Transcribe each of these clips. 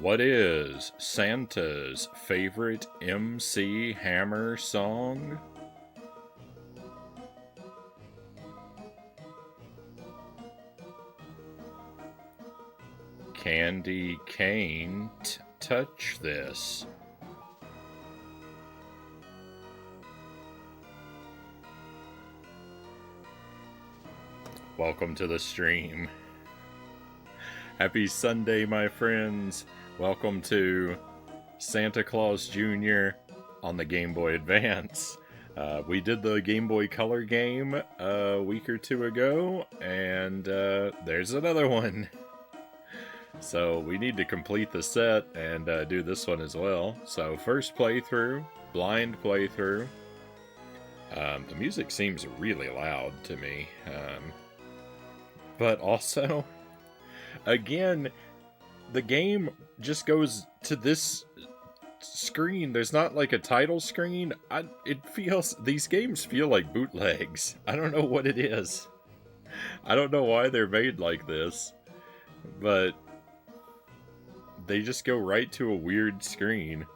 What is Santa's favorite MC Hammer song? Candy can't touch this. Welcome to the stream. Happy Sunday, my friends. Welcome to Santa Claus Jr. on the Game Boy Advance. We did the Game Boy Color game a week or two ago, and there's another one. So we need to complete the set and do this one as well. So first playthrough, blind playthrough. The music seems really loud to me. But also, again, the game just goes to this screen. There's not like a title screen. These games feel like bootlegs. I don't know what it is. I don't know why they're made like this, but they just go right to a weird screen.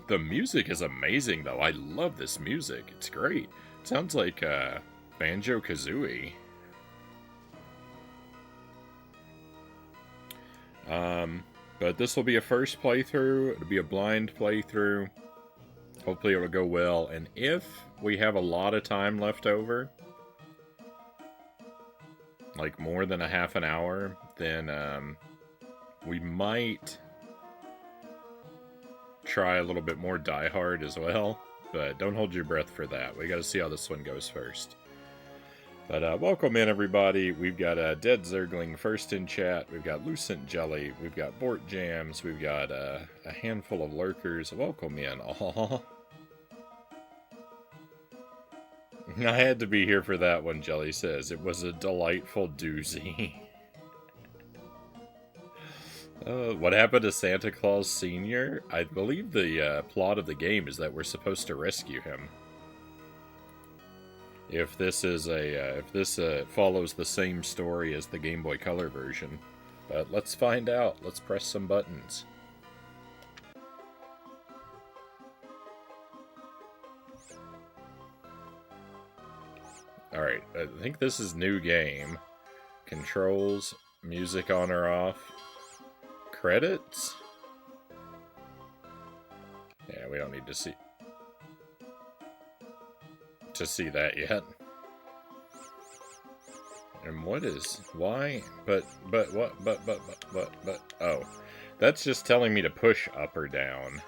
The music is amazing, though. I love this music. It's great. It sounds like Banjo-Kazooie. But this will be a first playthrough. It'll be a blind playthrough. Hopefully it'll go well. And if we have a lot of time left over, like more than a half an hour, then we might try a little bit more Die Hard as well. But don't hold your breath for that. We gotta see how this one goes first. But welcome in, everybody. We've got Dead Zergling first in chat. We've got Lucent Jelly. We've got Bort Jams. We've got a handful of lurkers. Welcome in, all. I had to be here for that one, Jelly says. It was a delightful doozy. What happened to Santa Claus Sr.? I believe the plot of the game is that we're supposed to rescue him. If this is follows the same story as the Game Boy Color version. But let's find out. Let's press some buttons. Alright, I think this is new game. Controls, music on or off. Credits? Yeah, we don't need to see that yet. And why? But, oh. That's just telling me to push up or down.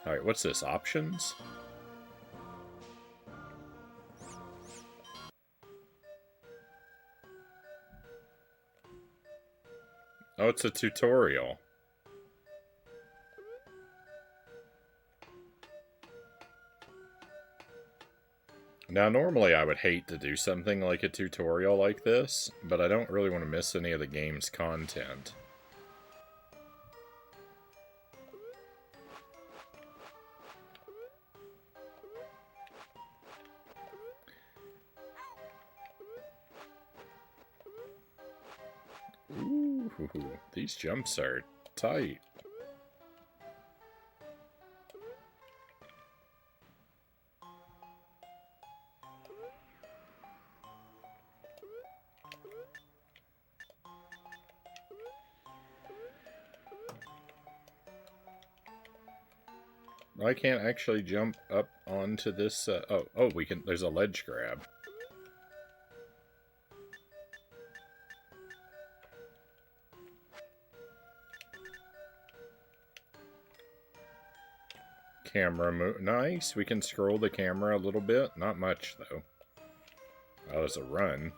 Alright, what's this? Options? Oh, it's a tutorial. Now, normally I would hate to do something like a tutorial like this, but I don't really want to miss any of the game's content. Ooh, these jumps are tight. I can't actually jump up onto this, oh, we can, there's a ledge grab. Camera move, nice, we can scroll the camera a little bit, not much though. Oh, there's a run.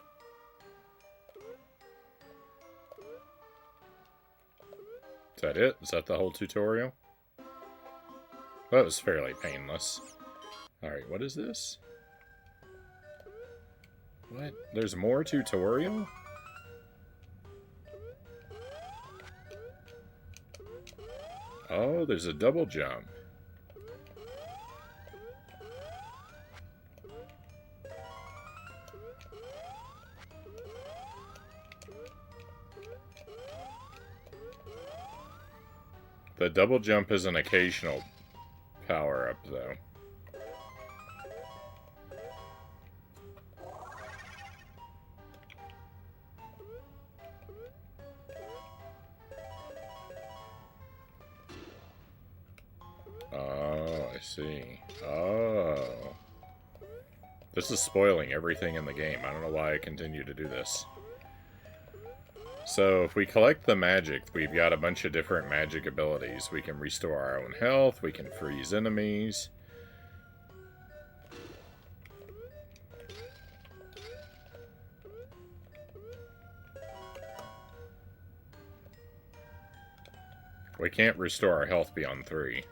Is that it? Is that the whole tutorial? That was fairly painless. Alright, what is this? What? There's more tutorial? Oh, there's a double jump. The double jump is an occasional power-up, though. Oh, I see. Oh. This is spoiling everything in the game. I don't know why I continue to do this. So, if we collect the magic, we've got a bunch of different magic abilities. We can restore our own health, we can freeze enemies. We can't restore our health beyond 3.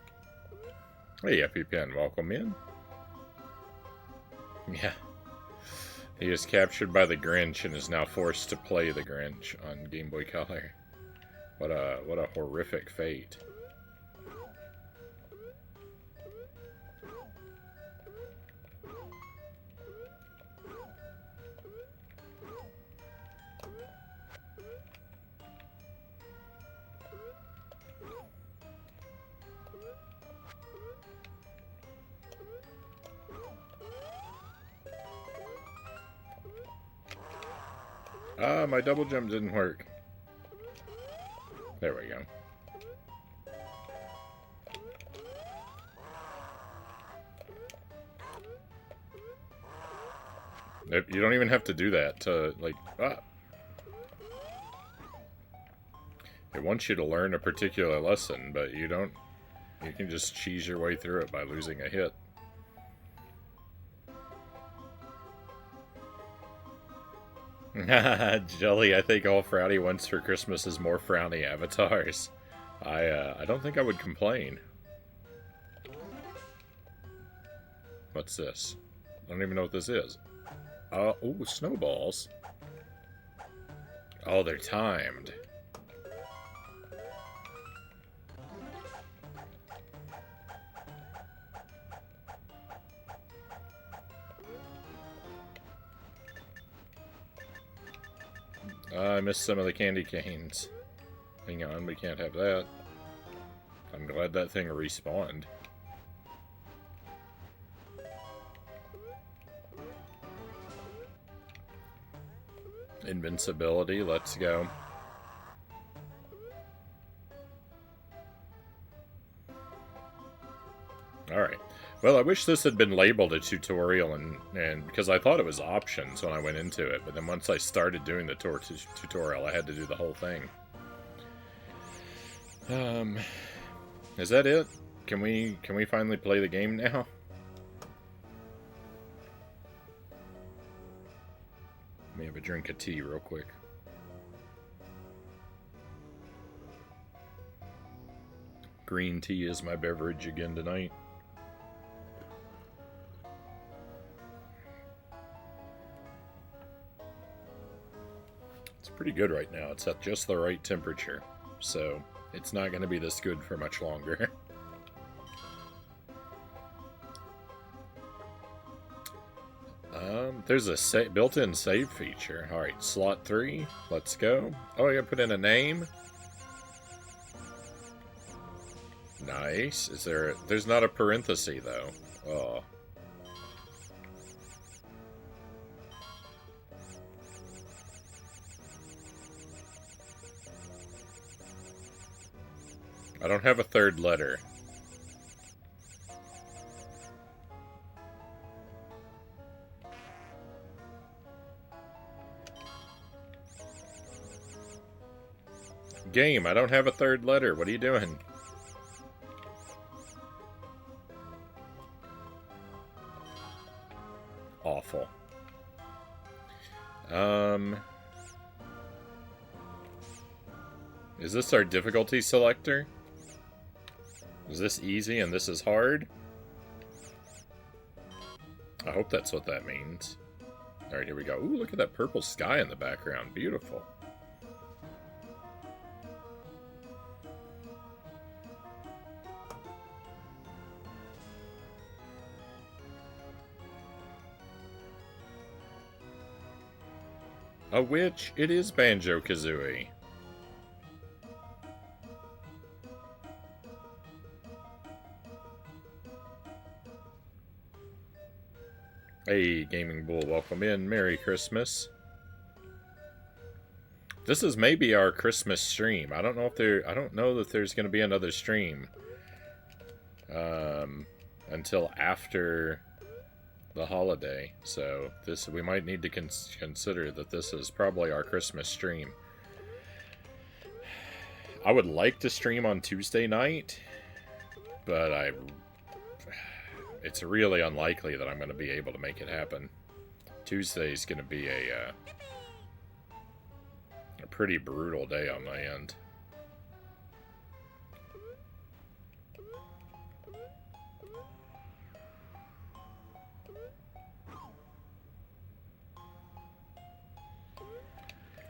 Hey, EpiPen, welcome in. Yeah. He is captured by the Grinch and is now forced to play the Grinch on Game Boy Color. What a horrific fate. Ah, my double jump didn't work. There we go. You don't even have to do that to, like, It wants you to learn a particular lesson, but you don't... You can just cheese your way through it by losing a hit. Jelly, I think all Frownie wants for Christmas is more Frownie avatars. I don't think I would complain. What's this? I don't even know what this is. Ooh, snowballs. Oh, they're timed. I missed some of the candy canes. Hang on, we can't have that. I'm glad that thing respawned. Invincibility, let's go. Alright. Well, I wish this had been labeled a tutorial, and because I thought it was options when I went into it, but then once I started doing the tutorial, I had to do the whole thing. Is that it? Can we finally play the game now? Let me have a drink of tea real quick. Green tea is my beverage again tonight. Pretty good right now. It's at just the right temperature, so it's not going to be this good for much longer. There's a built-in save feature. All right, slot 3. Let's go. Oh, I got to put in a name. Nice. Is there? There's not a parenthesis though. Oh. I don't have a third letter. Game, I don't have a third letter. What are you doing? Awful. Is this our difficulty selector? Is this easy and this is hard? I hope that's what that means. Alright, here we go. Ooh, look at that purple sky in the background. Beautiful. A witch? It is Banjo-Kazooie. Hey, Gaming Bull, welcome in. Merry Christmas. This is maybe our Christmas stream. I don't know that there's going to be another stream until after the holiday. So we might need to consider that this is probably our Christmas stream. I would like to stream on Tuesday night, but it's really unlikely that I'm going to be able to make it happen. Tuesday's going to be a pretty brutal day on my end.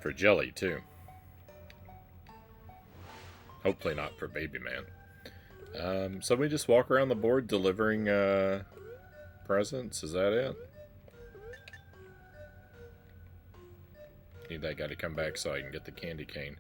For Jelly, too. Hopefully not for Baby Man. So we just walk around the board delivering presents? Is that it? Need that guy to come back so I can get the candy cane.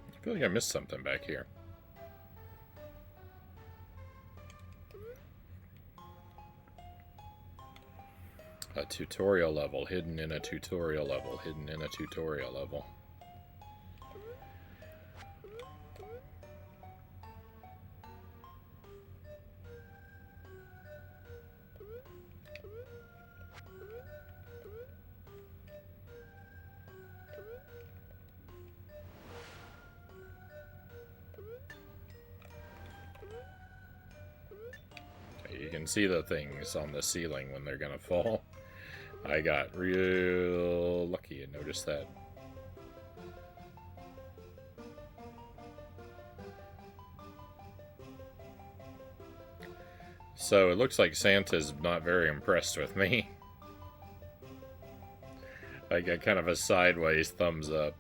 I feel like I missed something back here. A tutorial level, hidden in a tutorial level, hidden in a tutorial level. Okay, you can see the things on the ceiling when they're gonna fall. I got real lucky and noticed that. So it looks like Santa's not very impressed with me. I got kind of a sideways thumbs up.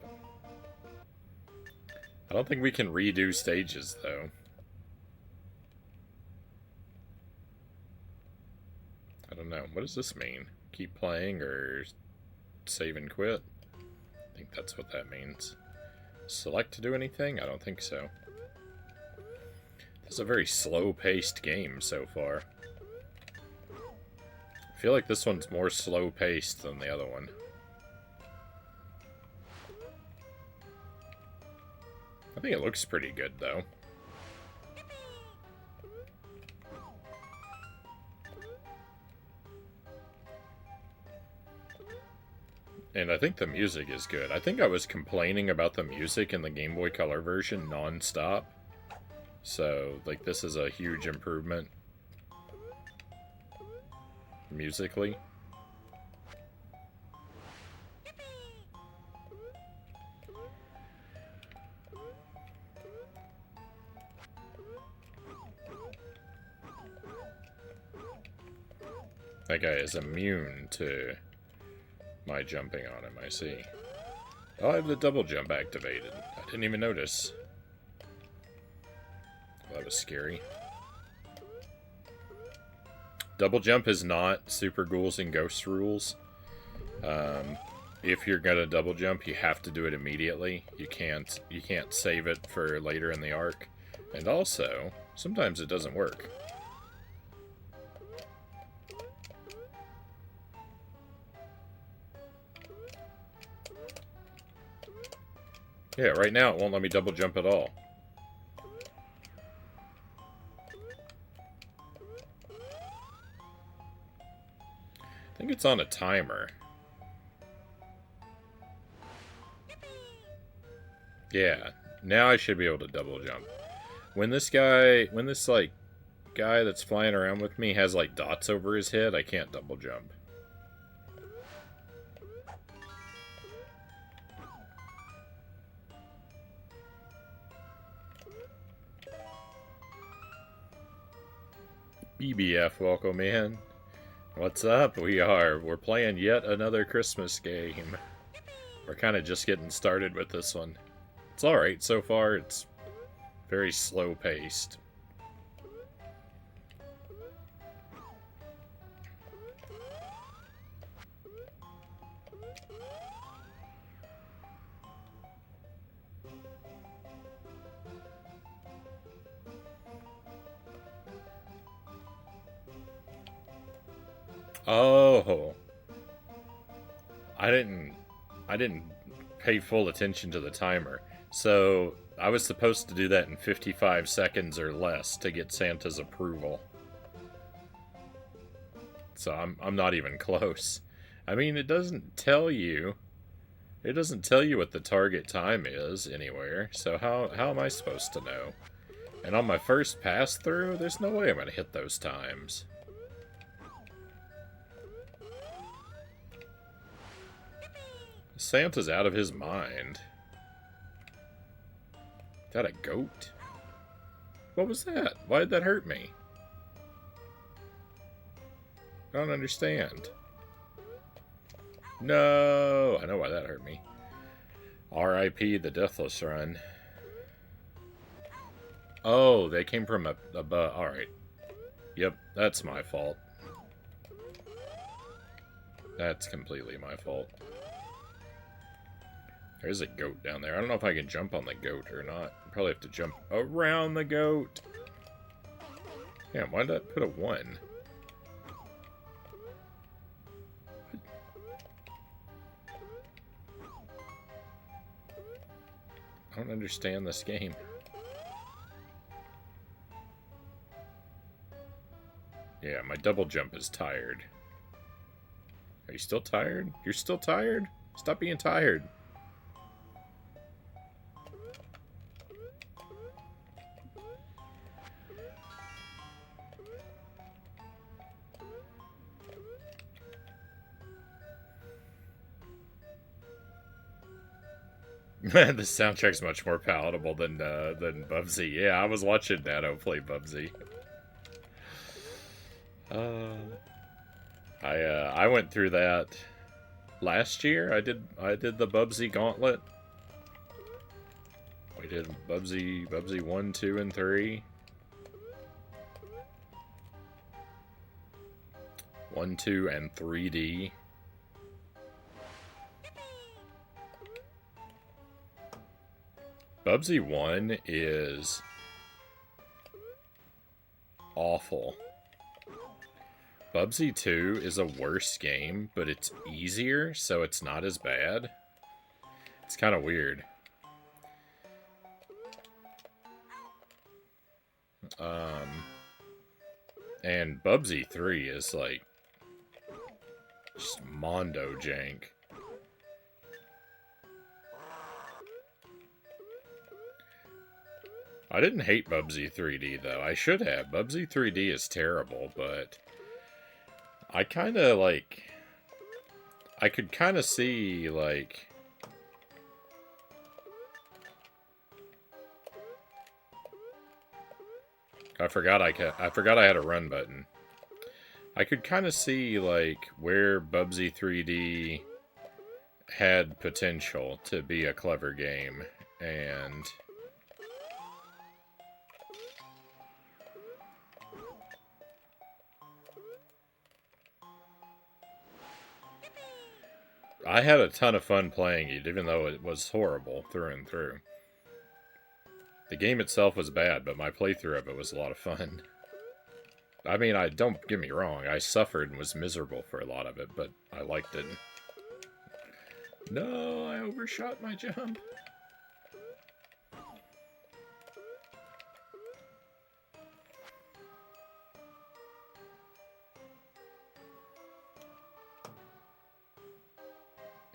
I don't think we can redo stages, though. I don't know. What does this mean? Keep playing or save and quit? I think that's what that means. Select to do anything? I don't think so. This is a very slow-paced game so far. I feel like this one's more slow-paced than the other one. I think it looks pretty good, though. And I think the music is good. I think I was complaining about the music in the Game Boy Color version non-stop. So, like, this is a huge improvement musically. That guy is immune to my jumping on him, I see. Oh, I have the double jump activated. I didn't even notice. Well, that was scary. Double jump is not Super Ghouls and Ghosts rules. If you're gonna double jump, you have to do it immediately. You can't save it for later in the arc. And also, sometimes it doesn't work. Yeah, right now it won't let me double jump at all. I think it's on a timer. Yeah, now I should be able to double jump. When this guy that's flying around with me has like dots over his head, I can't double jump. BBF, welcome in. What's up? We're playing yet another Christmas game. We're kind of just getting started with this one. It's alright so far. It's Very slow-paced. Oh, I didn't pay full attention to the timer. So I was supposed to do that in 55 seconds or less to get Santa's approval. So I'm not even close. I mean, it doesn't tell you. It doesn't tell you what the target time is anywhere. So how am I supposed to know? And on my first pass through, there's no way I'm gonna hit those times. Santa's out of his mind. Is that a goat? What was that? Why did that hurt me? I don't understand. No! I know why that hurt me. R.I.P. the Deathless Run. Oh, they came from above. Alright. Yep, that's my fault. That's completely my fault. There's a goat down there. I don't know if I can jump on the goat or not. Probably have to jump around the goat. Damn, why did that put a 1? I don't understand this game. Yeah, my double jump is tired. Are you still tired? You're still tired? Stop being tired. The soundtrack's much more palatable than Bubsy. Yeah, I was watching Nano play Bubsy. I went through that last year. I did the Bubsy Gauntlet. We did Bubsy 1, 2, and 3. 1, 2, and 3D. Bubsy 1 is awful. Bubsy 2 is a worse game, but it's easier, so it's not as bad. It's kind of weird. And Bubsy 3 is like just mondo jank. I didn't hate Bubsy 3D, though. I should have. Bubsy 3D is terrible, but I kind of, like... I could kind of see, like... I forgot I had a run button. I could kind of see, like, where Bubsy 3D had potential to be a clever game, and... I had a ton of fun playing it, even though it was horrible through and through. The game itself was bad, but my playthrough of it was a lot of fun. I mean, don't get me wrong, I suffered and was miserable for a lot of it, but I liked it. No, I overshot my jump.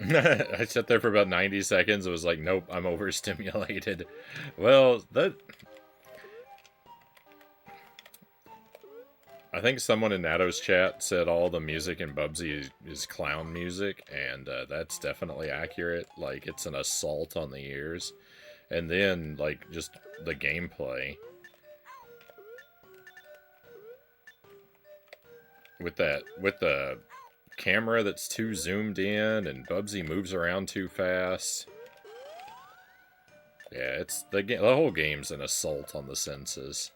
I sat there for about 90 seconds. It was like, nope, I'm overstimulated. Well, I think someone in Nato's chat said all the music in Bubsy is clown music, and that's definitely accurate. Like, it's an assault on the ears. And then, like, just the gameplay. With the camera that's too zoomed in, and Bubsy moves around too fast. Yeah, it's the whole game's an assault on the senses.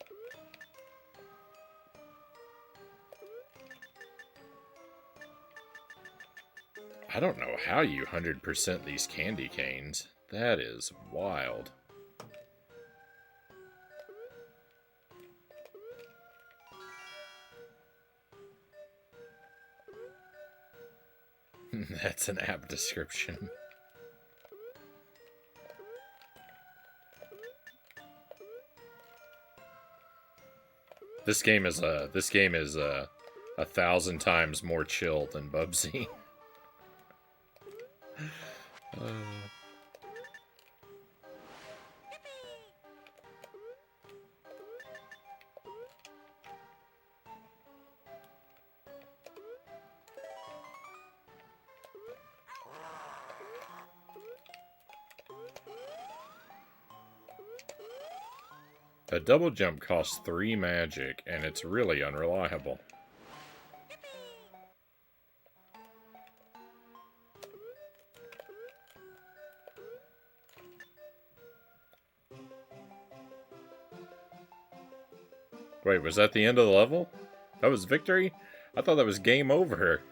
I don't know how you 100% these candy canes. That is wild. That's an app description. This game is a 1,000 times more chill than Bubsy. A double jump costs 3 magic, and it's really unreliable. Wait, was that the end of the level? That was victory? I thought that was game over.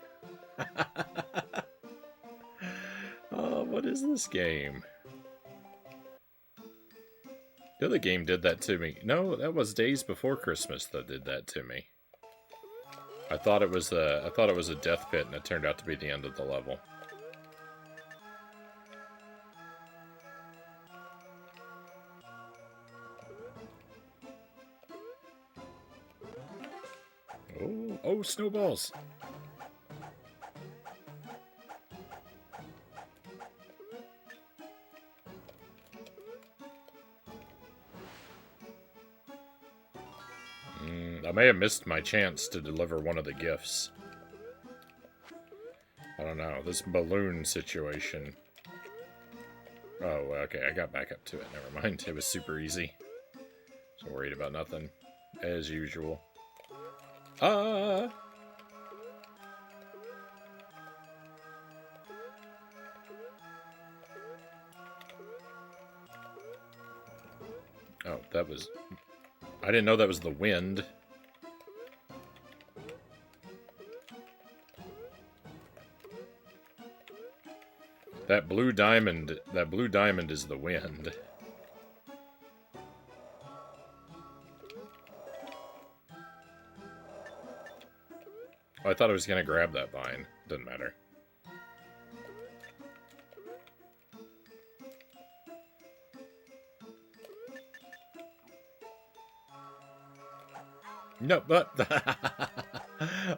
Oh, what is this game? The other game did that to me. No, that was Days Before Christmas that did that to me. I thought it was a death pit, and it turned out to be the end of the level. Oh, snowballs! I may have missed my chance to deliver one of the gifts. I don't know, this balloon situation. Oh, okay, I got back up to it, never mind. It was super easy. So worried about nothing, as usual. Ah! Oh, that was... I didn't know that was the wind. That blue diamond is the wind. Oh, I thought I was gonna grab that vine. Doesn't matter. No, but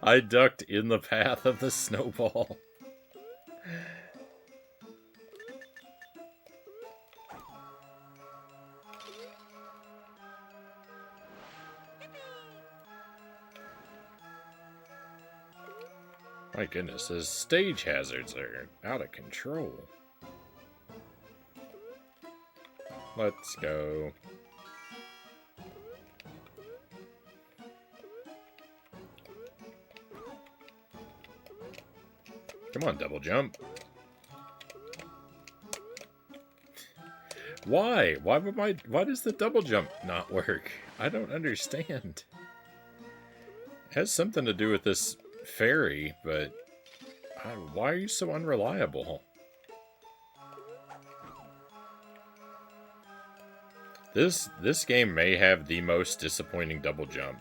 I ducked in the path of the snowball. My goodness, those stage hazards are out of control. Let's go. Come on, double jump. Why? Why does the double jump not work? I don't understand. It has something to do with this fairy, but why are you so unreliable? This game may have the most disappointing double jump.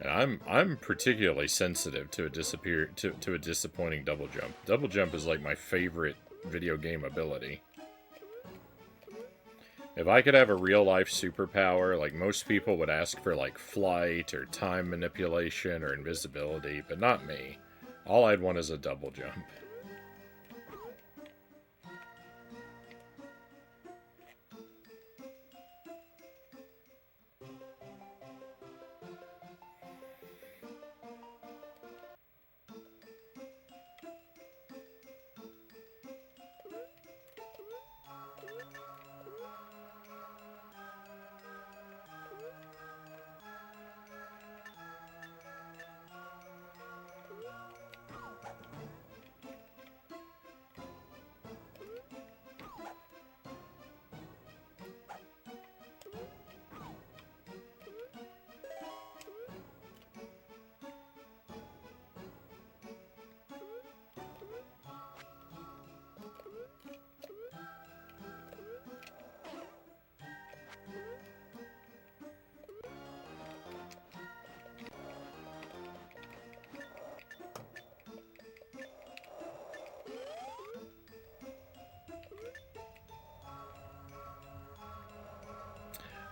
And I'm particularly sensitive to a disappointing double jump. Double jump is like my favorite video game ability. If I could have a real-life superpower, like most people would ask for like flight or time manipulation or invisibility, but not me. All I'd want is a double jump.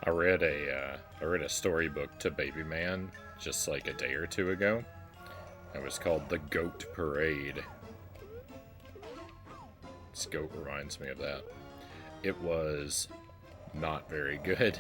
I read a storybook to Baby Man just like a day or two ago. It was called The Goat Parade. This goat reminds me of that. It was not very good.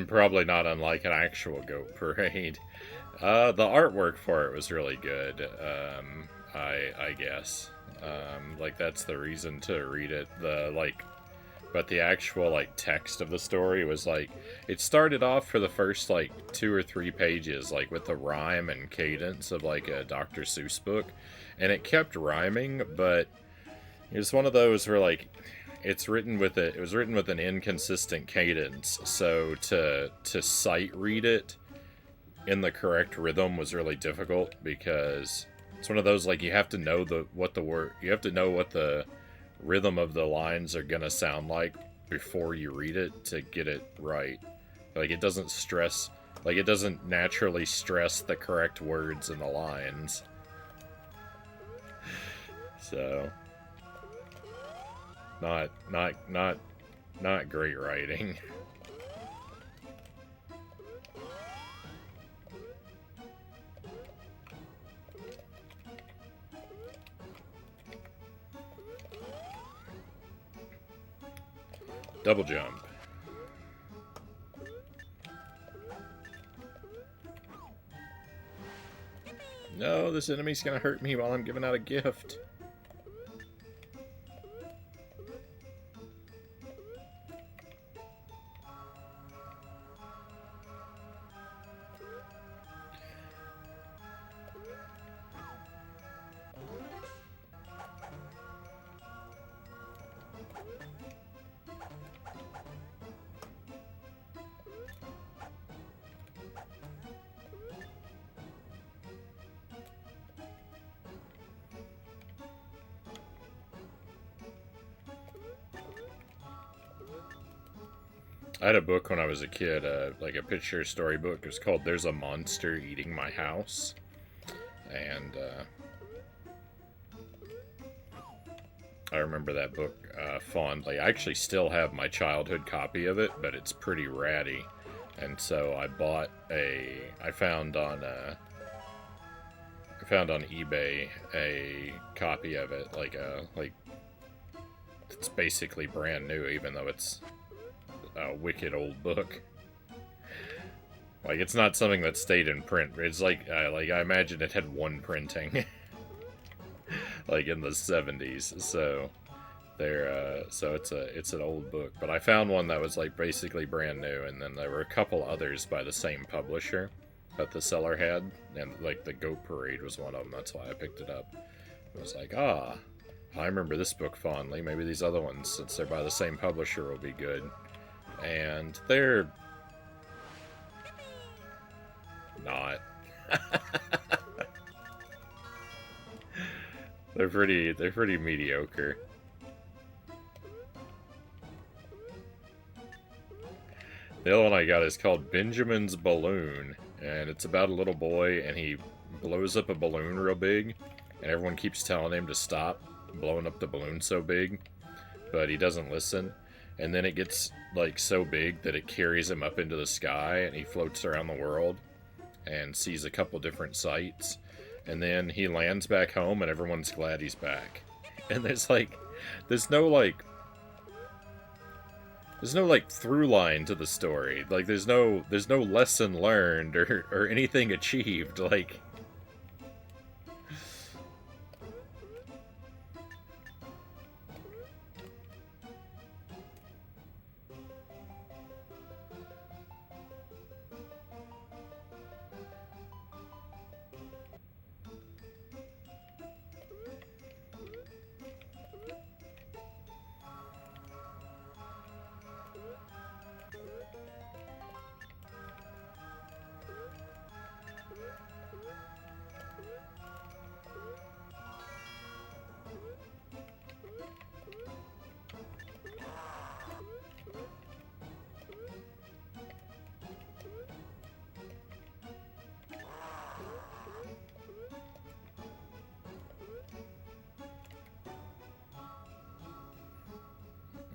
Probably not unlike an actual goat parade. The artwork for it was really good. I guess. Like that's the reason to read it. But the actual like text of the story was like it started off for the first like 2 or 3 pages like with the rhyme and cadence of like a Dr. Seuss book, and it kept rhyming, but it was one of those where like it was written with an inconsistent cadence, so to sight read it in the correct rhythm was really difficult because it's one of those like you have to know what the rhythm of the lines are gonna sound like before you read it to get it right. Like it doesn't naturally stress the correct words in the lines. So not great writing. Double jump. No, this enemy's gonna hurt me while I'm giving out a gift. I had a book when I was a kid, like a picture storybook. It was called "There's a Monster Eating My House," and I remember that book fondly. I actually still have my childhood copy of it, but it's pretty ratty, and so I found on eBay a copy of it, like it's basically brand new, even though it's a wicked old book. Like it's not something that stayed in print. It's like I imagine it had one printing, like in the 70s. So it's an old book. But I found one that was like basically brand new, and then there were a couple others by the same publisher that the seller had, and like the Goat Parade was one of them. That's why I picked it up. I was like, I remember this book fondly. Maybe these other ones, since they're by the same publisher, will be good. And they're not. They're pretty mediocre. The other one I got is called Benjamin's Balloon, and it's about a little boy, and he blows up a balloon real big, and everyone keeps telling him to stop blowing up the balloon so big, but he doesn't listen. And then it gets like so big that it carries him up into the sky, and he floats around the world and sees a couple different sights, and then he lands back home and everyone's glad he's back. And there's no through line to the story. Like there's no lesson learned or anything achieved. Like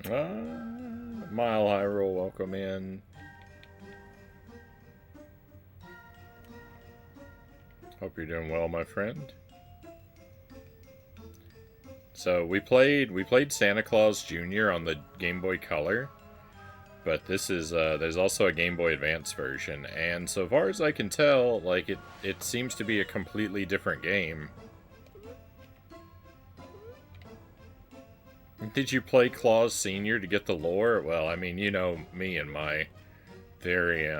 Mile High Roll, welcome in. Hope you're doing well, my friend. So we played Santa Claus Jr. on the Game Boy Color, but this is there's also a Game Boy Advance version, and so far as I can tell, like it seems to be a completely different game. Did you play Claus Sr. to get the lore? Well, I mean, you know me and my very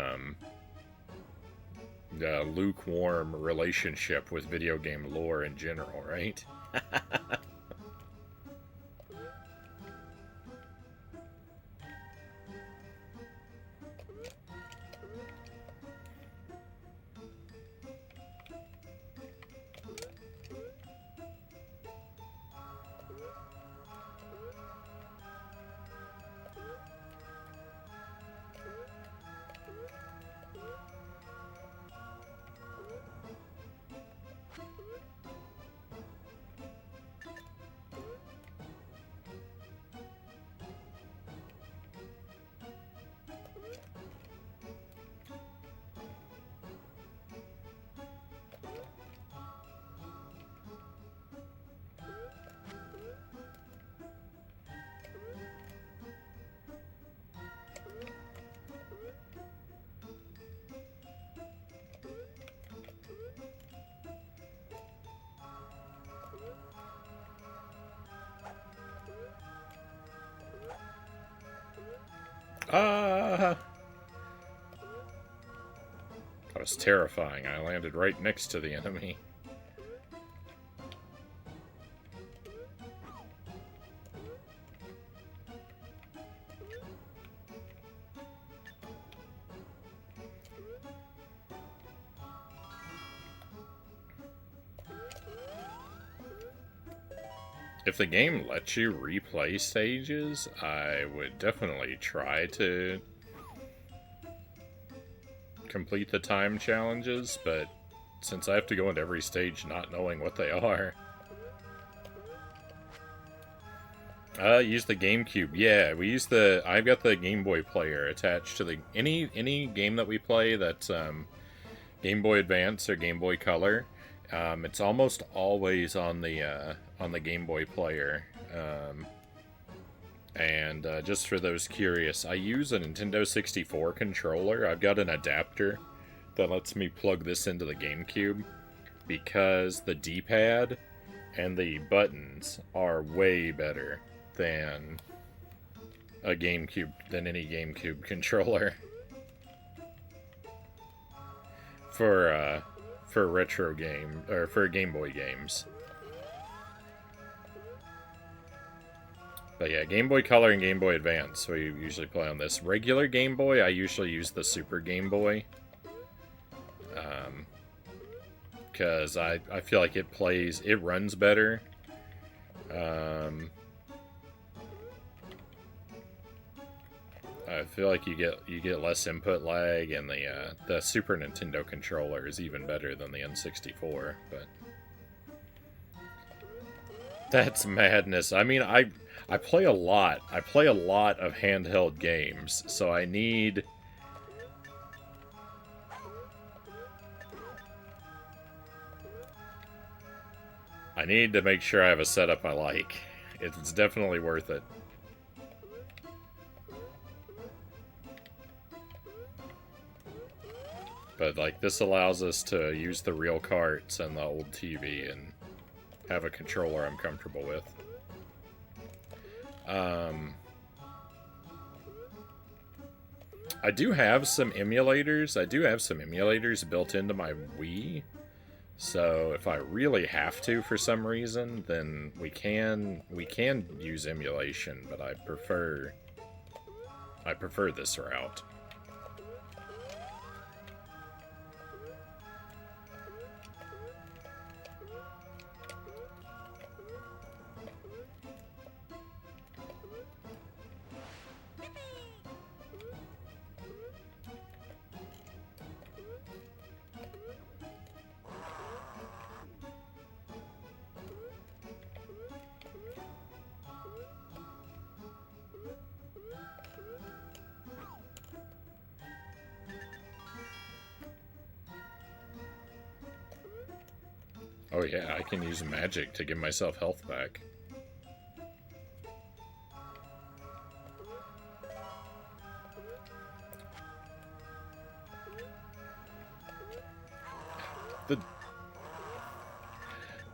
lukewarm relationship with video game lore in general, right? That was terrifying. I landed right next to the enemy. If the game lets you replay stages, I would definitely try to complete the time challenges, but since I have to go into every stage not knowing what they are... use the GameCube. Yeah, we use the... I've got the Game Boy player attached to the... Any game that we play that's Game Boy Advance or Game Boy Color, it's almost always on the Game Boy player. And just for those curious, I use a Nintendo 64 controller. I've got an adapter that lets me plug this into the GameCube because the D-pad and the buttons are way better than any GameCube controller for retro game or for Game Boy games. But yeah, Game Boy Color and Game Boy Advance, we usually play on this. Regular Game Boy, I usually use the Super Game Boy. Because I feel like it runs better. I feel like you get less input lag, and the Super Nintendo controller is even better than the N64, but... That's madness. I mean, I play a lot. I play a lot of handheld games, so I need... to make sure I have a setup I like. It's definitely worth it. But, like, this allows us to use the real carts and the old TV and have a controller I'm comfortable with. I do have some emulators. Built into my Wii. So if I really have to for some reason, then we can use emulation, but I prefer this route. Oh yeah, I can use magic to give myself health back.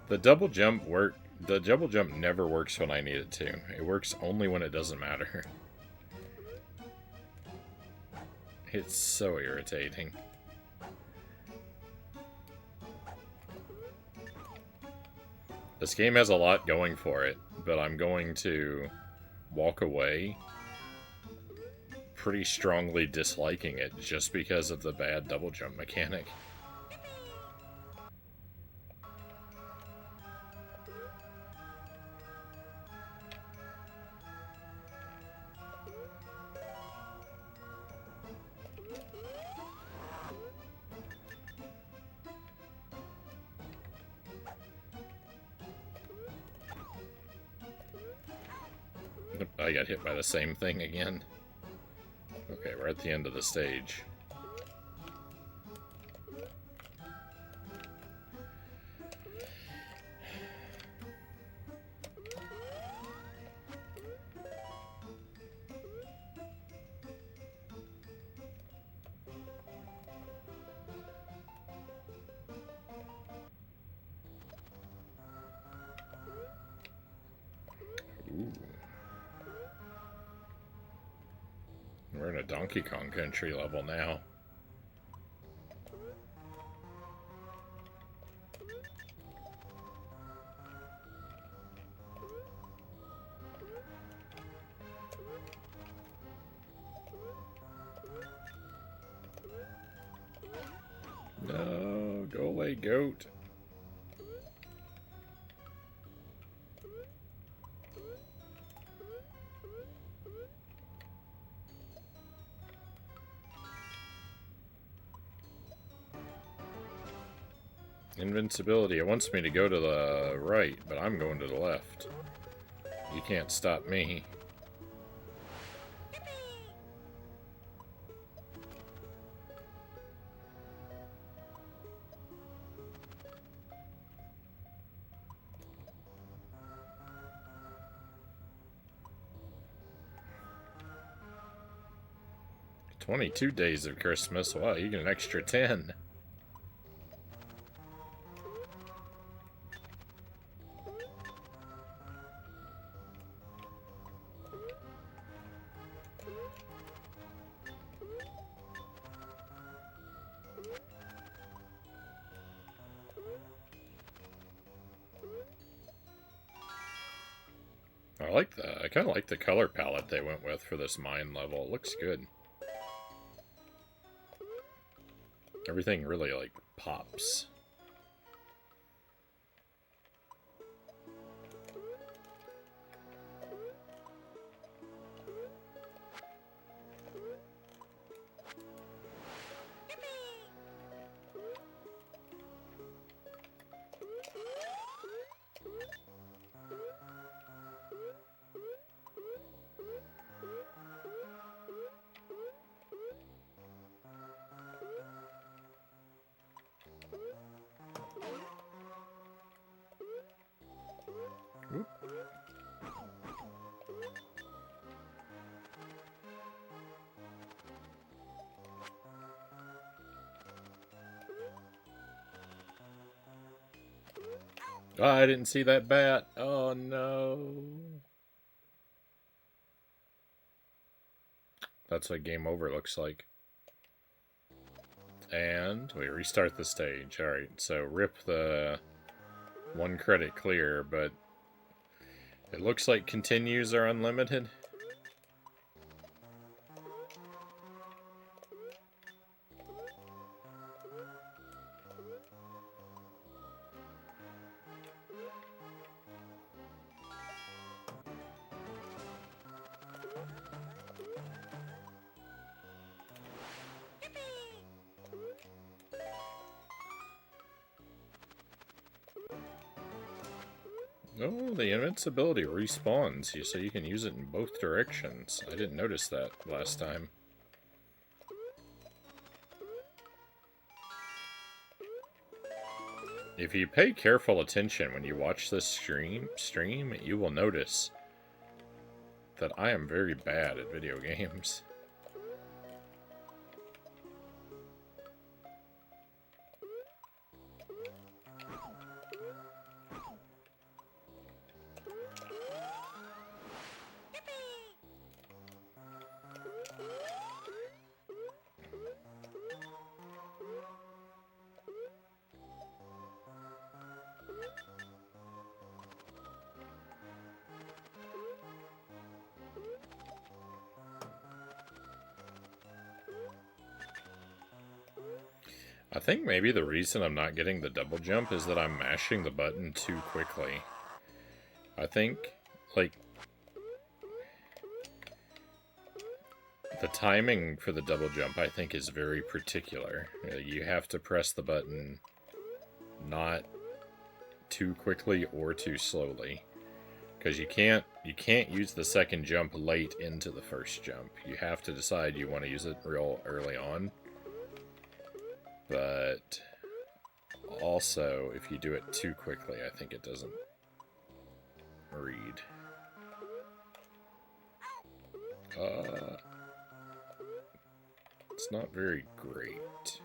The double jump The double jump never works when I need it to. It works only when it doesn't matter. It's so irritating. This game has a lot going for it, but I'm going to walk away pretty strongly disliking it just because of the bad double jump mechanic. I got hit by the same thing again. Okay, we're at the end of the stage. Ooh. We're in a Donkey Kong Country level now. No, go away, goat. Invincibility. It wants me to go to the right, but I'm going to the left. You can't stop me. "22 days of Christmas. Wow, you get an extra 10. I like that. I kind of like the color palette they went with for this mine level. It looks good. Everything really, like, pops. Whoop. Oh, I didn't see that bat. Oh no. That's what game over looks like. And we restart the stage. Alright, so rip the 1 credit clear, but it looks like continues are unlimited. Oh, the invincibility respawns, so you can use it in both directions. I didn't notice that last time. If you pay careful attention when you watch this stream, you will notice that I am very bad at video games. I think maybe the reason I'm not getting the double jump is that I'm mashing the button too quickly. I think, like, the timing for the double jump, I think, is very particular. You have to press the button not too quickly or too slowly. Because you can't use the second jump late into the first jump. You have to decide you want to use it real early on. But also, if you do it too quickly, I think it doesn't read. It's not very great.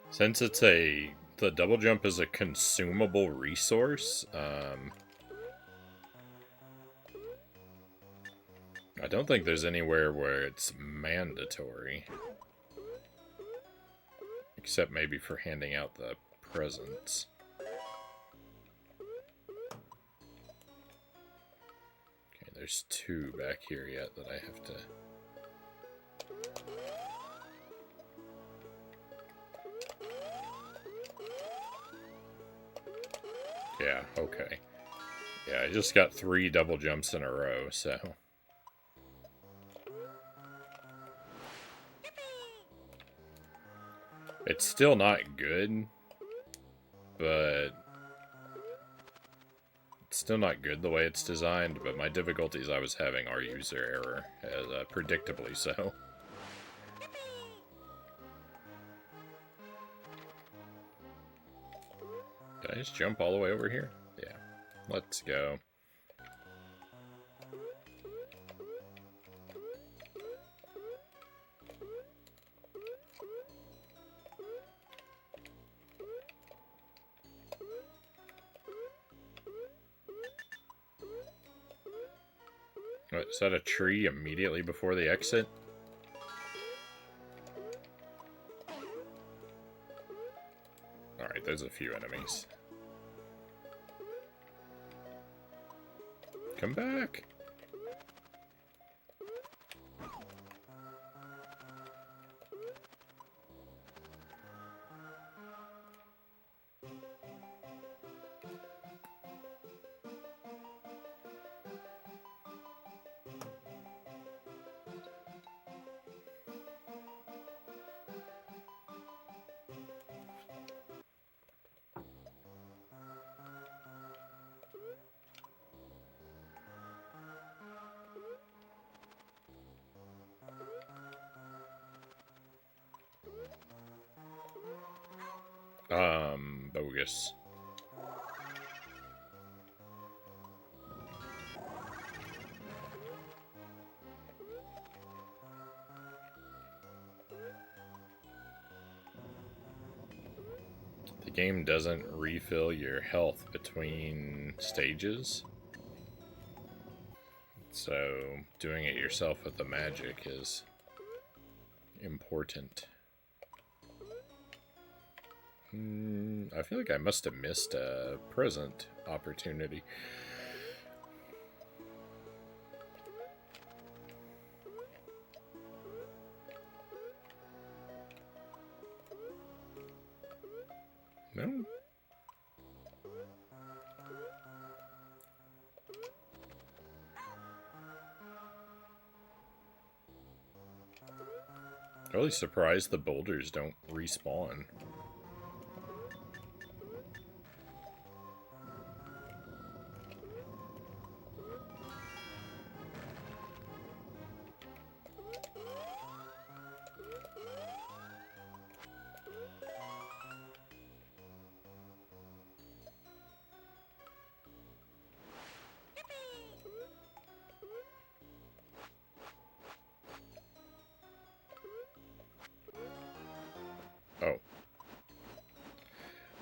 Since it's the double jump is a consumable resource, I don't think there's anywhere where it's mandatory. Except maybe for handing out the presents. Okay, there's 2 back here yet that I have to... Yeah, okay. Yeah, I just got 3 double jumps in a row, so... It's still not good, but... It's still not good the way it's designed, but my difficulties I was having are user error, predictably so. Did I just jump all the way over here? Yeah. Let's go. What, is that a tree immediately before the exit? Alright, there's a few enemies. Come back! Bogus. The game doesn't refill your health between stages. So, doing it yourself with the magic is important. I feel like I must have missed a present opportunity. No? Really surprised the boulders don't respawn.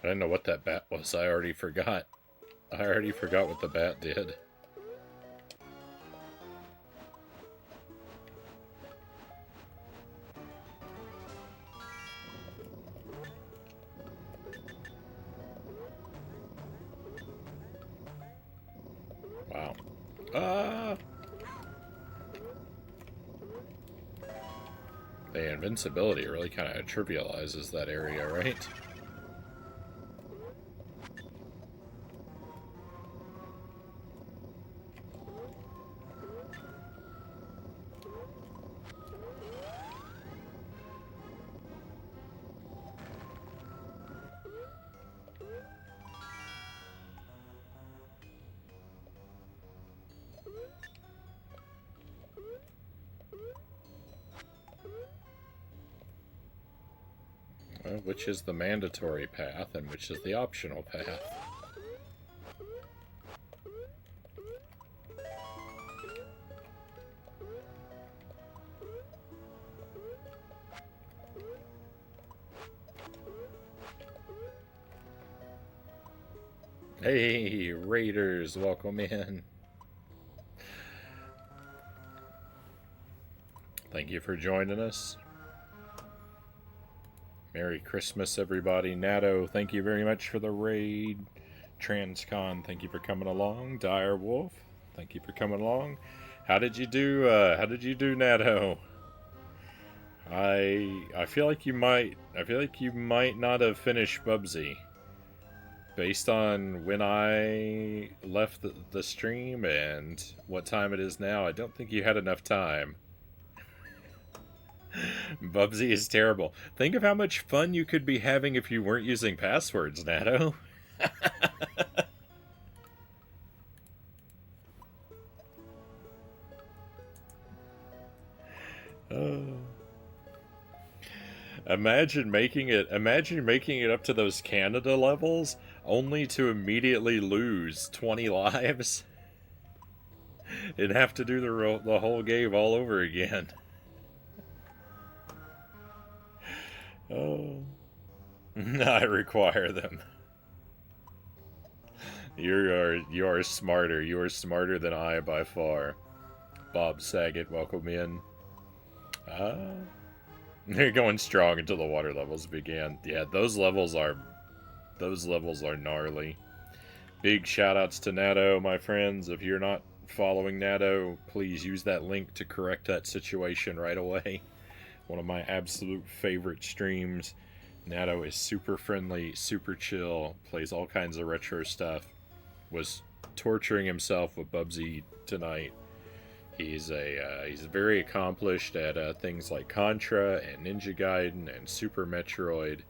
I didn't know what that bat was. I already forgot. I already forgot what the bat did. Wow. The invincibility really kind of trivializes that area, right? Which is the mandatory path and which is the optional path? Hey, Raiders, welcome in. Thank you for joining us. Merry Christmas, everybody. Natto, thank you very much for the raid. Transcon, thank you for coming along. Dire Wolf, thank you for coming along. How did you do? Natto? I feel like you might. I feel like you might not have finished Bubsy. Based on when I left the stream and what time it is now, I don't think you had enough time. Bubsy is terrible. Think of how much fun you could be having if you weren't using passwords, Natto. Oh. Imagine making it up to those Canada levels only to immediately lose 20 lives and have to do the whole game all over again. Oh. I require them. You are smarter. You are smarter than I by far. Bob Saget, welcome in. They're going strong until the water levels began. Yeah, those levels are gnarly. Big shout outs to Natto, my friends. If you're not following Natto, please use that link to correct that situation right away. One of my absolute favorite streams. Natto is super friendly, super chill, plays all kinds of retro stuff. Was torturing himself with Bubsy tonight. He's very accomplished at things like Contra and Ninja Gaiden and Super Metroid,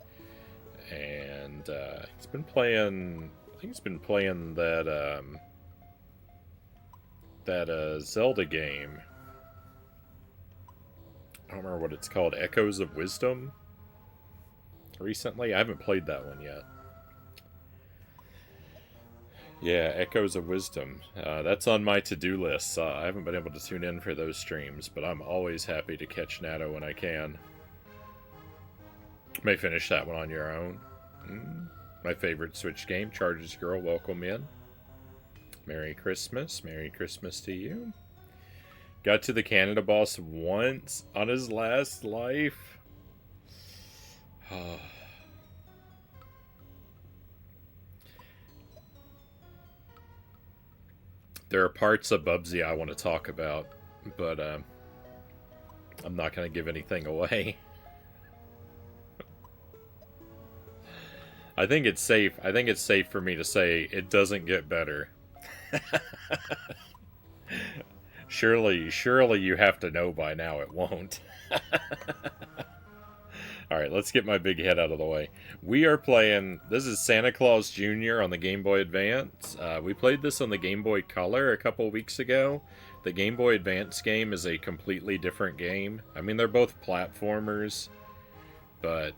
and he's been playing. I think he's been playing that Zelda game. I don't remember what it's called. Echoes of Wisdom. Recently, I haven't played that one yet. Yeah, Echoes of Wisdom. That's on my to-do list. I haven't been able to tune in for those streams, but I'm always happy to catch Natto when I can. May finish that one on your own. My favorite Switch game, Charges Girl, welcome in. Merry Christmas. Merry Christmas to you. Got to the Canada boss once on his last life. There are parts of Bubsy I want to talk about, but I'm not going to give anything away. I think it's safe. I think it's safe for me to say it doesn't get better. Surely you have to know by now it won't. Alright, let's get my big head out of the way. We are playing... This is Santa Claus Jr. on the Game Boy Advance. We played this on the Game Boy Color a couple weeks ago. The Game Boy Advance game is a completely different game. I mean, they're both platformers, but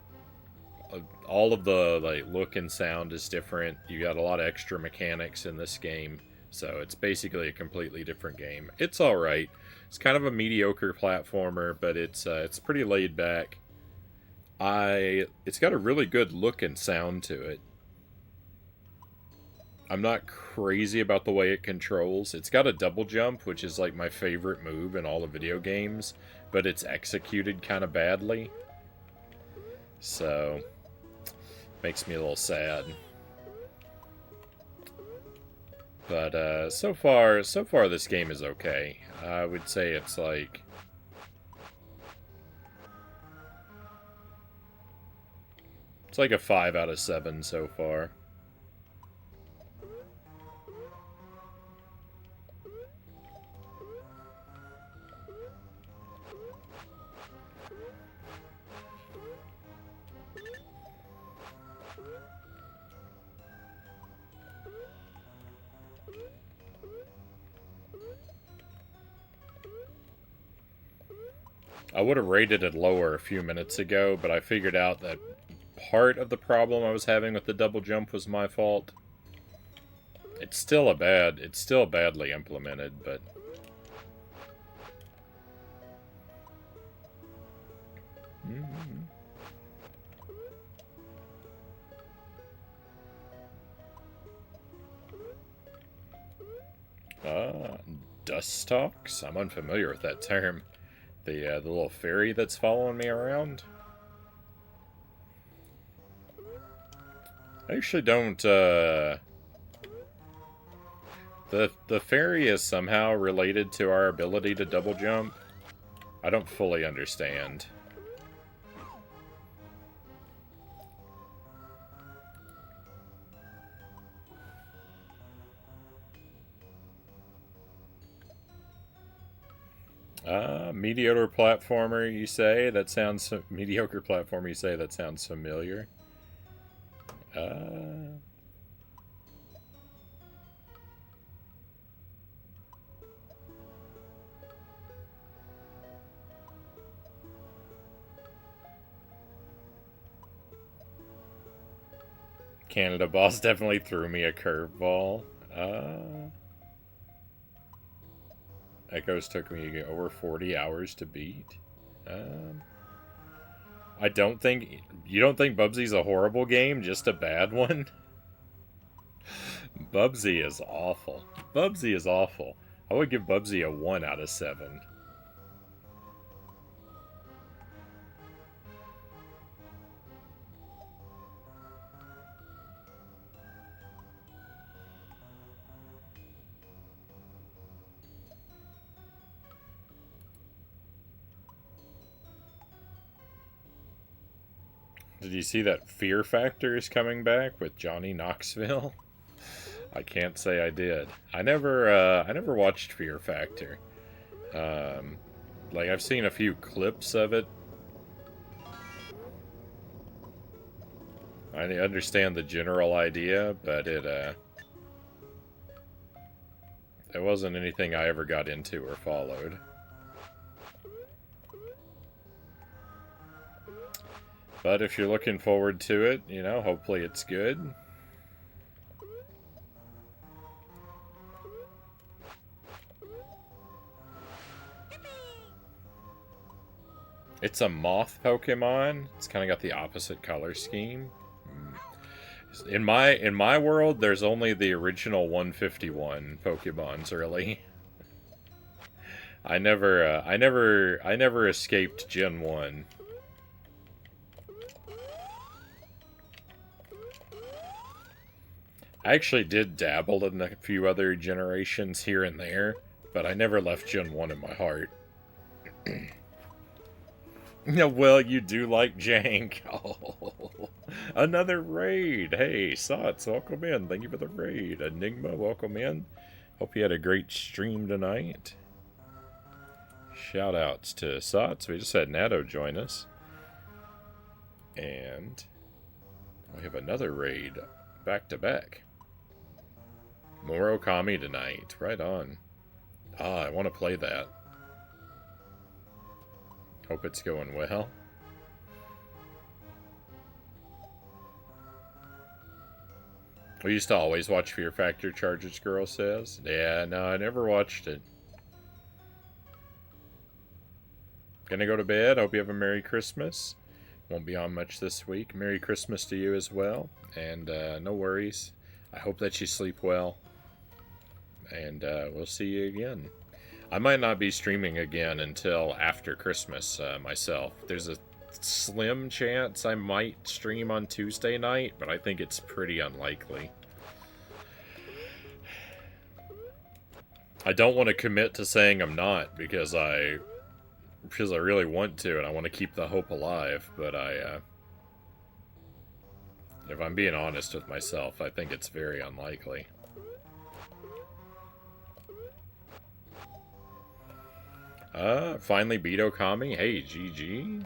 all of the look and sound is different. You got a lot of extra mechanics in this game, so it's basically a completely different game. It's alright. It's kind of a mediocre platformer, but it's pretty laid back. It's got a really good look and sound to it. I'm not crazy about the way it controls. It's got a double jump, which is like my favorite move in all the video games, but it's executed kind of badly. So, makes me a little sad. But so far this game is okay. I would say it's like a 5 out of 7 so far. I would have rated it lower a few minutes ago, but I figured out that part of the problem I was having with the double jump was my fault. It's still badly implemented, but dust stalks? I'm unfamiliar with that term. The little fairy that's following me around. I actually don't, the fairy is somehow related to our ability to double jump. I don't fully understand. Mediocre platformer, you say? That sounds... Mediocre platformer, you say? That sounds familiar. Canada Boss definitely threw me a curveball. Echoes took me over 40 hours to beat. I don't think... You don't think Bubsy's a horrible game? Just a bad one? Bubsy is awful. Bubsy is awful. I would give Bubsy a 1 out of 7. Did you see that Fear Factor is coming back with Johnny Knoxville? I can't say I did. I never watched Fear Factor. Like, I've seen a few clips of it. I understand the general idea, but it wasn't anything I ever got into or followed. But if you're looking forward to it, you know, hopefully it's good. It's a moth Pokemon. It's kind of got the opposite color scheme. In my world, there's only the original 151 Pokemons, really. I never escaped Gen 1. I actually did dabble in a few other generations here and there, but I never left Gen 1 in my heart. No, well, you do like jank. Oh, another raid. Hey, Sots, welcome in. Thank you for the raid. Enigma, welcome in. Hope you had a great stream tonight. Shoutouts to Sots. We just had Natto join us. And we have another raid back to back. More Okami tonight. Right on. Ah, I want to play that. Hope it's going well. We used to always watch Fear Factor, Charges Girl says. Yeah, no, I never watched it. Gonna go to bed. Hope you have a Merry Christmas. Won't be on much this week. Merry Christmas to you as well. And no worries. I hope that you sleep well. And we'll see you again. I might not be streaming again until after Christmas myself. There's a slim chance I might stream on Tuesday night, but I think it's pretty unlikely. I don't want to commit to saying I'm not because I really want to and I want to keep the hope alive, but if I'm being honest with myself, I think it's very unlikely. Finally beat Okami. Hey, GG.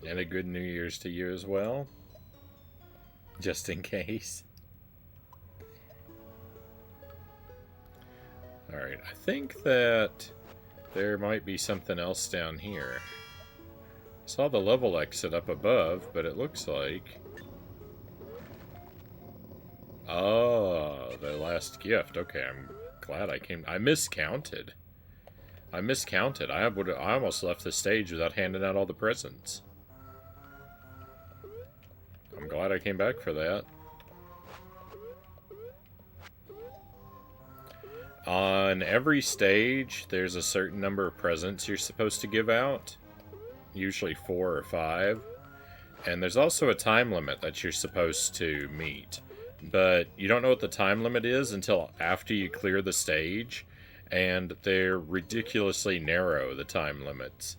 And a good New Year's to you as well. Just in case. Alright, I think that there might be something else down here. Saw the level exit up above, but it looks like... Oh, the last gift. Okay, I'm glad I came... I miscounted. I almost left the stage without handing out all the presents. I'm glad I came back for that. On every stage, there's a certain number of presents you're supposed to give out. Usually 4 or 5. And there's also a time limit that you're supposed to meet. But you don't know what the time limit is until after you clear the stage. And they're ridiculously narrow, the time limits.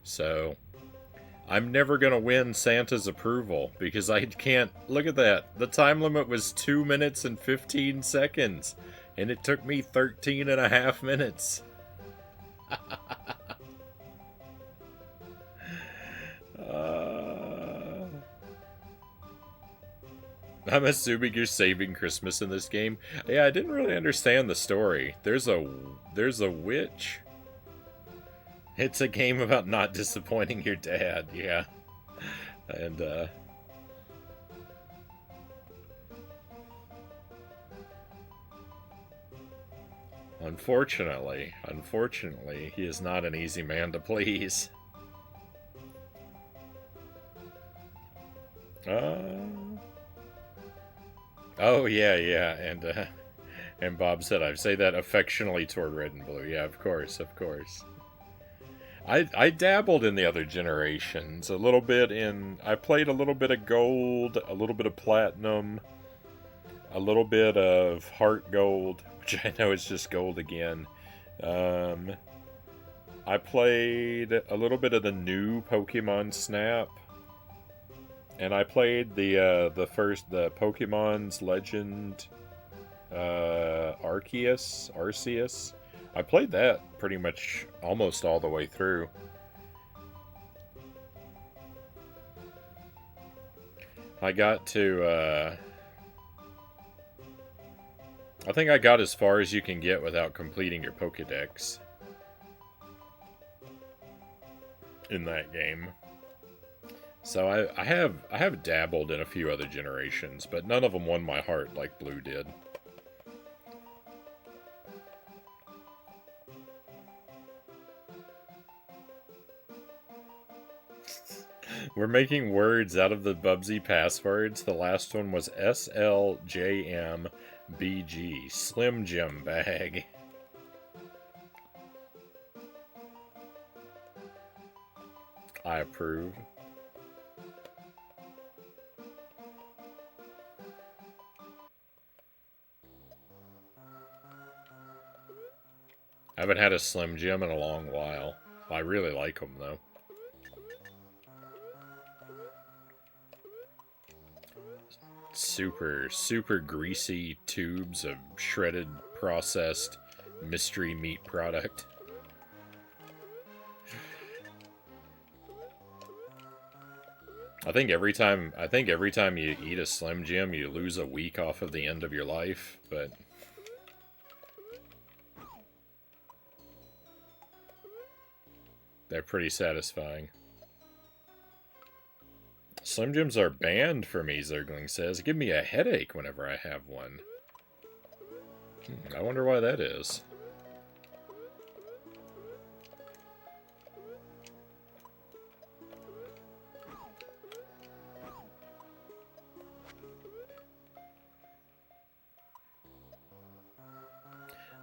So, I'm never going to win Santa's approval because I can't... Look at that. The time limit was 2 minutes and 15 seconds. And it took me 13 and a half minutes. I'm assuming you're saving Christmas in this game. Yeah, I didn't really understand the story. There's a witch. It's a game about not disappointing your dad, yeah. And, Unfortunately, he is not an easy man to please. Oh, yeah, and Bob said, I say that affectionately toward Red and Blue. Yeah, of course. I dabbled in the other generations a little bit I played a little bit of Gold, a little bit of Platinum, a little bit of Heart Gold, which I know is just Gold again. I played a little bit of the new Pokemon Snap. And I played the Pokemon's Legend Arceus. I played that pretty much almost all the way through. I got to I think I got as far as you can get without completing your Pokedex in that game. So I have dabbled in a few other generations, but none of them won my heart like Blue did. We're making words out of the Bubsy passwords. The last one was SLJMBG, Slim Jim Bag. I approve. I haven't had a Slim Jim in a long while. I really like them, though. Super greasy tubes of shredded, processed mystery meat product. I think every time you eat a Slim Jim, you lose a week off of the end of your life, but... they're pretty satisfying. Slim Jims are banned for me, Zergling says. Give me a headache whenever I have one. I wonder why that is.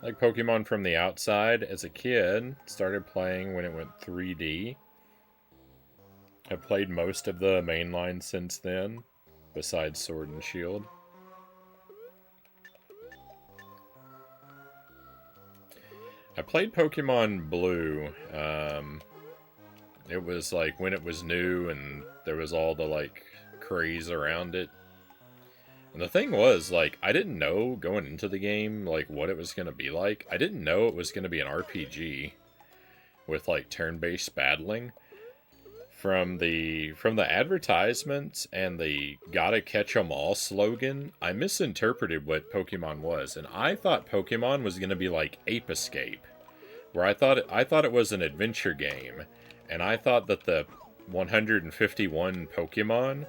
Like Pokemon from the outside as a kid. Started playing when it went 3D. I've played most of the mainline since then, besides Sword and Shield. I played Pokemon Blue. It was like when it was new and there was all the like craze around it. And the thing was, like, I didn't know going into the game, like, what it was going to be like. I didn't know it was going to be an RPG with, like, turn-based battling. From the advertisements and the gotta catch 'em all slogan, I misinterpreted what Pokemon was. And I thought Pokemon was going to be like Ape Escape, where I thought it was an adventure game. And I thought that the 151 Pokemon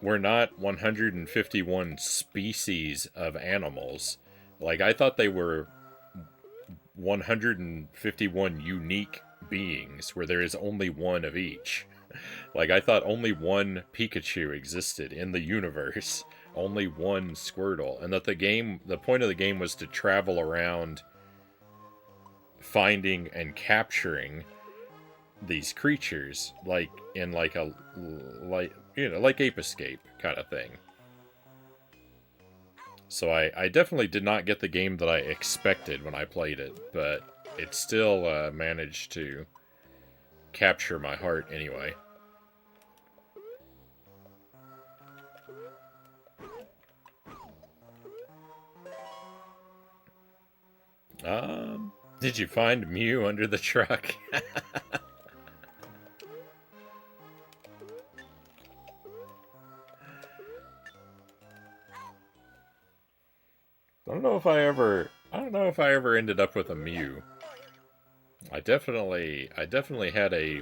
were not 151 species of animals. Like, I thought they were 151 unique beings, where there is only one of each. Like, I thought only one Pikachu existed in the universe. Only one Squirtle. And that the point of the game was to travel around finding and capturing these creatures, like in like Ape Escape kind of thing. So I definitely did not get the game that I expected when I played it, but it still managed to capture my heart anyway. Did you find Mew under the truck? I don't know if I ever ended up with a Mew. I definitely had a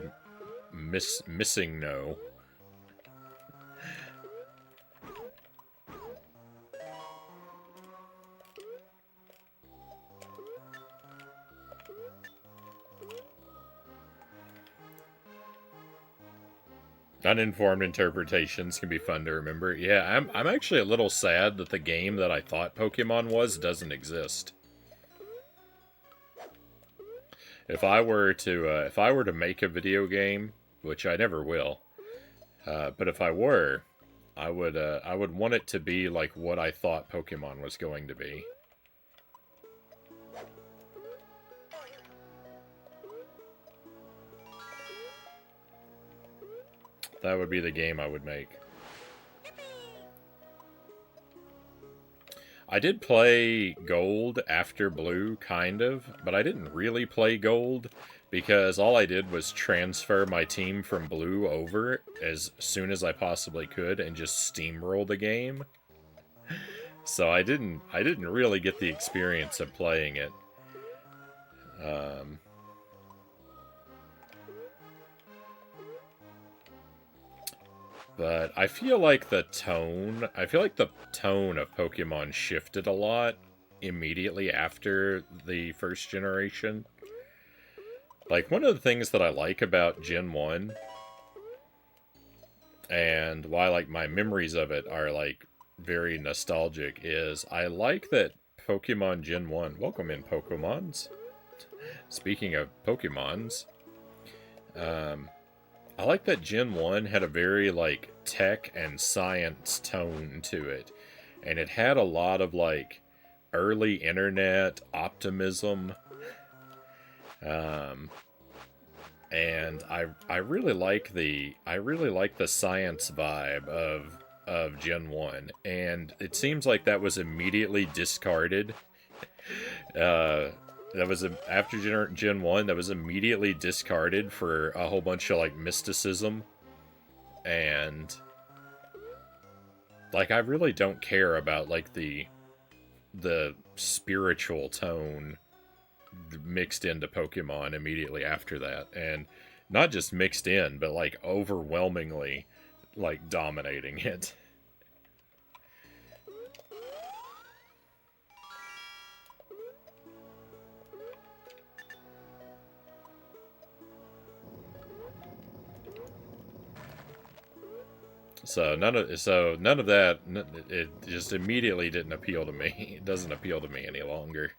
missing no. Uninformed interpretations can be fun to remember. Yeah, I'm actually a little sad that the game that I thought Pokemon was doesn't exist. If I were to make a video game, which I never will, but if I were, I would want it to be like what I thought Pokemon was going to be. That would be the game I would make. I did play Gold after Blue, kind of, but I didn't really play Gold because all I did was transfer my team from Blue over as soon as I possibly could and just steamroll the game. So I didn't really get the experience of playing it. But I feel like the tone of Pokemon shifted a lot immediately after the first generation. Like, one of the things that I like about Gen 1, and why, like, my memories of it are, like, very nostalgic, is I like that Pokemon Gen 1... Welcome in, Pokemons. Speaking of Pokemons, I like that Gen 1 had a very, like, tech and science tone to it. And it had a lot of, like, early internet optimism. And I really like the science vibe of Gen 1. And it seems like that was immediately discarded. After Gen 1, that was immediately discarded for a whole bunch of, like, mysticism. And, like, I really don't care about, like, the spiritual tone mixed into Pokemon immediately after that. And not just mixed in, but, like, overwhelmingly, like, dominating it. So none of that. It just immediately didn't appeal to me. It doesn't appeal to me any longer.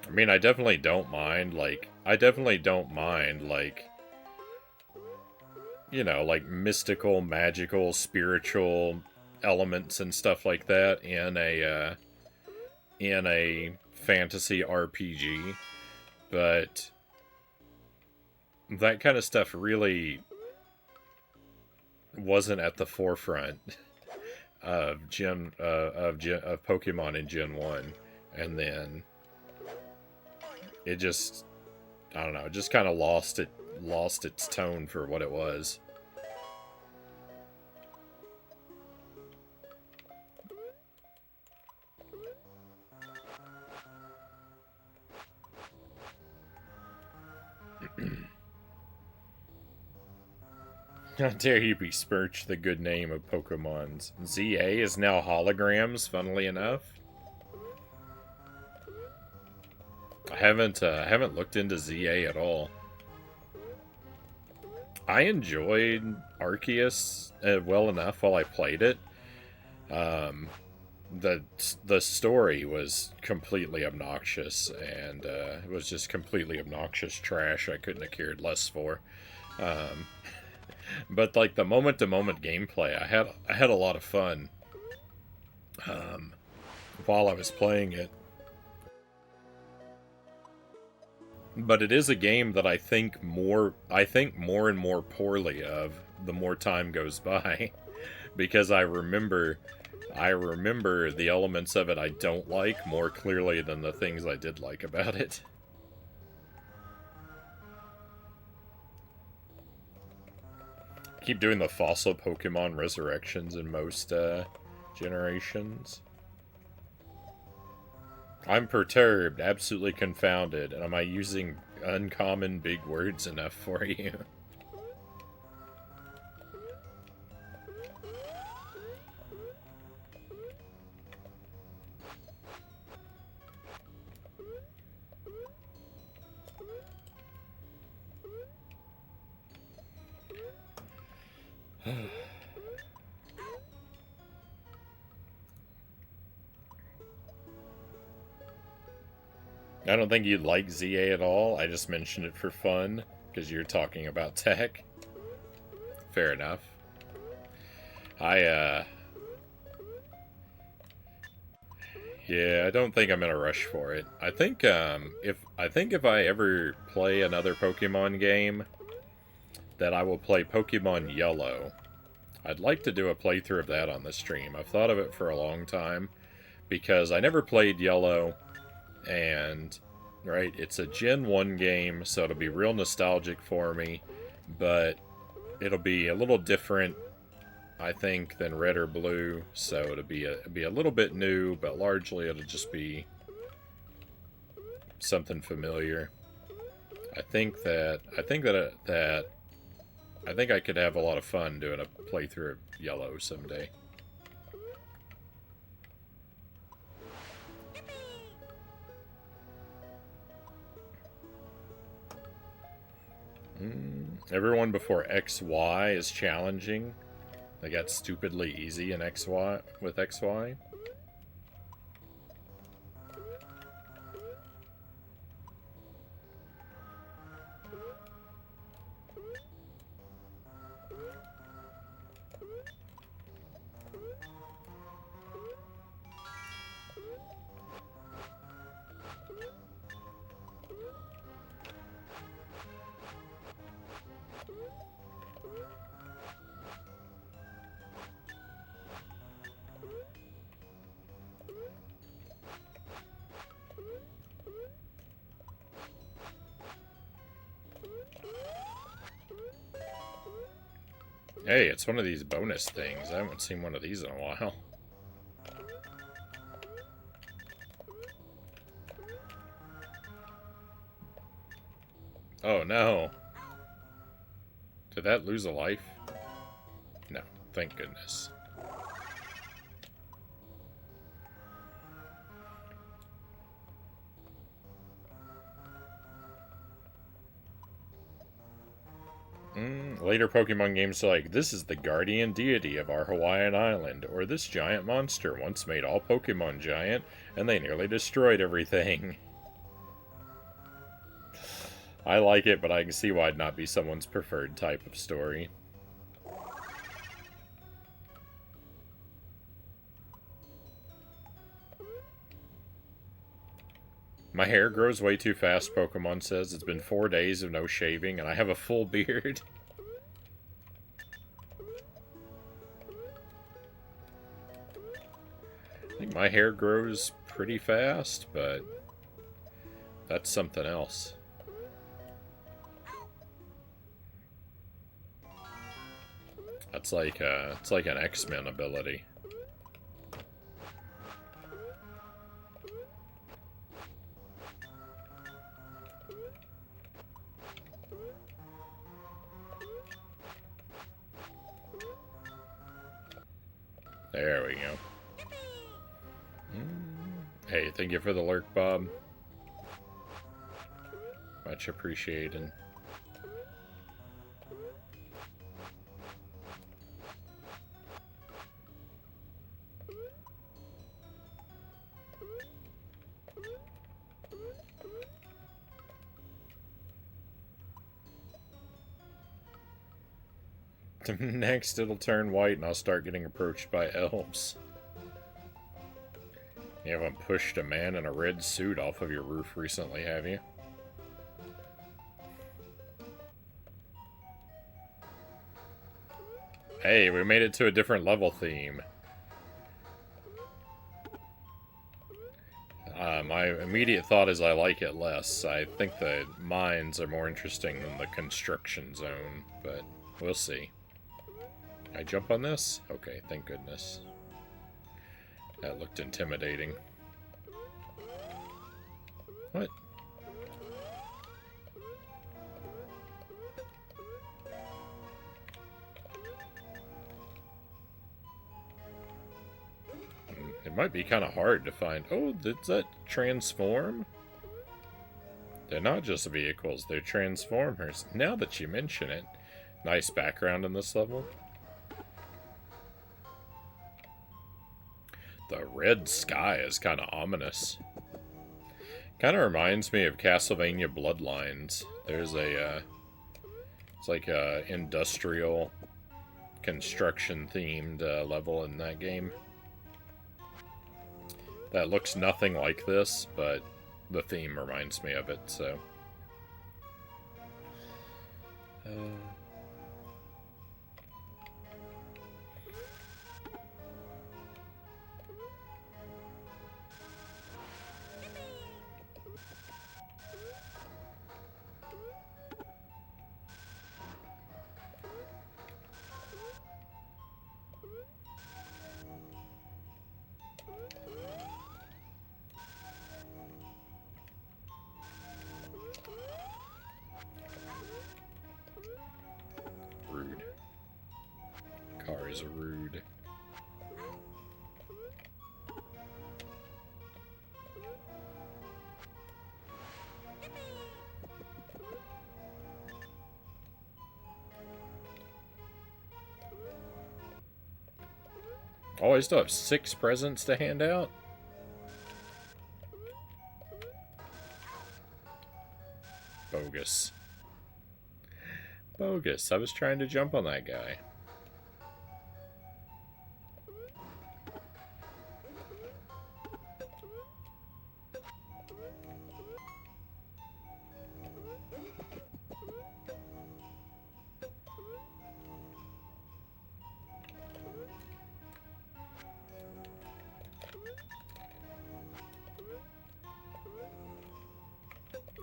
I mean, I definitely don't mind, like, you know, like, mystical, magical, spiritual elements and stuff like that in a fantasy RPG, but that kind of stuff really wasn't at the forefront of Pokemon in Gen 1, and then it just, I don't know, it just kind of lost its tone for what it was. How dare you besmirch the good name of Pokemon's. ZA is now holograms, funnily enough. I haven't looked into ZA at all. I enjoyed Arceus well enough while I played it. The story was completely obnoxious, and it was just completely obnoxious trash I couldn't have cared less for. But like the moment-to-moment gameplay, I had a lot of fun while I was playing it. But it is a game that I think more and more poorly of the more time goes by, because I remember the elements of it I don't like more clearly than the things I did like about it. Keep doing the fossil Pokemon resurrections in most generations. I'm perturbed, absolutely confounded, and am I using uncommon big words enough for you? I don't think you'd like ZA at all. I just mentioned it for fun, because you're talking about tech. Fair enough. Yeah, I don't think I'm in a rush for it. I think if I ever play another Pokemon game, that I will play Pokemon Yellow. I'd like to do a playthrough of that on the stream. I've thought of it for a long time, because I never played Yellow, and, right, it's a Gen 1 game, so it'll be real nostalgic for me, but it'll be a little different, I think, than Red or Blue, so it'll be a little bit new, but largely it'll just be something familiar. I think I could have a lot of fun doing a playthrough of Yellow someday. Everyone before XY is challenging. They got stupidly easy in XY with XY. Hey, it's one of these bonus things. I haven't seen one of these in a while. Oh no. Did that lose a life? No, thank goodness. Later Pokemon games are like, this is the guardian deity of our Hawaiian island, or this giant monster once made all Pokemon giant, and they nearly destroyed everything. I like it, but I can see why it'd not be someone's preferred type of story. My hair grows way too fast, Pokemon says. It's been 4 days of no shaving, and I have a full beard. I think my hair grows pretty fast, but that's something else. That's like it's like an X-Men ability. There we go. Hey, thank you for the lurk, Bob. Much appreciated. Next, it'll turn white and I'll start getting approached by elves. You haven't pushed a man in a red suit off of your roof recently, have you? Hey, we made it to a different level theme. My immediate thought is I like it less. I think the mines are more interesting than the construction zone, but we'll see. I jump on this? Okay, thank goodness. That looked intimidating. What? It might be kind of hard to find. Oh, does that transform? They're not just vehicles, they're transformers. Now that you mention it. Nice background in this level. The red sky is kind of ominous. Kind of reminds me of Castlevania Bloodlines. There's a, it's like a industrial construction themed level in that game. That looks nothing like this, but the theme reminds me of it, so. Rude. Car is rude. Oh, I still have 6 presents to hand out? Bogus. Bogus. I was trying to jump on that guy.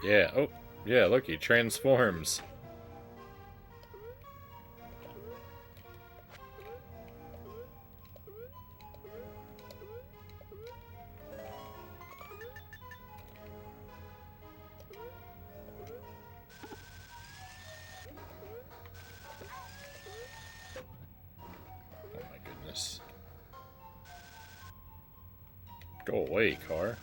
Yeah, oh, yeah, look, he transforms. Go away, car.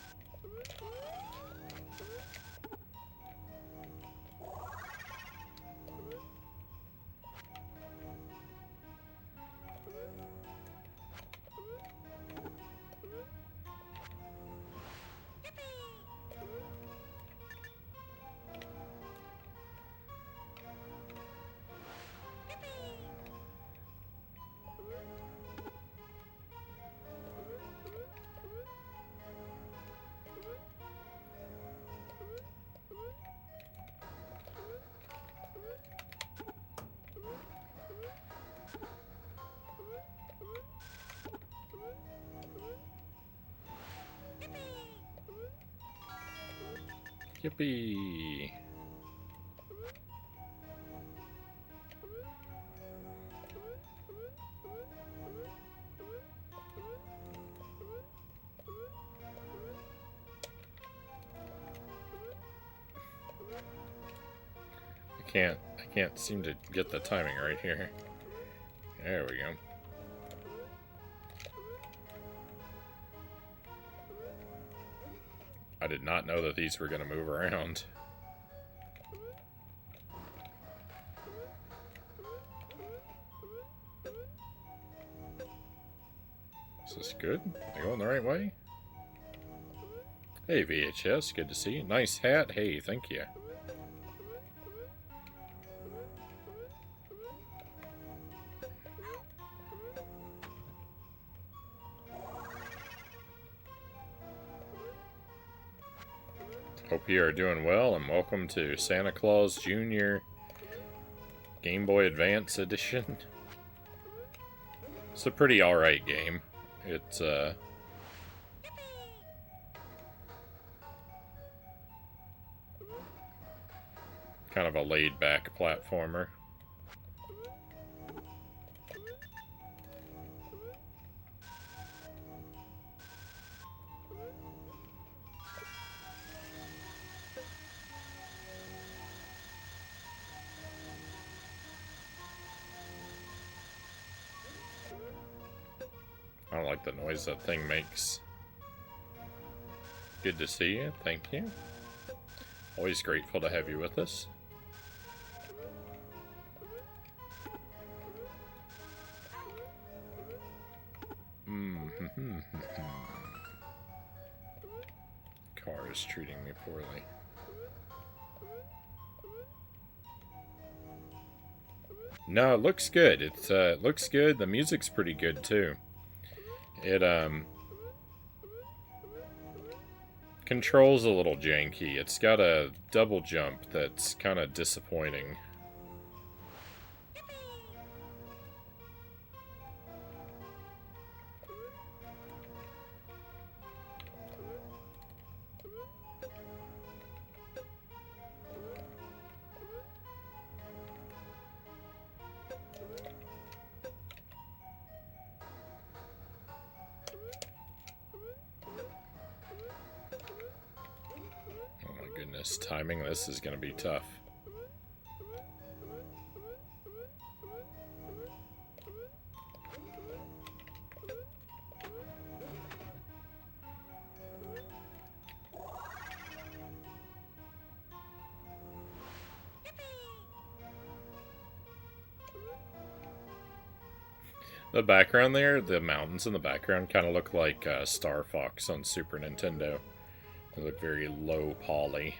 Yippee! I can't seem to get the timing right here. There we go. I did not know that these were going to move around. Is this good? Am I going the right way? Hey, VHS, good to see you. Nice hat. Hey, thank you. Hope you are doing well, and welcome to Santa Claus Jr. Game Boy Advance Edition. It's a pretty alright game. It's, kind of a laid-back platformer. I don't like the noise that thing makes. Good to see you. Thank you. Always grateful to have you with us. Car is treating me poorly. No, it looks good. It looks good. The music's pretty good too. It controls a little janky. It's got a double jump that's kind of disappointing. Timing this is going to be tough. The background there, the mountains in the background kind of look like Star Fox on Super Nintendo. They look very low poly.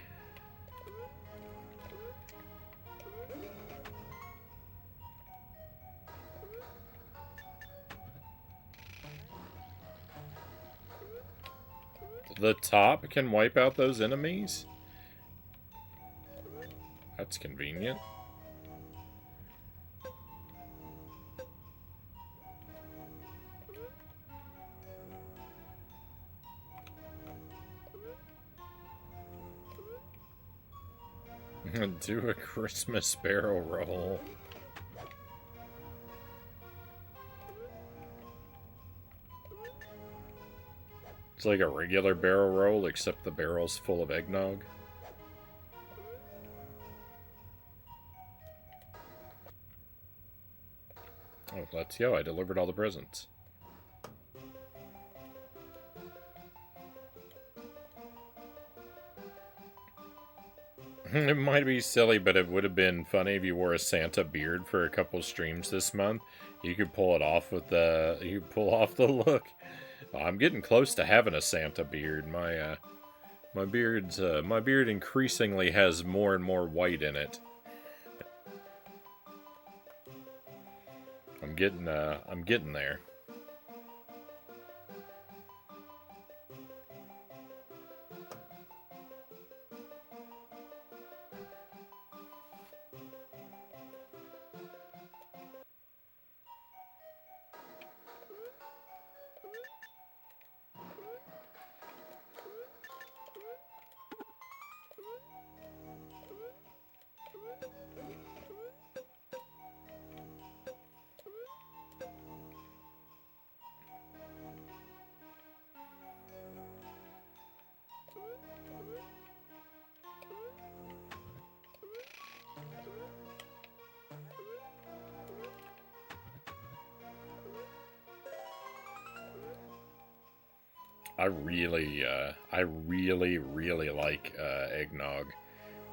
The top can wipe out those enemies? That's convenient. Do a Christmas barrel roll. It's like a regular barrel roll, except the barrel's full of eggnog. Oh, let's go. I delivered all the presents. It might be silly, but it would have been funny if you wore a Santa beard for a couple streams this month. You could pull it off with the. You could pull off the look. I'm getting close to having a Santa beard. My beard increasingly has more and more white in it. I'm getting there. I really like eggnog.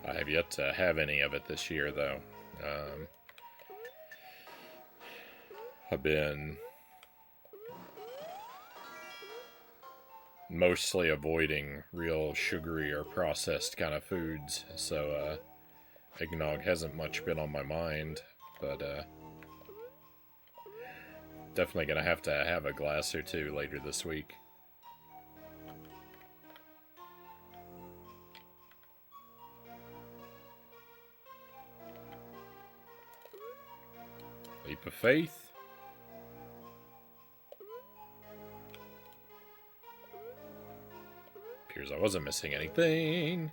I have yet to have any of it this year, though. I've been mostly avoiding real sugary or processed kind of foods, so eggnog hasn't much been on my mind, but definitely gonna have to have a glass or two later this week. Leap of faith. Appears I wasn't missing anything.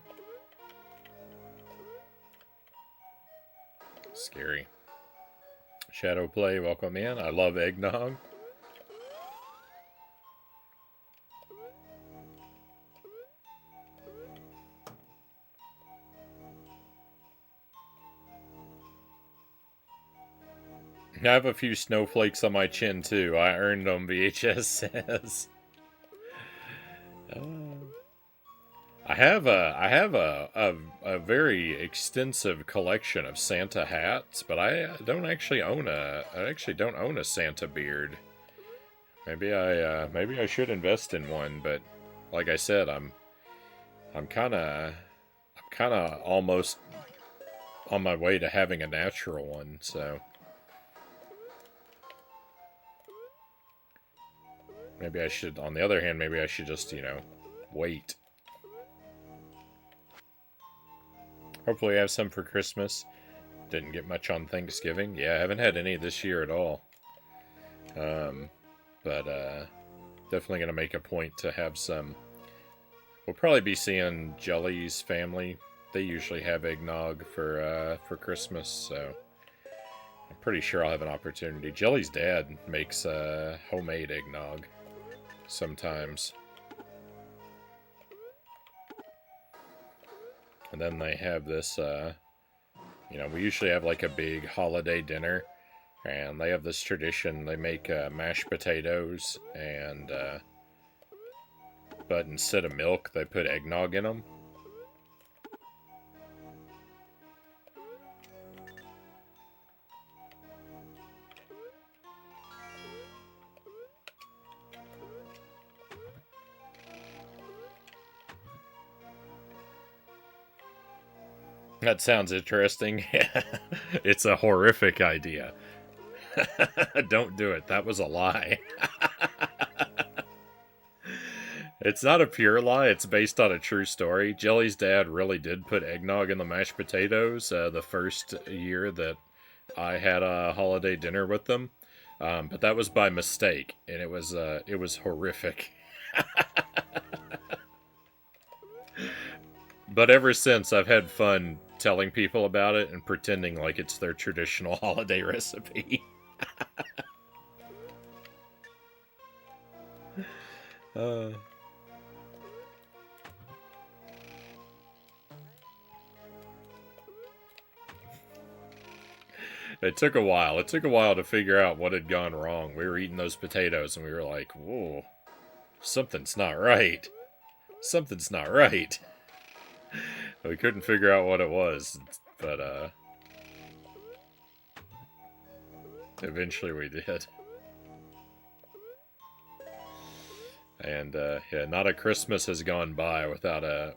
Scary. Shadow Play, welcome in. I love eggnog. I have a few snowflakes on my chin too. I earned them, VHS says. I have a very extensive collection of Santa hats, but I don't actually own a Santa beard. Maybe I should invest in one, but like I said, I'm kind of almost on my way to having a natural one, so maybe I should, on the other hand, maybe I should just, wait. Hopefully I have some for Christmas. Didn't get much on Thanksgiving. Yeah, I haven't had any this year at all. But definitely going to make a point to have some. We'll probably be seeing Jelly's family. They usually have eggnog for Christmas, so I'm pretty sure I'll have an opportunity. Jelly's dad makes homemade eggnog sometimes. And then they have this, we usually have like a big holiday dinner, and they have this tradition. They make mashed potatoes, and but instead of milk, they put eggnog in them. That sounds interesting. It's a horrific idea. Don't do it. That was a lie. It's not a pure lie. It's based on a true story. Jelly's dad really did put eggnog in the mashed potatoes the first year that I had a holiday dinner with them. But that was by mistake, and it was horrific. But ever since, I've had fun telling people about it and pretending like it's their traditional holiday recipe. It took a while. It took a while to figure out what had gone wrong. We were eating those potatoes and we were like, whoa, something's not right. Something's not right. We couldn't figure out what it was, but eventually we did. And yeah, not a Christmas has gone by without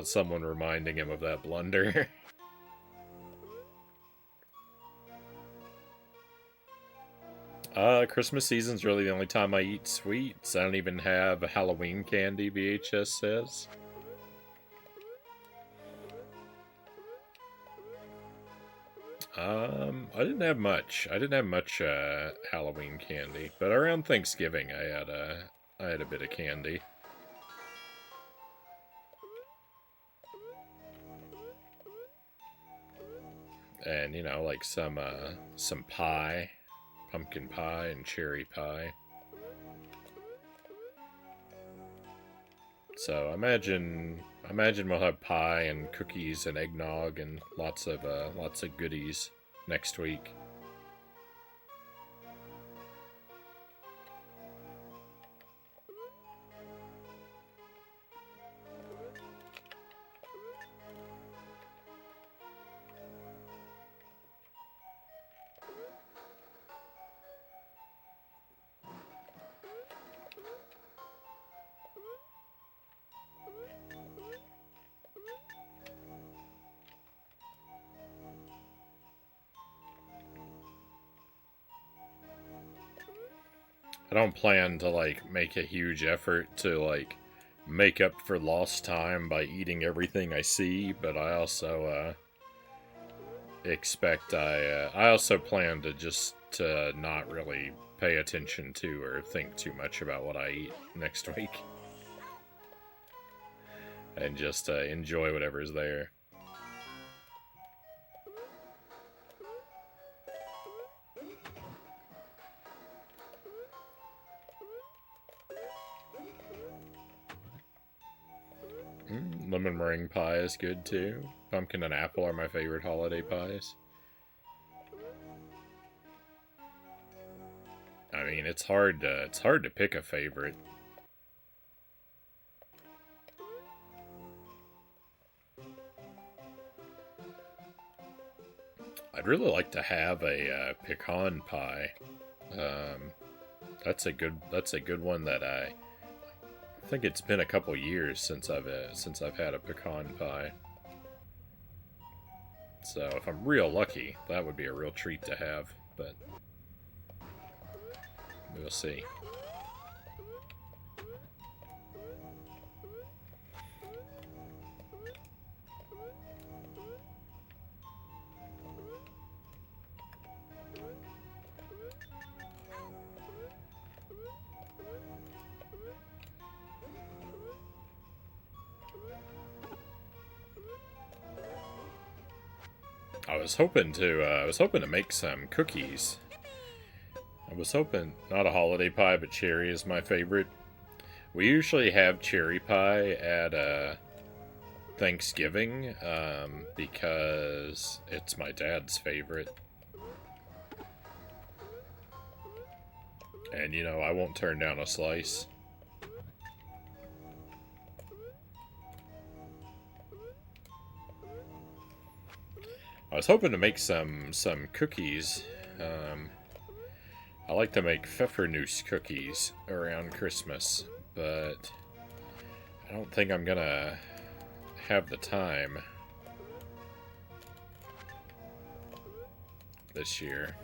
someone reminding him of that blunder. Christmas season's really the only time I eat sweets. I don't even have a Halloween candy, VHS says. I didn't have much. I didn't have much Halloween candy, but around Thanksgiving I had a bit of candy. And you know, like some pie, pumpkin pie and cherry pie. So imagine we'll have pie and cookies and eggnog and lots of goodies next week. I don't plan to like make a huge effort to like make up for lost time by eating everything I see, but I also I also plan to just not really pay attention to or think too much about what I eat next week, and just enjoy whatever's there. Lemon meringue pie is good too. Pumpkin and apple are my favorite holiday pies. I mean, it's hard to pick a favorite. I'd really like to have a pecan pie. That's a good one that I think it's been a couple years since I've had a pecan pie. So if I'm real lucky, that would be a real treat to have, but we'll see. I was hoping to make some cookies. I was hoping, not a holiday pie, but cherry is my favorite. We usually have cherry pie at Thanksgiving because it's my dad's favorite. And you know, I won't turn down a slice. I was hoping to make some cookies. I like to make pfeffernusse cookies around Christmas, but I don't think I'm gonna have the time this year.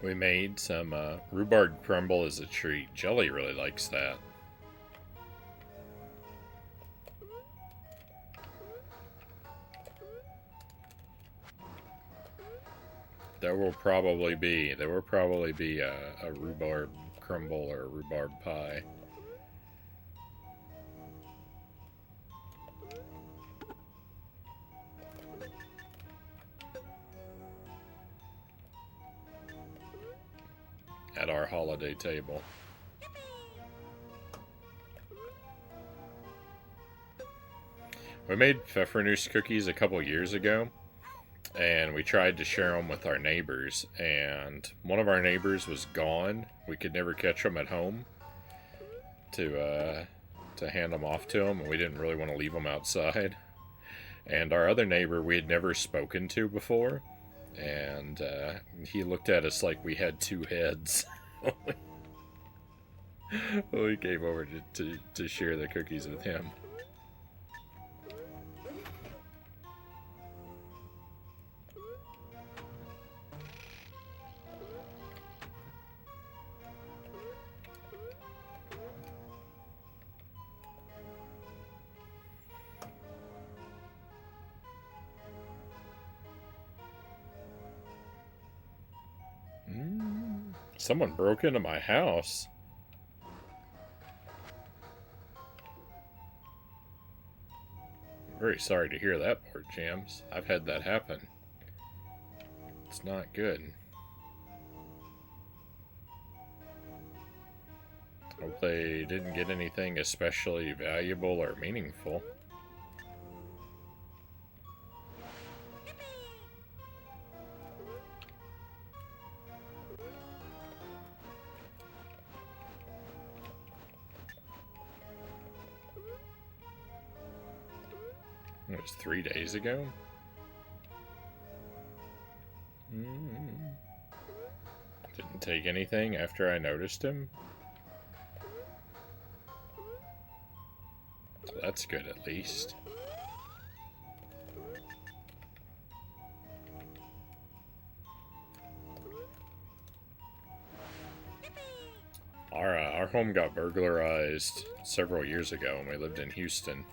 We made some rhubarb crumble as a treat. Jelly really likes that. There will probably be a rhubarb crumble or a rhubarb pie. At our holiday table. We made pfeffernusse cookies a couple years ago, and we tried to share them with our neighbors, and one of our neighbors was gone. We could never catch them at home to hand them off to him, and we didn't really want to leave them outside. And our other neighbor we had never spoken to before, and he looked at us like we had two heads. We came over to share the cookies with him. Someone broke into my house. I'm very sorry to hear that part, Jams. I've had that happen. It's not good. Hope they didn't get anything especially valuable or meaningful. It was 3 days ago? Didn't take anything after I noticed him? That's good, at least. Our home got burglarized several years ago when we lived in Houston.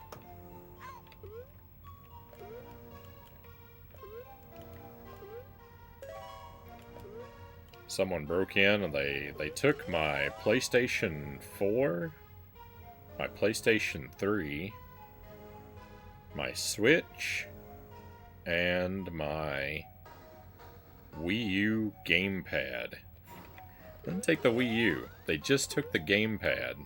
Someone broke in and they took my PlayStation 4, my PlayStation 3, my Switch, and my Wii U gamepad. They didn't take the Wii U, they just took the gamepad.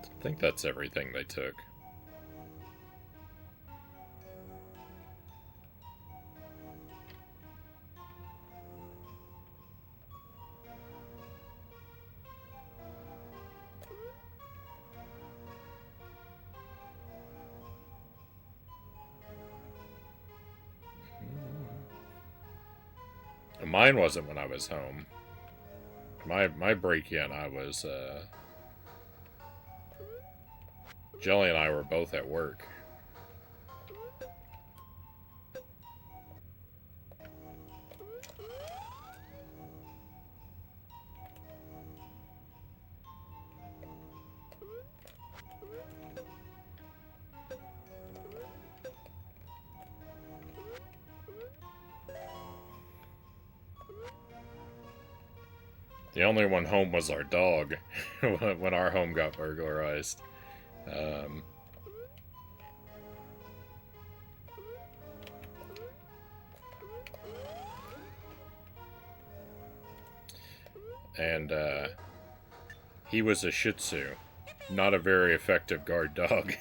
I think that's everything they took. Mine wasn't when I was home. My break-in, I was, Jelly and I were both at work. The only one home was our dog when our home got burglarized. And he was a Shih Tzu, not a very effective guard dog.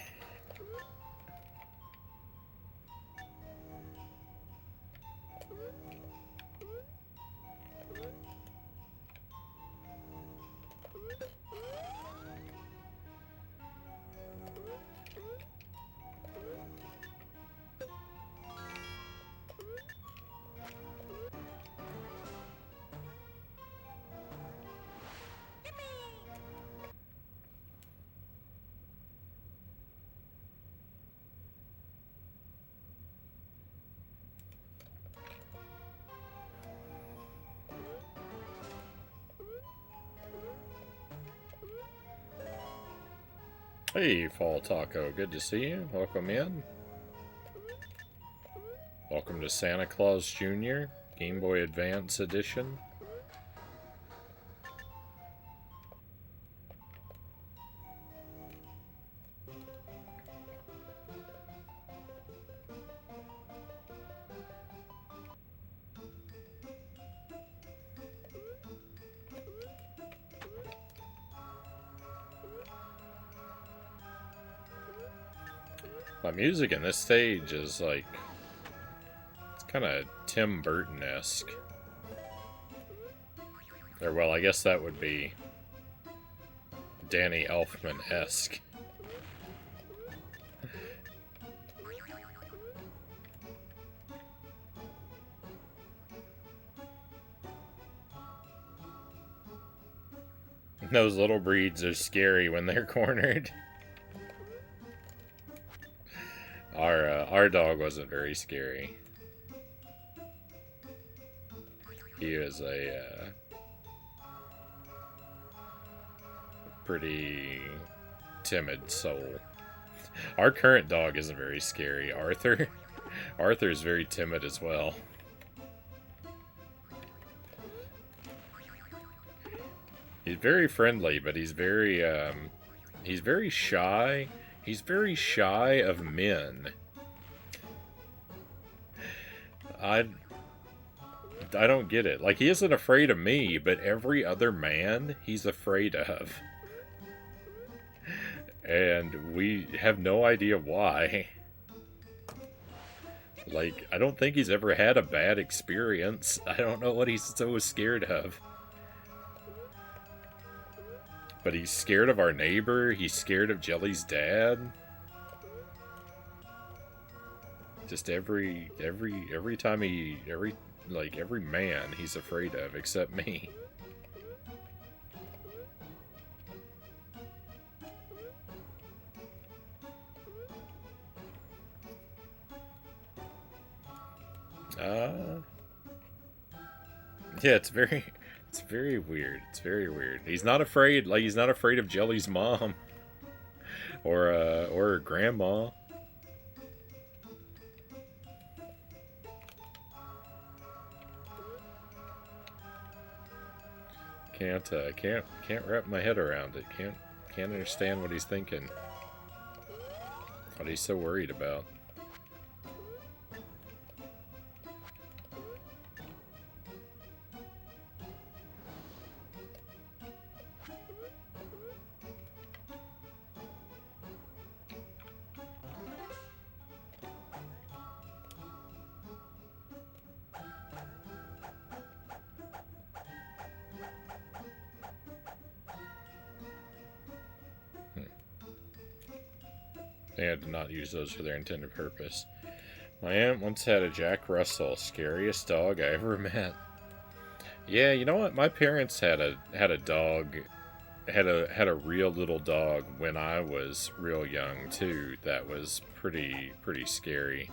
Hey, Fall Taco, good to see you. Welcome in. Welcome to Santa Claus Jr. Game Boy Advance Edition. My music in this stage is like, it's kind of Tim Burton-esque. Or, well, I guess that would be Danny Elfman-esque. Those little breeds are scary when they're cornered. Our dog wasn't very scary. He was a pretty timid soul. Our current dog isn't very scary, Arthur. Arthur's very timid as well. He's very friendly, but he's very shy. He's very shy of men. I don't get it. Like, he isn't afraid of me, but every other man he's afraid of. And we have no idea why. Like, I don't think he's ever had a bad experience. I don't know what he's so scared of. But he's scared of our neighbor. He's scared of Jelly's dad. Just every time every man he's afraid of except me. Yeah, it's very weird. It's very weird. He's not afraid, like, he's not afraid of Jelly's mom. Or her grandma. Can't wrap my head around it. Can't understand what he's thinking. What he's so worried about. They had to not use those for their intended purpose. My aunt once had a Jack Russell, scariest dog I ever met. Yeah, you know what? My parents had a dog, had a real little dog when I was real young too. That was pretty scary.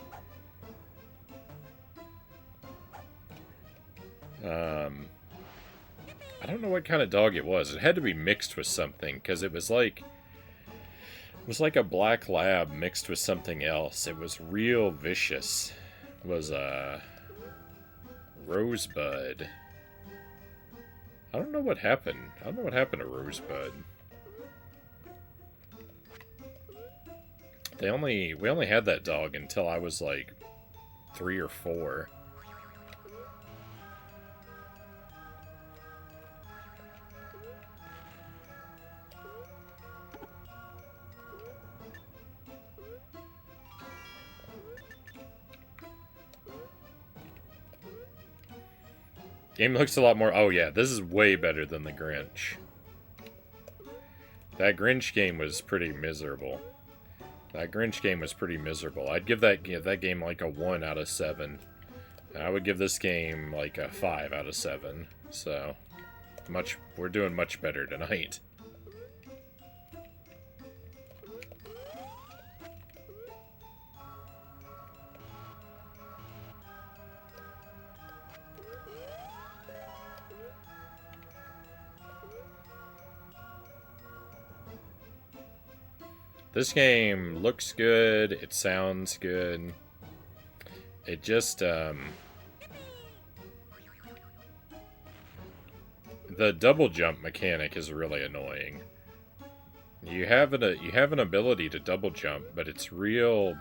I don't know what kind of dog it was. It had to be mixed with something because it was like a black lab mixed with something else. It was real vicious. It was a Rosebud. I don't know what happened. I don't know what happened to Rosebud. We only had that dog until I was like 3 or 4. Game looks a lot more... Oh yeah, this is way better than the Grinch. That Grinch game was pretty miserable. I'd give that game like a 1 out of 7. I would give this game like a 5 out of 7. So, we're doing much better tonight. This game looks good. It sounds good. It just, the double jump mechanic is really annoying. You have an ability to double jump, but it's real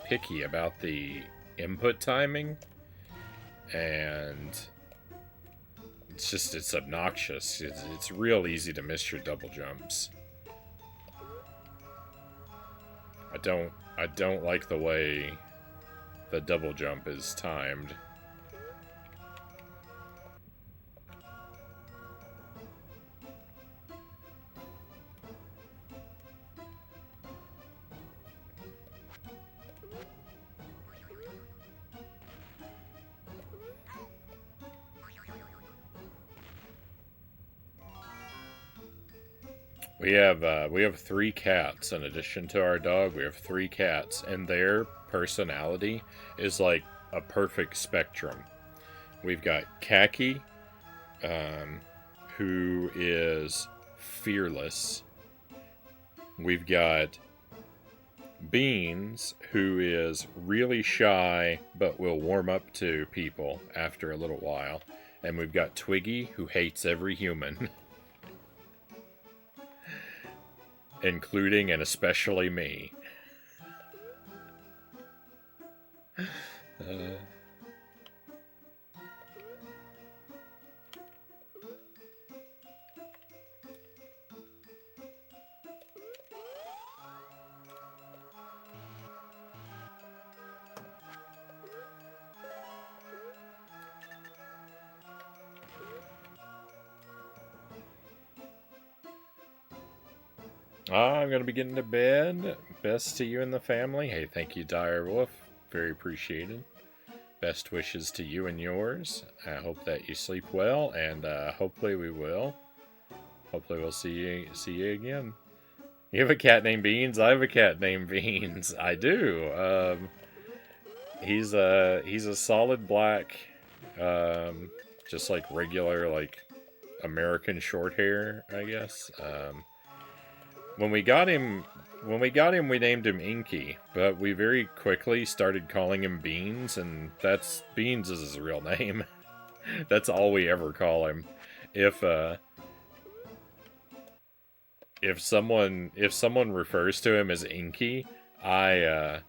picky about the input timing, and it's obnoxious. It's real easy to miss your double jumps. I don't like the way the double jump is timed. We have 3 cats in addition to our dog. We have 3 cats, and their personality is like a perfect spectrum. We've got Khaki, who is fearless. We've got Beans, who is really shy but will warm up to people after a little while. And we've got Twiggy, who hates every human. Including and especially me. I'm going to be getting to bed. Best to you and the family. Hey, thank you, Dire Wolf. Very appreciated. Best wishes to you and yours. I hope that you sleep well, and hopefully we will. Hopefully we'll see you again. You have a cat named Beans? I have a cat named Beans. I do. He's a solid black, just like regular, like American short hair, I guess. When we got him, we named him Inky, but we very quickly started calling him Beans, and Beans is his real name. That's all we ever call him. If someone refers to him as Inky, I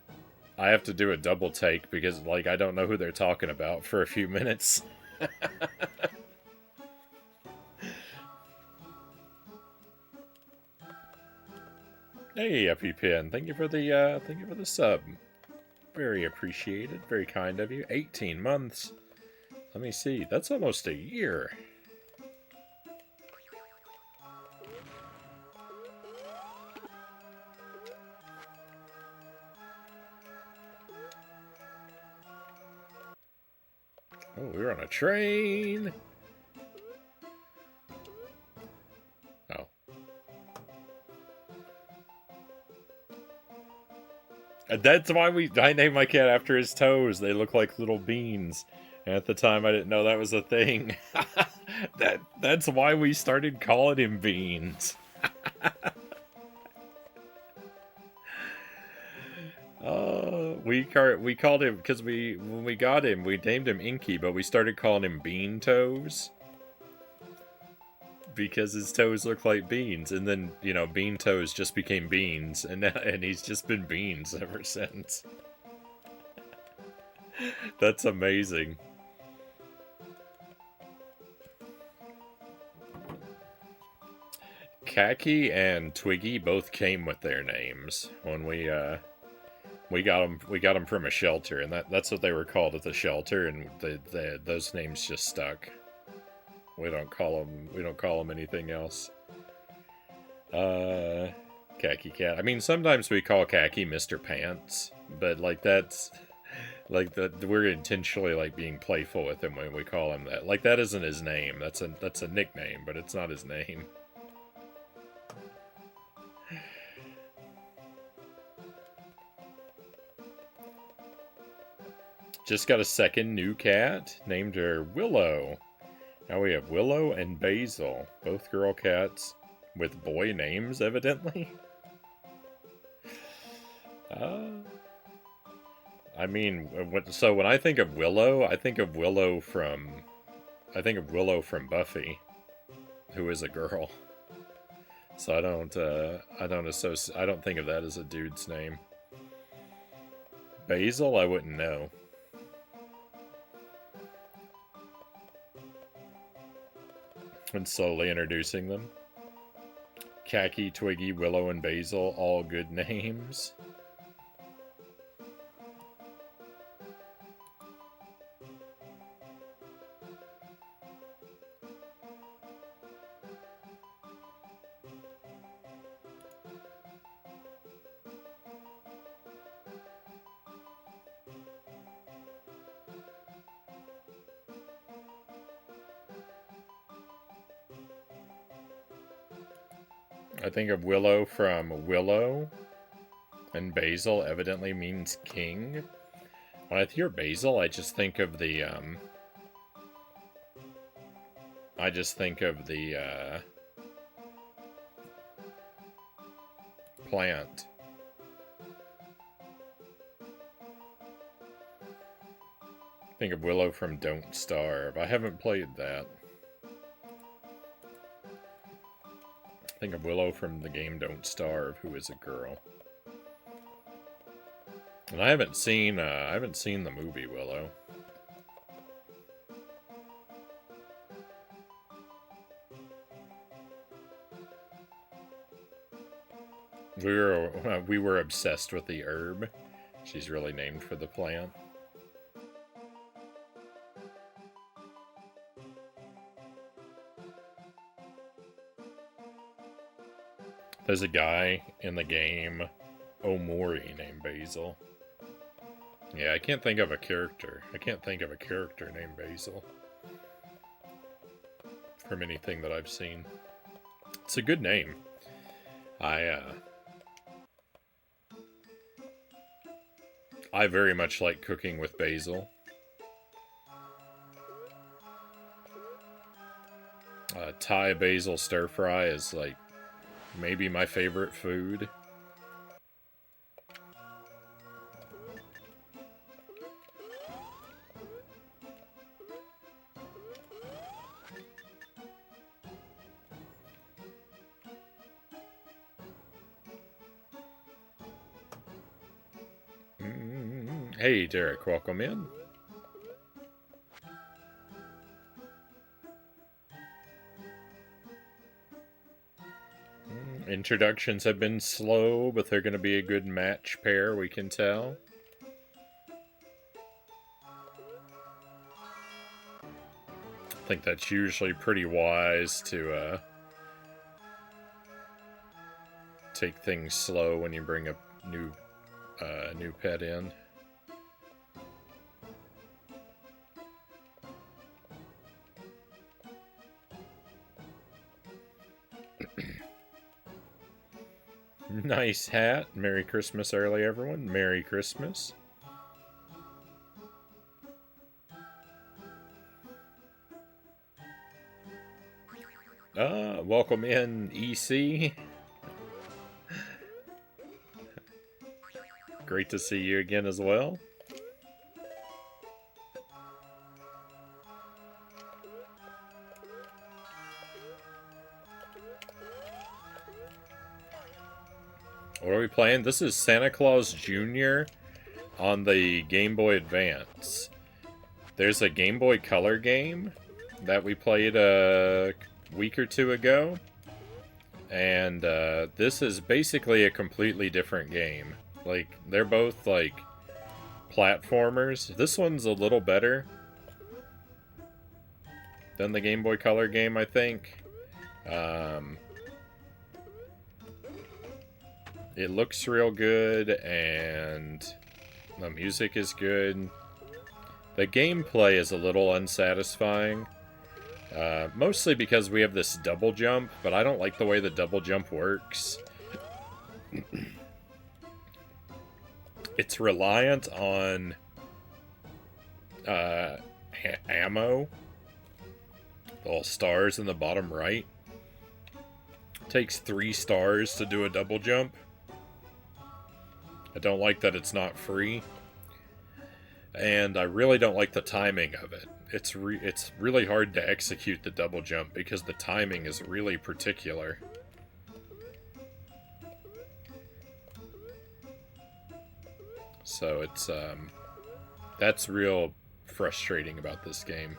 have to do a double take because like I don't know who they're talking about for a few minutes. Hey, EpiPen, thank you for the sub. Very appreciated, very kind of you. 18 months. Let me see, that's almost a year. Oh, we're on a train. Oh. That's why I named my cat after his toes. They look like little beans. And at the time, I didn't know that was a thing. That's why we started calling him Beans. We called him because when we got him, we named him Inky, but we started calling him Bean Toes because his toes look like beans, and then Bean Toes just became Beans, and he's just been Beans ever since. That's amazing. Khaki and Twiggy both came with their names when we got them from a shelter, and that's what they were called at the shelter, and those names just stuck. We don't call them anything else. Khaki cat. I mean, sometimes we call Khaki Mr. Pants, but like that's like we're intentionally like being playful with him when we call him that. Like that isn't his name. That's a nickname, but it's not his name. Just got a second new cat. Named her Willow. Now we have Willow and Basil. Both girl cats. with boy names, evidently. I mean, so when I think of Willow, I think of Willow from Buffy, who is a girl. So I don't think of that as a dude's name. Basil, I wouldn't know. And slowly introducing them. Khaki, Twiggy, Willow, and Basil, all good names. I think of Willow from Willow, and Basil evidently means king. When I hear Basil, I just think of the plant. Think of Willow from Don't Starve. I haven't played that. Think of Willow from the game Don't Starve, who is a girl. And I haven't seen the movie Willow. We were obsessed with the herb. She's really named for the plant. There's a guy in the game, Omori, named Basil. Yeah, I can't think of a character. Named Basil. From anything that I've seen. It's a good name. I very much like cooking with basil. Thai basil stir fry is like maybe my favorite food. Hey, Derek, welcome in. Introductions have been slow, but they're going to be a good match pair, we can tell. I think that's usually pretty wise to take things slow when you bring a new pet in. Nice hat. Merry Christmas early, everyone. Merry Christmas. Welcome in, EC. Great to see you again as well. What are we playing? This is Santa Claus Jr. on the Game Boy Advance. There's a Game Boy Color game that we played a week or two ago. And this is basically a completely different game. Like, they're both, like, platformers. This one's a little better than the Game Boy Color game, I think. It looks real good, and the music is good. The gameplay is a little unsatisfying. Mostly because we have this double jump, but I don't like the way the double jump works. It's reliant on ammo. The little stars in the bottom right. Takes 3 stars to do a double jump. I don't like that it's not free. And I really don't like the timing of it. It's really hard to execute the double jump because the timing is really particular. So it's that's real frustrating about this game.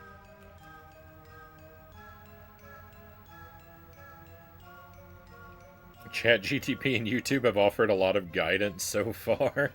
ChatGTP and YouTube have offered a lot of guidance so far.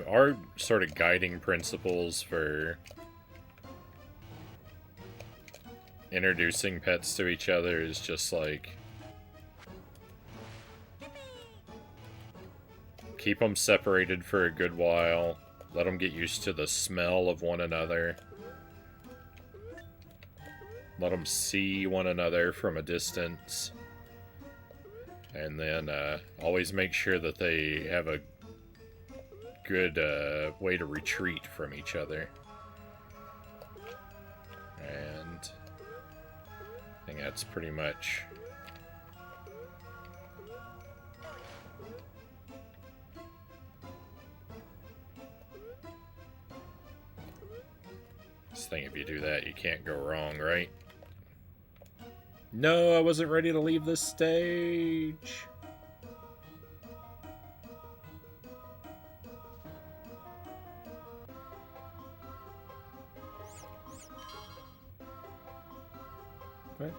Our sort of guiding principles for introducing pets to each other is just like keep them separated for a good while, let them get used to the smell of one another, let them see one another from a distance, and then always make sure that they have a good way to retreat from each other. And I think that's pretty much this thing. If you do that, you can't go wrong, right? No, I wasn't ready to leave this stage. What?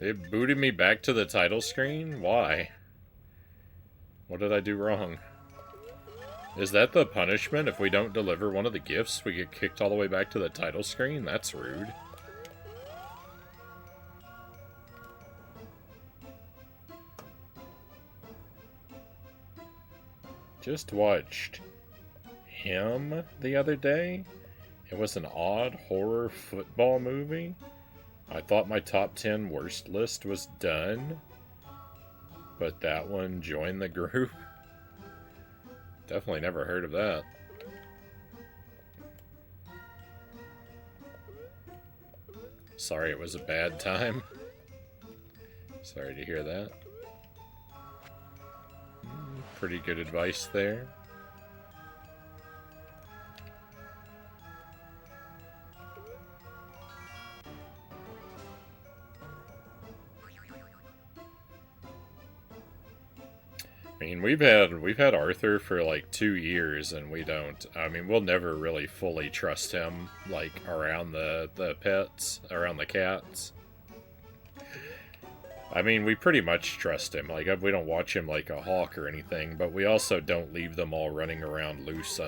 It booted me back to the title screen? Why? What did I do wrong? Is that the punishment? If we don't deliver one of the gifts, we get kicked all the way back to the title screen? That's rude. Just watched him the other day. It was an odd horror football movie. I thought my top 10 worst list was done, but that one joined the group. Definitely never heard of that. Sorry it was a bad time. Sorry to hear that. Pretty good advice there. I mean, we've had Arthur for like 2 years, and we don't. I mean, we'll never really fully trust him, like around the pets, around the cats. I mean, we pretty much trust him. Like, we don't watch him like a hawk or anything, but we also don't leave them all running around loose,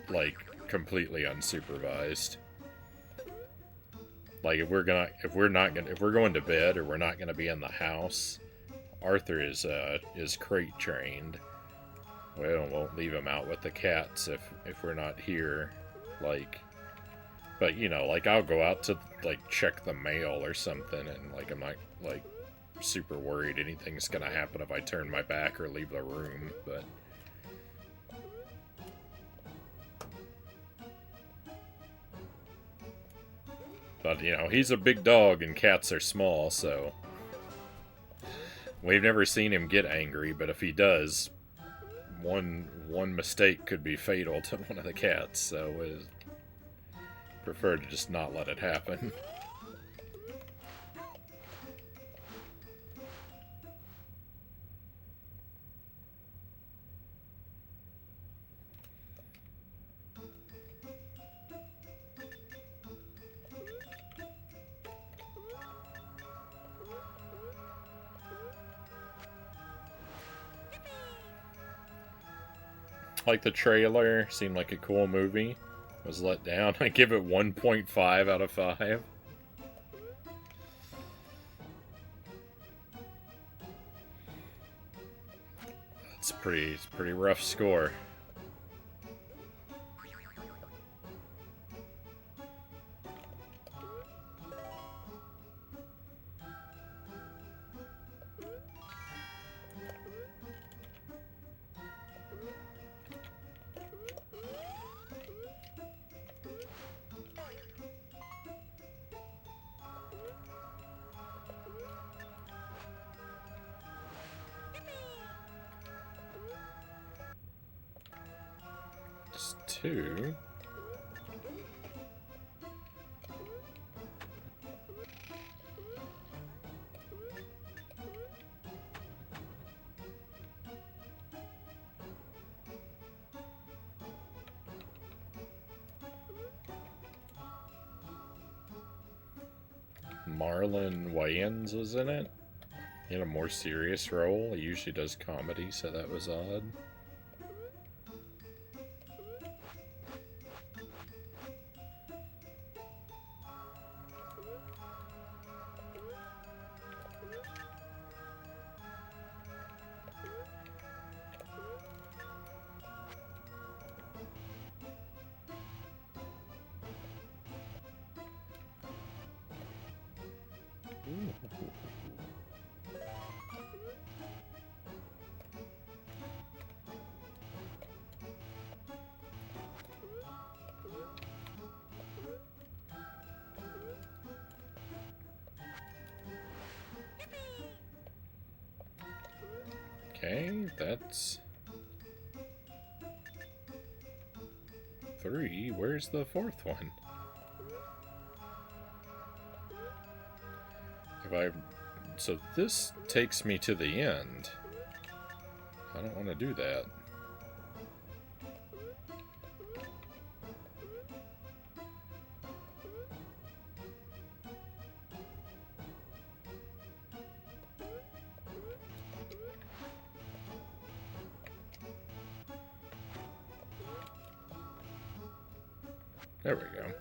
like completely unsupervised. Like, if we're going to bed or we're not gonna be in the house, Arthur is crate trained. We won't leave him out with the cats if we're not here. Like, but you know, like I'll go out to like check the mail or something, and like I'm not like super worried anything's gonna happen if I turn my back or leave the room, but you know, he's a big dog and cats are small, so we've never seen him get angry, but if he does, one mistake could be fatal to one of the cats, so we prefer to just not let it happen. Like the trailer, seemed like a cool movie. Was let down. I give it 1.5 out of 5. It's pretty rough score. Just 2. Marlon Wayans was in it. He had a more serious role. He usually does comedy, so that was odd. Okay, that's 3. Where's the 4th one? So this takes me to the end. I don't want to do that. There we go.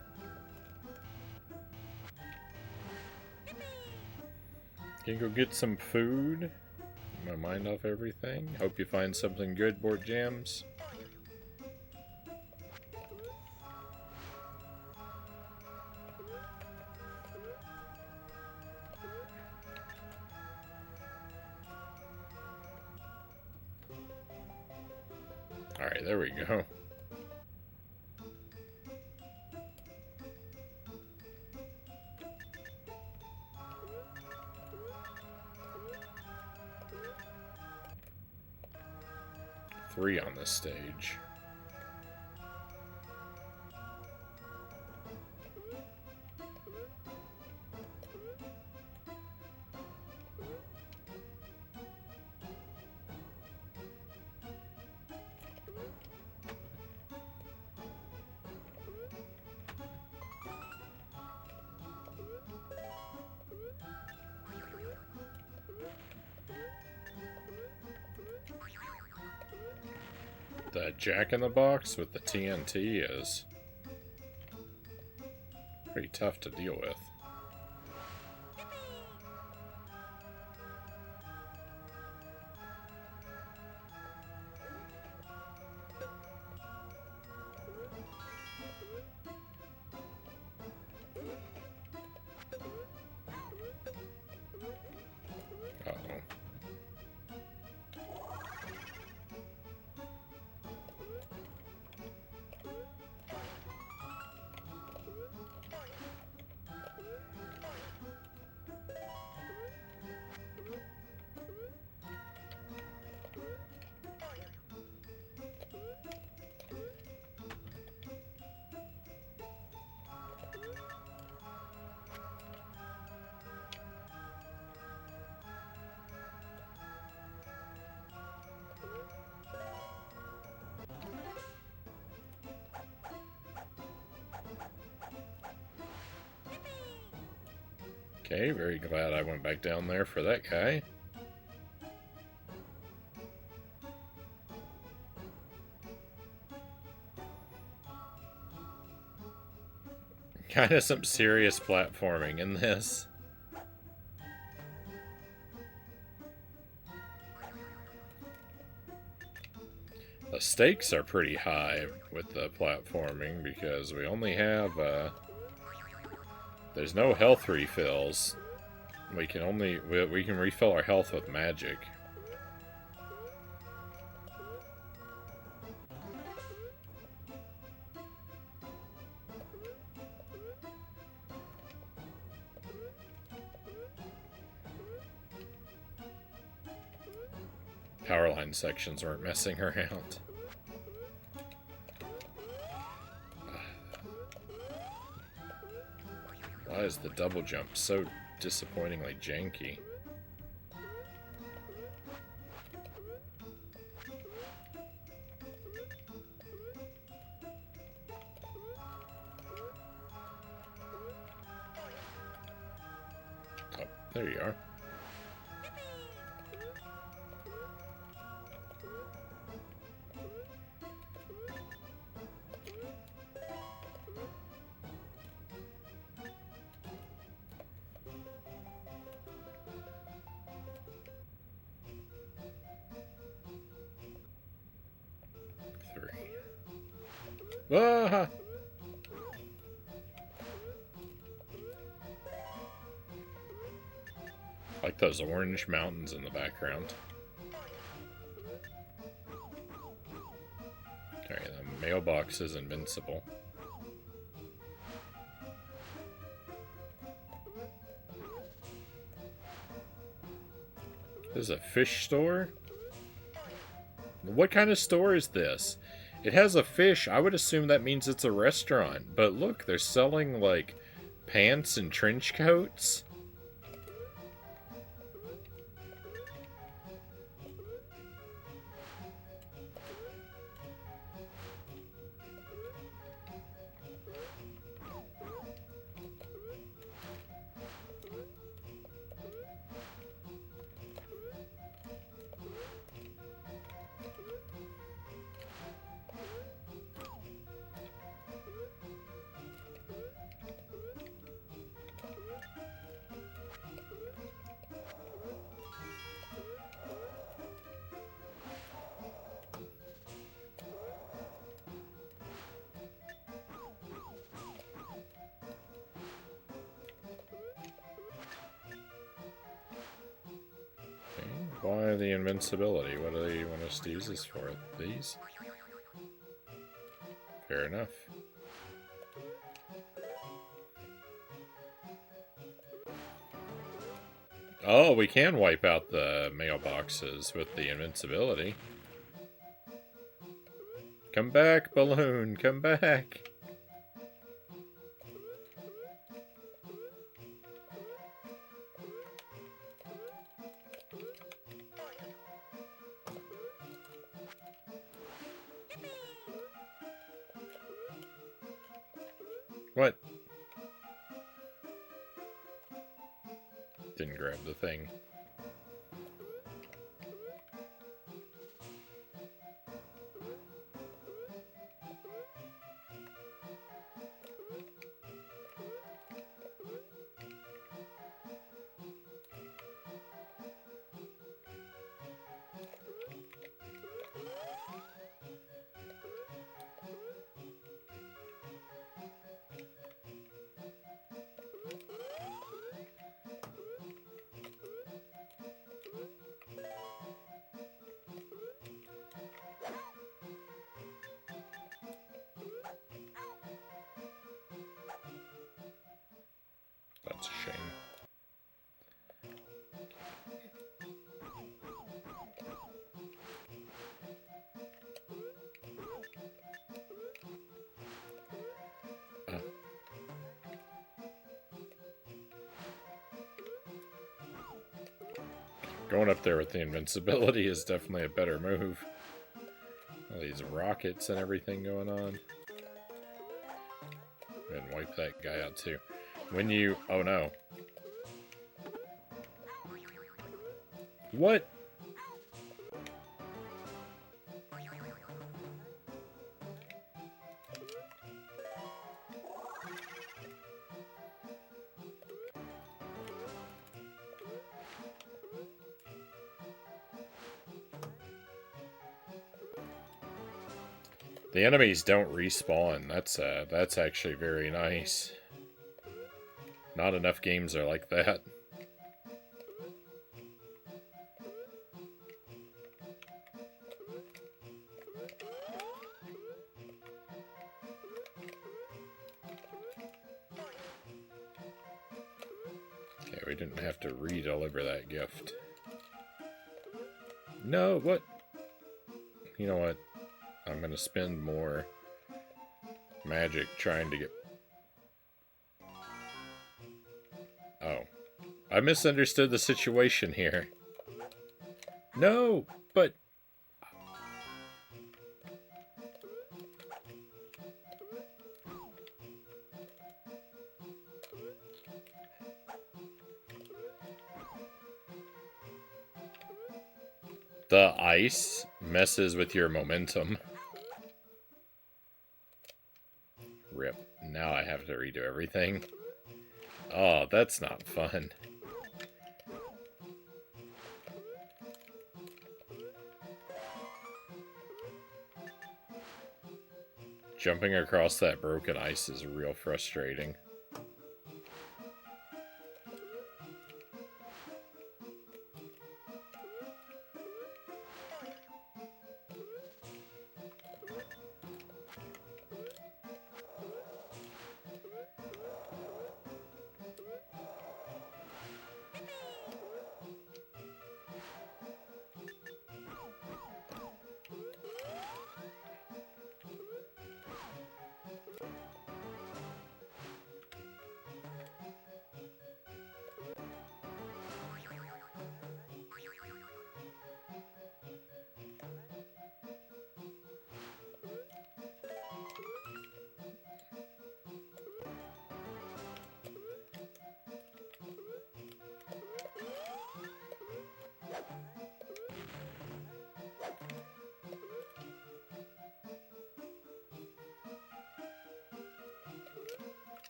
Can you go get some food? Get my mind off everything. Hope you find something good, Board Jams. Alright, there we go. Three on this stage. That Jack-in-the-Box with the TNT is pretty tough to deal with. Uh-oh. Okay, very glad I went back down there for that guy. Kind of some serious platforming in this. The stakes are pretty high with the platforming because we only have, there's no health refills. We can refill our health with magic. Power line sections weren't messing around. Why is the double jump so disappointingly janky? Oh, there you are. Ah! Like those orange mountains in the background. Okay, the mailbox is invincible. This is a fish store? What kind of store is this? It has a fish. I would assume that means it's a restaurant. But look, they're selling, like, pants and trench coats. Why the invincibility? What do they want us to use this for? These? Fair enough. Oh, we can wipe out the mailboxes with the invincibility. Come back, balloon, come back. What? Didn't grab the thing. That's a shame. Going up there with the invincibility is definitely a better move. All these rockets and everything going on. And wipe that guy out too. When you... Oh no. What? The enemies don't respawn. That's actually very nice. Not enough games are like that. Okay, we didn't have to re-deliver that gift. No, what? You know what? I'm gonna spend more magic trying to get... Oh. I misunderstood the situation here. No, but... The ice messes with your momentum. Rip. Now I have to redo everything. Oh, that's not fun. Jumping across that broken ice is real frustrating.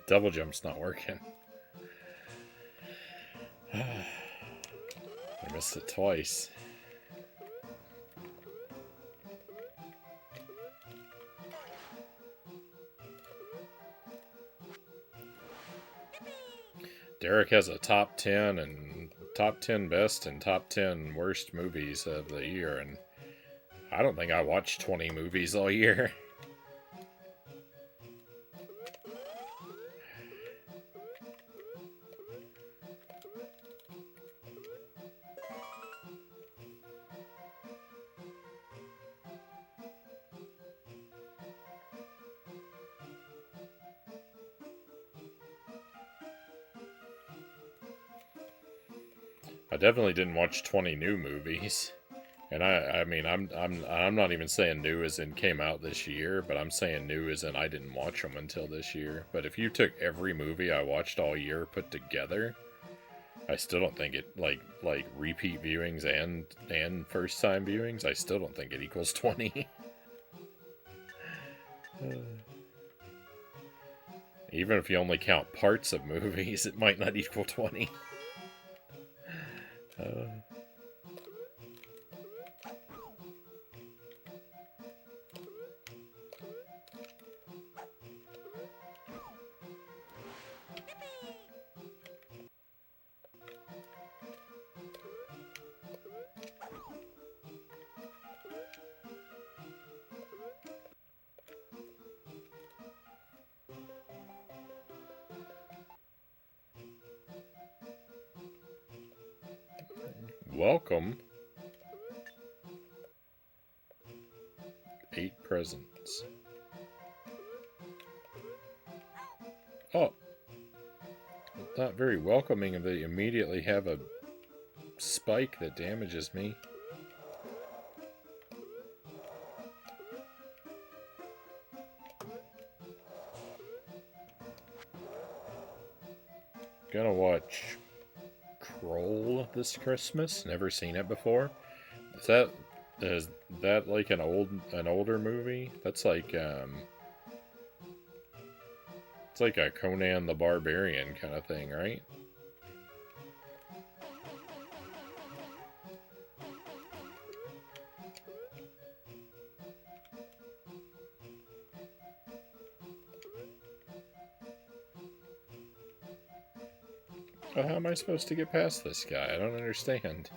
Double jump's not working. I missed it twice. Derek has a top 10 and top 10 best and top 10 worst movies of the year, and I don't think I watched 20 movies all year. I definitely didn't watch 20 new movies. And I mean, I'm not even saying new as in came out this year, but I'm saying new as in I didn't watch them until this year. But if you took every movie I watched all year put together, I still don't think it like repeat viewings and first time viewings, I still don't think it equals 20. Even if you only count parts of movies, it might not equal 20. Welcome. 8 presents. Oh. Not very welcoming if they immediately have a spike that damages me. Gonna watch Troll this Christmas. Never seen it before. Is that like an older movie? That's like it's like a Conan the Barbarian kind of thing, right? Well, how am I supposed to get past this guy? I don't understand.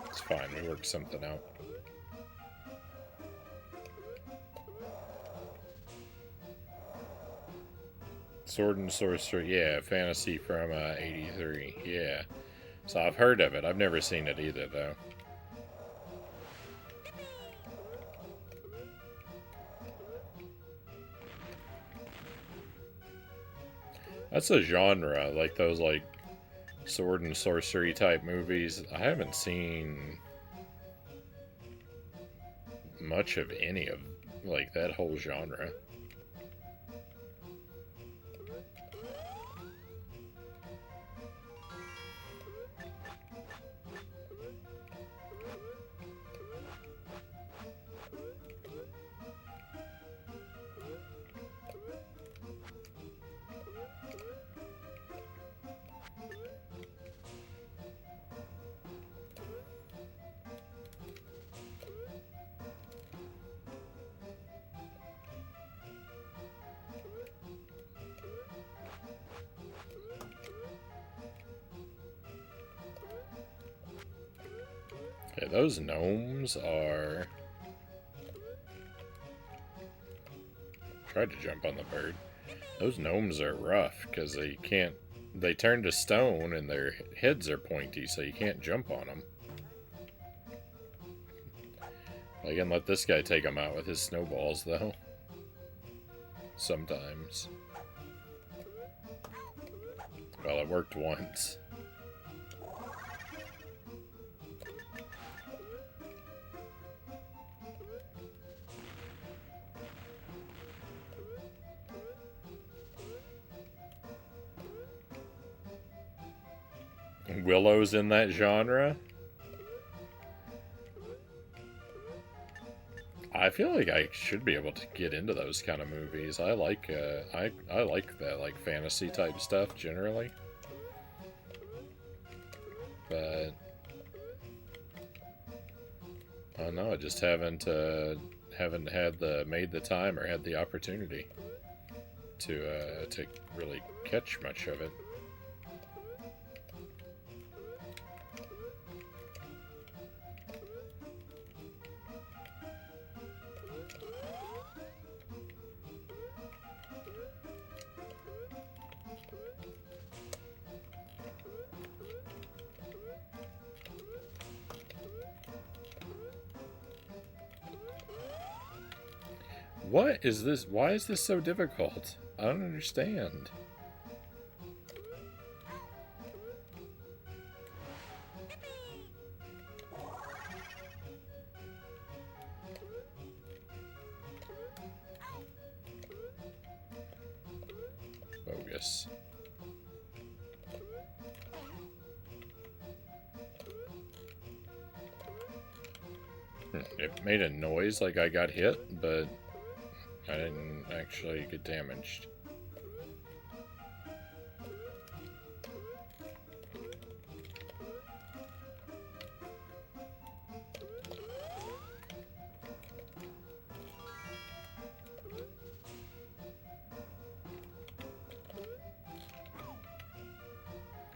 It's fine, we work something out. Sword and Sorcery, yeah, fantasy from 83, yeah. So I've heard of it. I've never seen it either, though. That's a genre, like those like sword and sorcery type movies. I haven't seen much of any of like that whole genre. Okay, those gnomes are... Tried to jump on the bird. Those gnomes are rough, because they can't... They turn to stone, and their heads are pointy, so you can't jump on them. I can let this guy take them out with his snowballs, though. Sometimes. Well, it worked once. Willow's in that genre? I feel like I should be able to get into those kind of movies. I like I like that like fantasy type stuff generally. But I don't know, I just haven't had made the time or had the opportunity to really catch much of it. What is this? Why is this so difficult? I don't understand. Bogus. It made a noise like I got hit, but I didn't actually get damaged.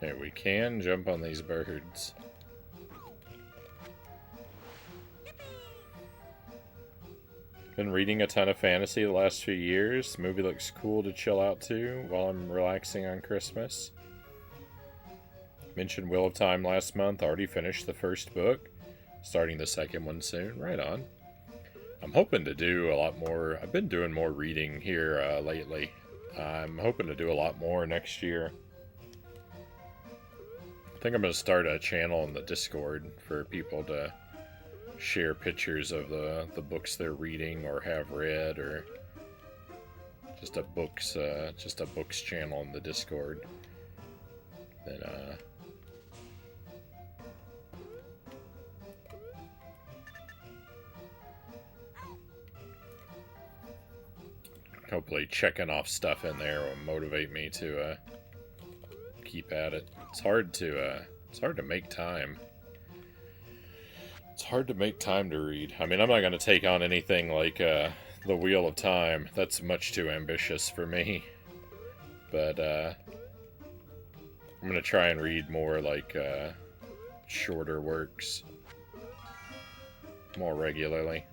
Okay, we can jump on these birds. Been reading a ton of fantasy the last few years. The movie looks cool to chill out to while I'm relaxing on Christmas. Mentioned Wheel of Time last month. Already finished the first book. Starting the second one soon. Right on. I'm hoping to do a lot more. I've been doing more reading here lately. I'm hoping to do a lot more next year. I think I'm going to start a channel in the Discord for people to share pictures of the books they're reading or have read, or just a books channel in the Discord. Then hopefully checking off stuff in there will motivate me to keep at it. It's hard to make time. It's hard to make time to read. I mean, I'm not going to take on anything like The Wheel of Time. That's much too ambitious for me. But I'm going to try and read more like shorter works more regularly.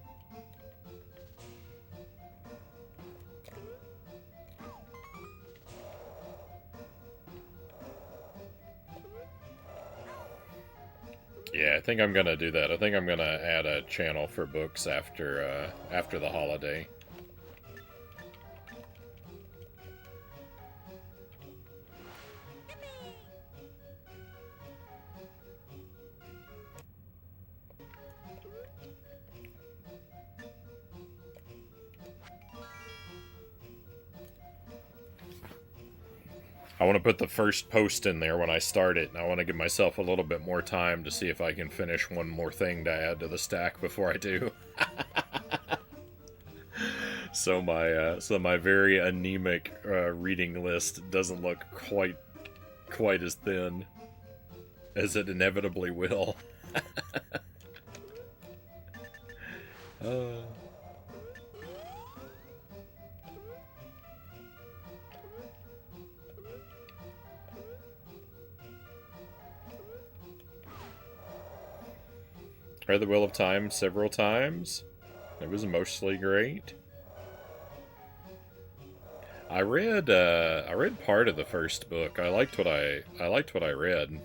Yeah, I think I'm gonna do that. I think I'm gonna add a channel for books after the holiday. I want to put the first post in there when I start it, and I want to give myself a little bit more time to see if I can finish one more thing to add to the stack before I do. So my very anemic reading list doesn't look quite as thin as it inevitably will. Read The Wheel of Time several times. It was mostly great. I read part of the first book. I liked what I read.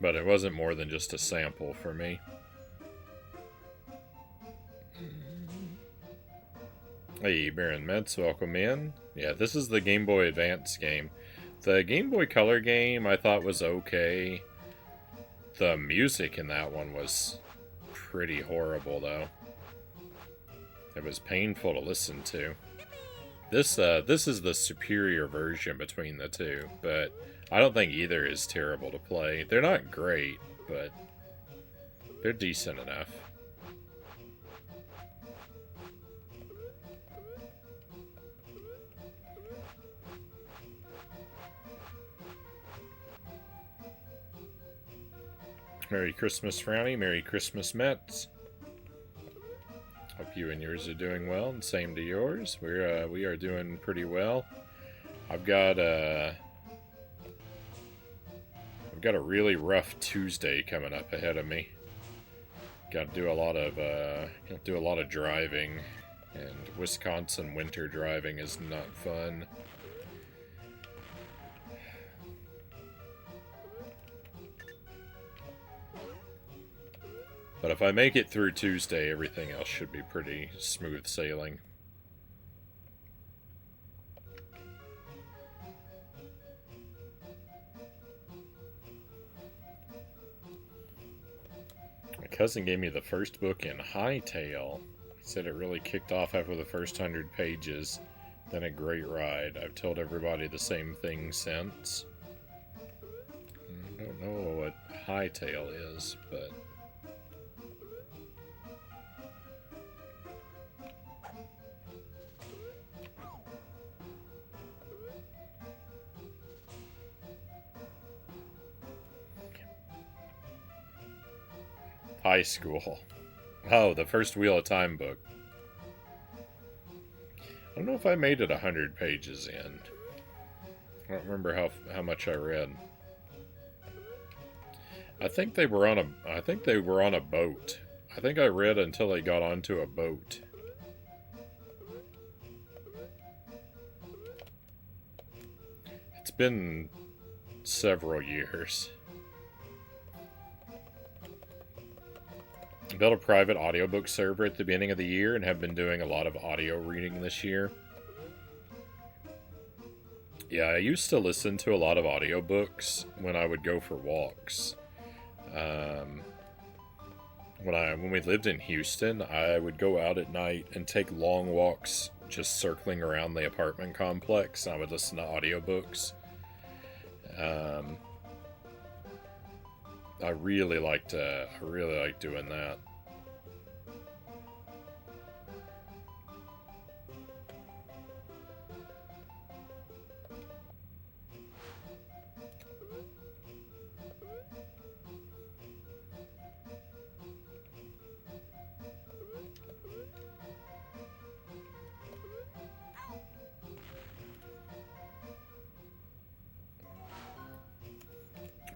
But it wasn't more than just a sample for me. Hey, Baron Metz, welcome in. Yeah, this is the Game Boy Advance game. The Game Boy Color game I thought was okay. The music in that one was pretty horrible, though. It was painful to listen to. This is the superior version between the two, but I don't think either is terrible to play. They're not great, but they're decent enough. Merry Christmas, Frownie. Merry Christmas, Mets. Hope you and yours are doing well, and same to yours. We are doing pretty well. I've got a really rough Tuesday coming up ahead of me. Got to do a lot of driving, and Wisconsin winter driving is not fun. But if I make it through Tuesday, everything else should be pretty smooth sailing. My cousin gave me the first book in Hightail. He said it really kicked off after the first 100 pages. Then a great ride. I've told everybody the same thing since. I don't know what Hightail is, but... High school. Oh, the first Wheel of Time book. I don't know if I made it 100 pages in. I don't remember how much I read. I think they were on a boat. I think I read until they got onto a boat. It's been several years. I built a private audiobook server at the beginning of the year and have been doing a lot of audio reading this year. Yeah, I used to listen to a lot of audiobooks when I would go for walks. When we lived in Houston, I would go out at night and take long walks just circling around the apartment complex. I would listen to audiobooks. I really like doing that.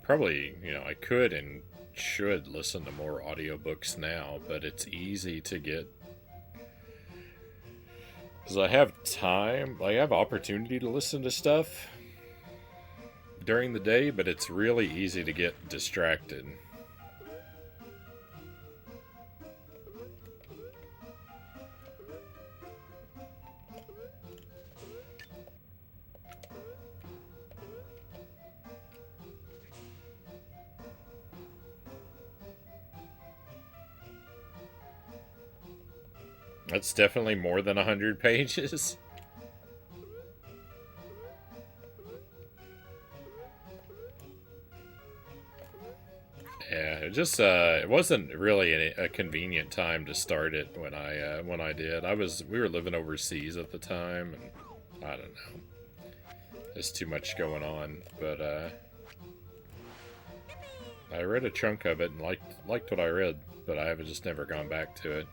Probably, I could and should listen to more audiobooks now, but it's easy to get. Because I have time, I have opportunity to listen to stuff during the day, but it's really easy to get distracted. That's definitely more than 100 pages. Yeah, it wasn't really a convenient time to start it when I did. We were living overseas at the time, and I don't know, there's too much going on. But I read a chunk of it and liked what I read, but I have just never gone back to it.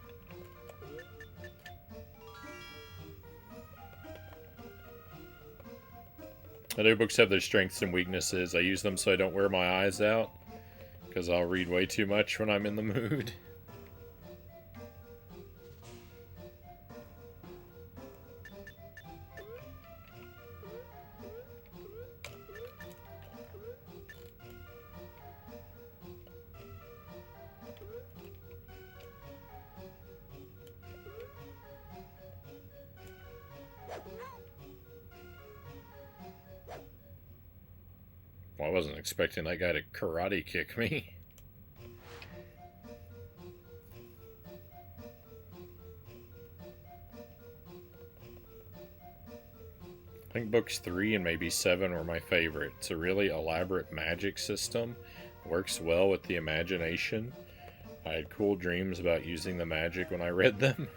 Audiobooks have their strengths and weaknesses. I use them so I don't wear my eyes out, because I'll read way too much when I'm in the mood. Well, I wasn't expecting that guy to karate kick me. I think books 3 and maybe 7 were my favorite. It's a really elaborate magic system. Works well with the imagination. I had cool dreams about using the magic when I read them.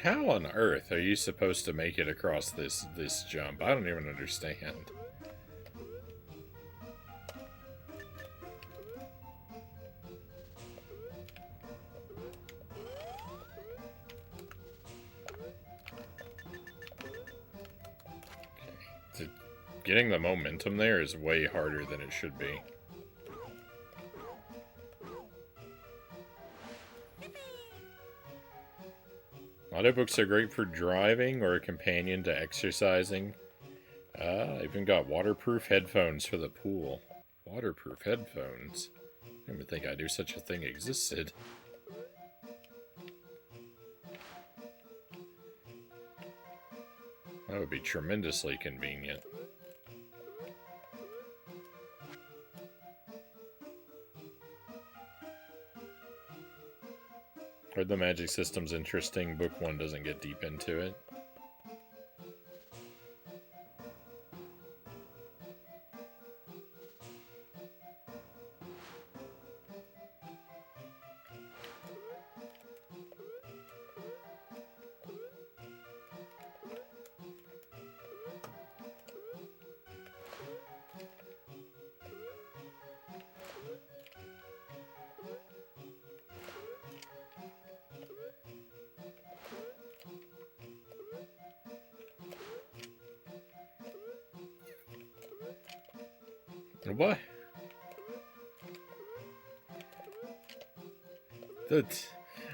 How on earth are you supposed to make it across this jump? I don't even understand. Okay. Getting the momentum there is way harder than it should be. Audiobooks are great for driving or a companion to exercising. I even got waterproof headphones for the pool. Waterproof headphones? I didn't even think I knew such a thing existed. That would be tremendously convenient. Heard the magic system's interesting. Book 1 doesn't get deep into it. What?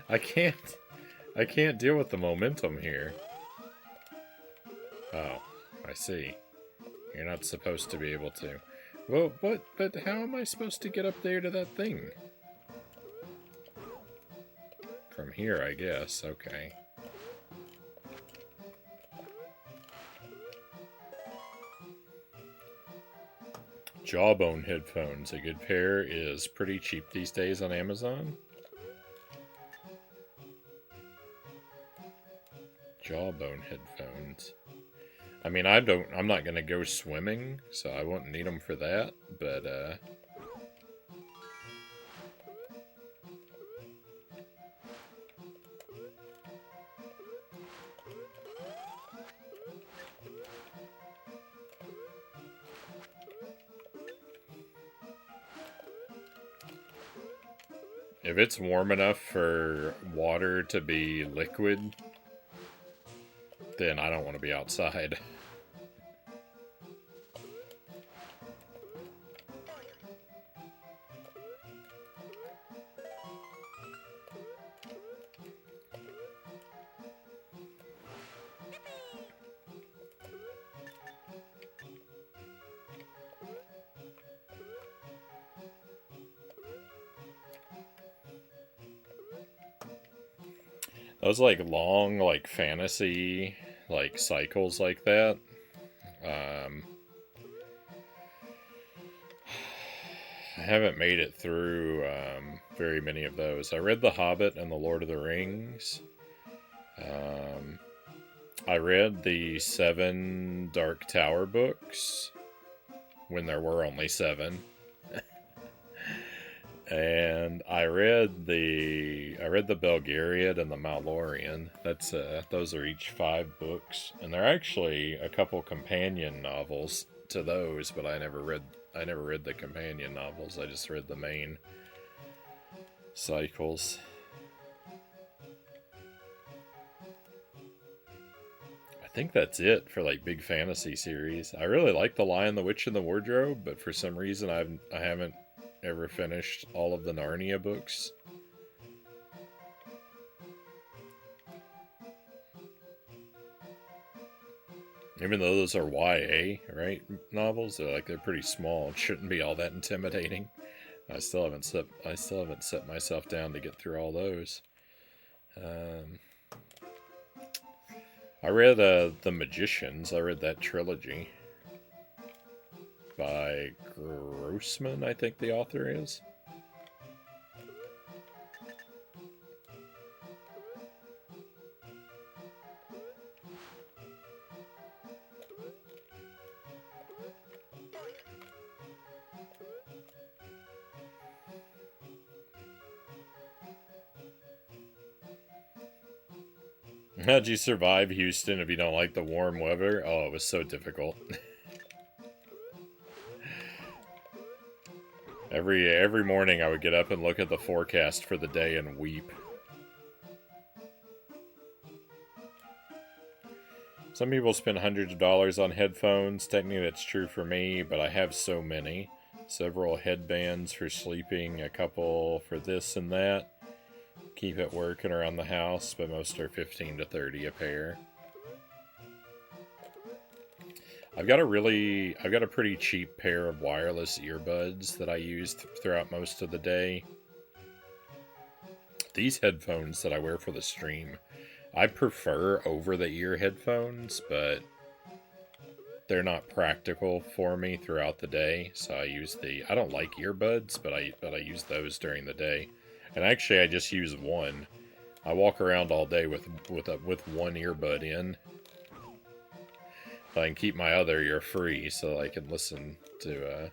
I can't deal with the momentum here. Oh, I see. You're not supposed to be able to. Well, but how am I supposed to get up there to that thing? From here, I guess. Okay. Jawbone headphones. A good pair is pretty cheap these days on Amazon. Jawbone headphones. I mean, I'm not gonna go swimming, so I won't need them for that, but, if it's warm enough for water to be liquid, then I don't want to be outside. Those, like, long, like, fantasy, like, cycles like that, I haven't made it through, very many of those. I read The Hobbit and The Lord of the Rings. I read the 7 Dark Tower books, when there were only 7. And I read the Belgariad and the Malloreon. That's those are each 5 books, and they're actually a couple companion novels to those. But I never read the companion novels. I just read the main cycles. I think that's it for, like, big fantasy series. I really like The Lion, the Witch, and the Wardrobe, but for some reason I haven't ever finished all of the Narnia books. Even though those are YA, right, novels, they're pretty small. It shouldn't be all that intimidating. I still haven't set myself down to get through all those. I read The Magicians. I read that trilogy by Grossman, I think the author is. How'd you survive Houston if you don't like the warm weather? Oh, it was so difficult. Every morning I would get up and look at the forecast for the day and weep. Some people spend hundreds of dollars on headphones. Technically that's true for me, but I have so many. Several headbands for sleeping, a couple for this and that. Keep it working around the house, but most are $15 to $30 a pair. I've got a pretty cheap pair of wireless earbuds that I use throughout most of the day. These headphones that I wear for the stream, I prefer over-the-ear headphones, but they're not practical for me throughout the day, so I don't like earbuds, but I use those during the day. And actually, I just use one. I walk around all day with one earbud in. I can keep my other ear free so I can listen to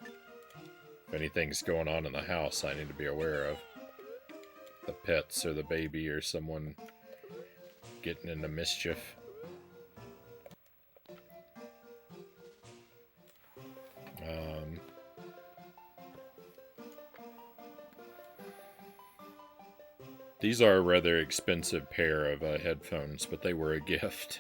if anything's going on in the house I need to be aware of. The pets or the baby or someone getting into mischief. These are a rather expensive pair of headphones, but they were a gift.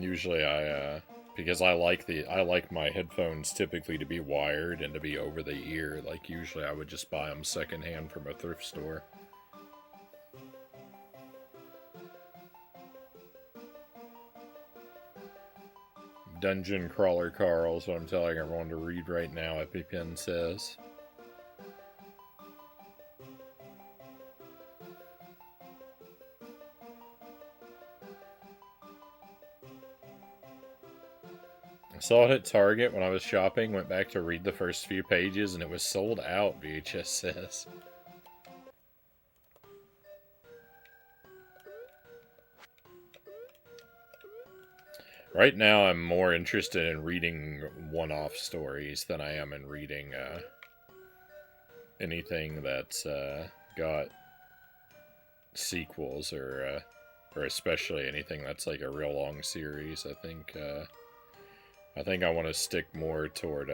Usually I because I like my headphones typically to be wired and to be over the ear. Like usually I would just buy them secondhand from a thrift store. Dungeon Crawler Carl, so I'm telling everyone to read right now, EpiPen says. I saw it at Target when I was shopping, went back to read the first few pages, and it was sold out, VHS says. Right now, I'm more interested in reading one-off stories than I am in reading anything that's got sequels or especially anything that's like a real long series. I think I want to stick more toward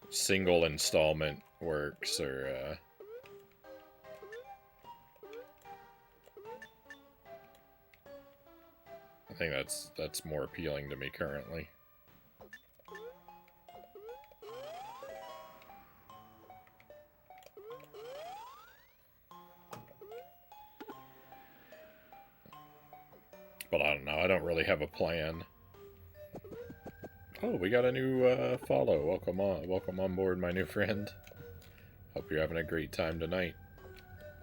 single installment works or I think that's more appealing to me currently. But I don't know. I don't really have a plan. Oh, we got a new follow. Welcome on board, my new friend. Hope you're having a great time tonight.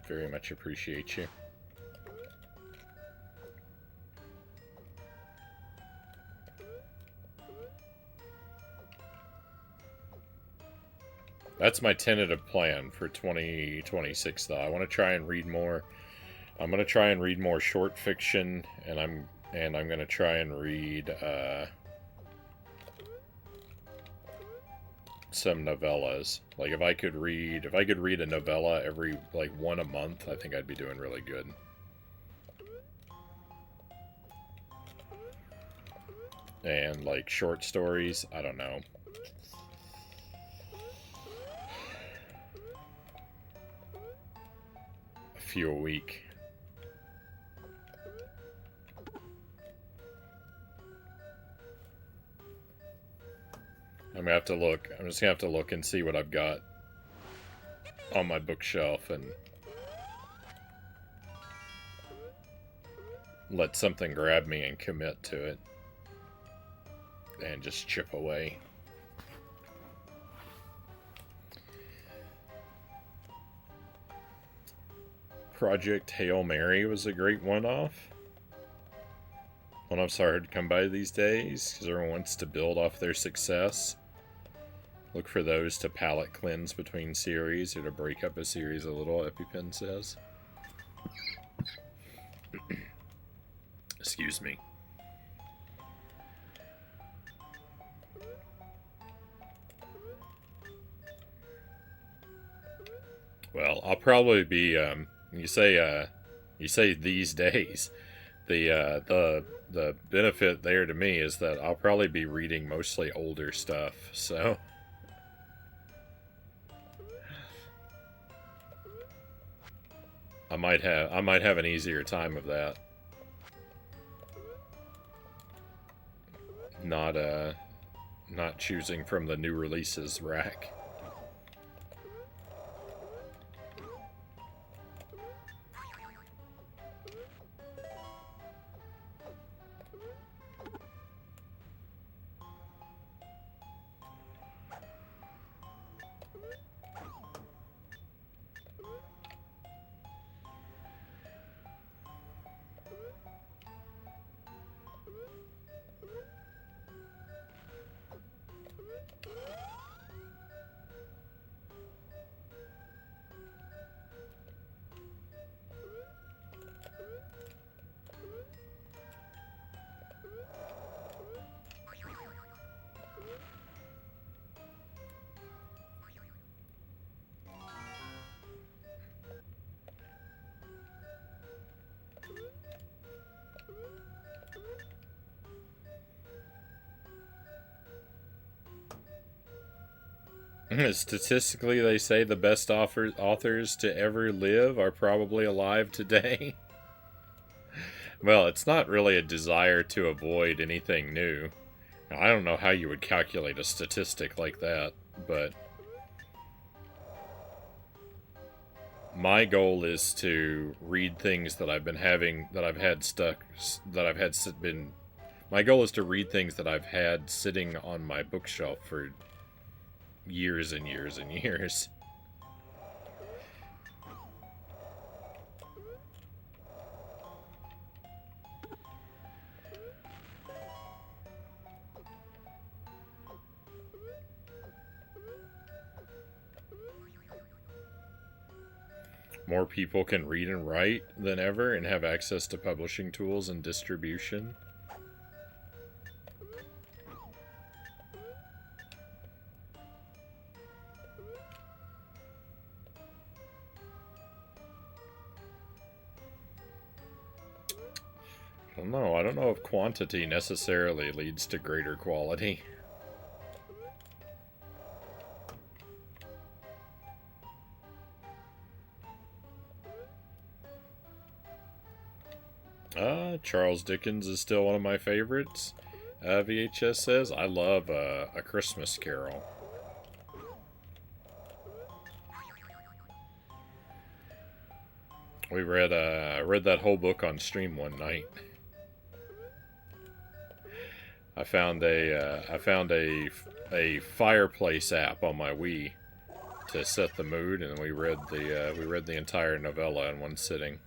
Very much appreciate you. That's my tentative plan for 2026, though. I want to try and read more. I'm going to try and read more short fiction, and I'm going to try and read some novellas. Like if I could read a novella every like one a month, I think I'd be doing really good. And like short stories, I don't know. A few a week. I'm gonna have to look. I'm just gonna have to look and see what I've got on my bookshelf and let something grab me and commit to it and just chip away. Project Hail Mary was a great one-off. One-offs are hard to come by these days because everyone wants to build off their success. Look for those to palate cleanse between series or to break up a series a little, EpiPen says. Excuse me. Well, I'll probably be, you say these days. The benefit there to me is that I'll probably be reading mostly older stuff, so... I might have an easier time of that. Not choosing from the new releases rack. Statistically, they say the best authors to ever live are probably alive today. Well, it's not really a desire to avoid anything new. Now, I don't know how you would calculate a statistic like that, but my goal is to read things that I've been having, that I've had stuck, that I've had been. My goal is to read things that I've had sitting on my bookshelf for years and years and years. More people can read and write than ever and have access to publishing tools and distribution. I don't know. I don't know if quantity necessarily leads to greater quality. Charles Dickens is still one of my favorites. VHS says, I love A Christmas Carol. We read that whole book on stream one night. I found a fireplace app on my Wii to set the mood, and we read the entire novella in one sitting.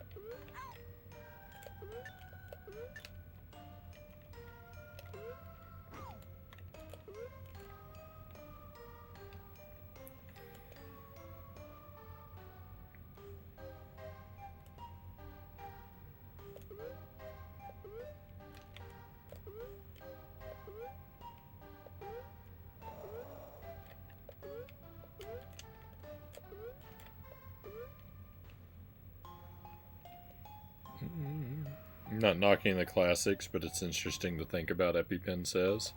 I'm not knocking the classics, but it's interesting to think about, EpiPen says.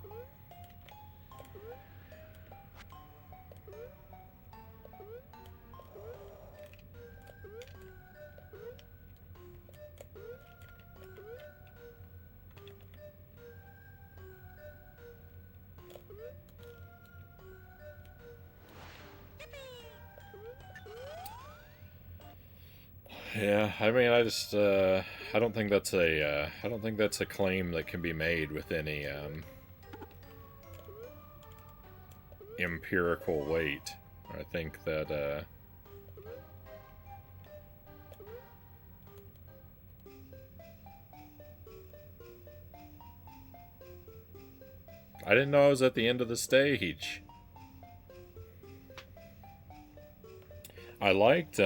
Yeah, I mean, I don't think that's a claim that can be made with any, empirical weight. I think that, I didn't know I was at the end of the stage. I liked,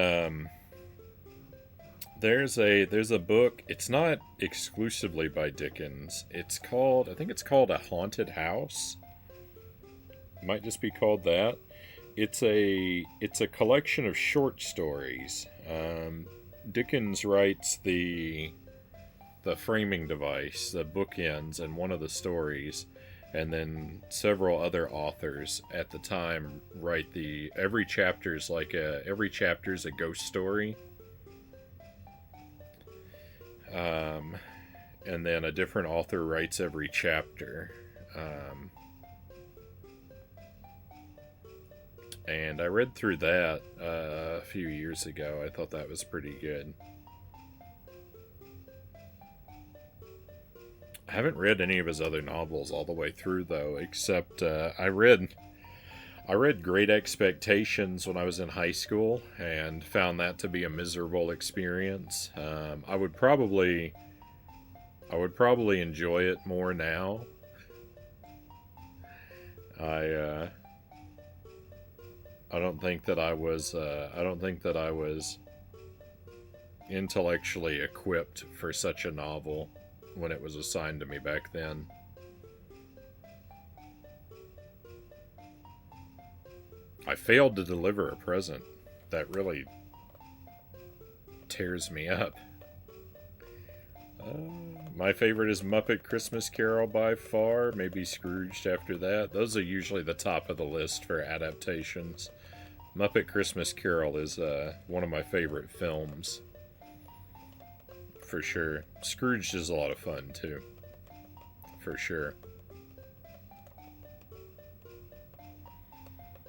there's a book. It's not exclusively by Dickens. I think it's called A Haunted House. It might just be called that. It's a collection of short stories. Dickens writes the framing device, the bookends, and one of the stories, and then several other authors at the time write every chapter's a ghost story. And then a different author writes every chapter. And I read through that a few years ago. I thought that was pretty good. I haven't read any of his other novels all the way through, though, except I read Great Expectations when I was in high school and found that to be a miserable experience. I would probably enjoy it more now. I don't think that I was intellectually equipped for such a novel when it was assigned to me back then. I failed to deliver a present. That really tears me up. My favorite is Muppet Christmas Carol by far. Maybe Scrooged after that. Those are usually the top of the list for adaptations. Muppet Christmas Carol is one of my favorite films. for sure. Scrooge is a lot of fun too, for sure.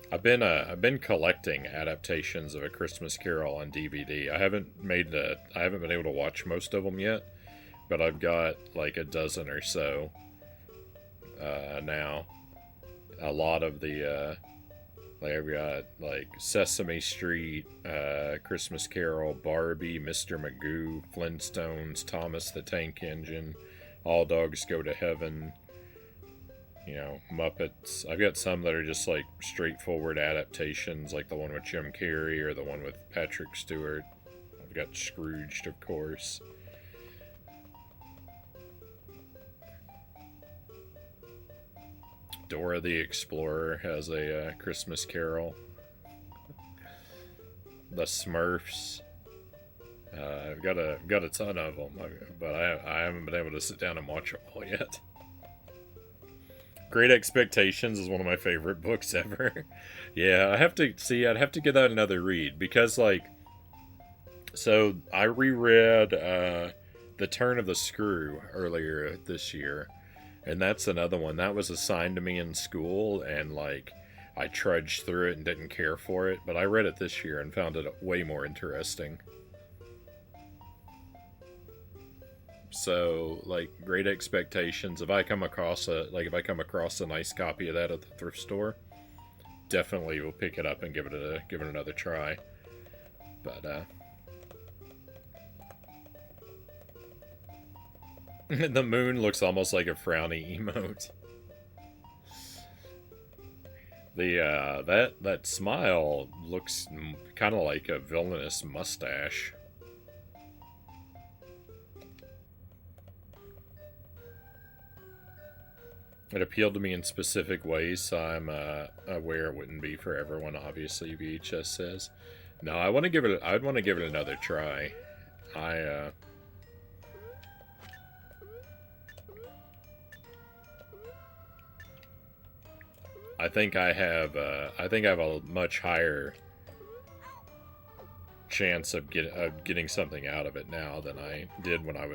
I've been collecting adaptations of A Christmas Carol on DVD. I haven't been able to watch most of them yet, but I've got like a dozen or so now. A lot of the like I've got like Sesame Street, Christmas Carol, Barbie, Mr. Magoo, Flintstones, Thomas the Tank Engine, All Dogs Go to Heaven. You know, Muppets. I've got some that are just like straightforward adaptations, like the one with Jim Carrey or the one with Patrick Stewart. I've got Scrooged, of course. Dora the Explorer has a Christmas Carol. The Smurfs. I've got a ton of them, but I haven't been able to sit down and watch them all yet. Great Expectations is one of my favorite books ever. Yeah, I'd have to give that another read because, like, so I reread The Turn of the Screw earlier this year, and that's another one that was assigned to me in school, and like I trudged through it and didn't care for it, but I read it this year and found it way more interesting. So, like, Great Expectations. If I come across a nice copy of that at the thrift store, definitely will pick it up and give it another try. But the moon looks almost like a Frownie emote. That smile looks kind of like a villainous mustache. It appealed to me in specific ways, so I'm aware it wouldn't be for everyone. Obviously, VHS says. No, I'd want to give it another try. I think I have a much higher chance of getting something out of it now than I did when it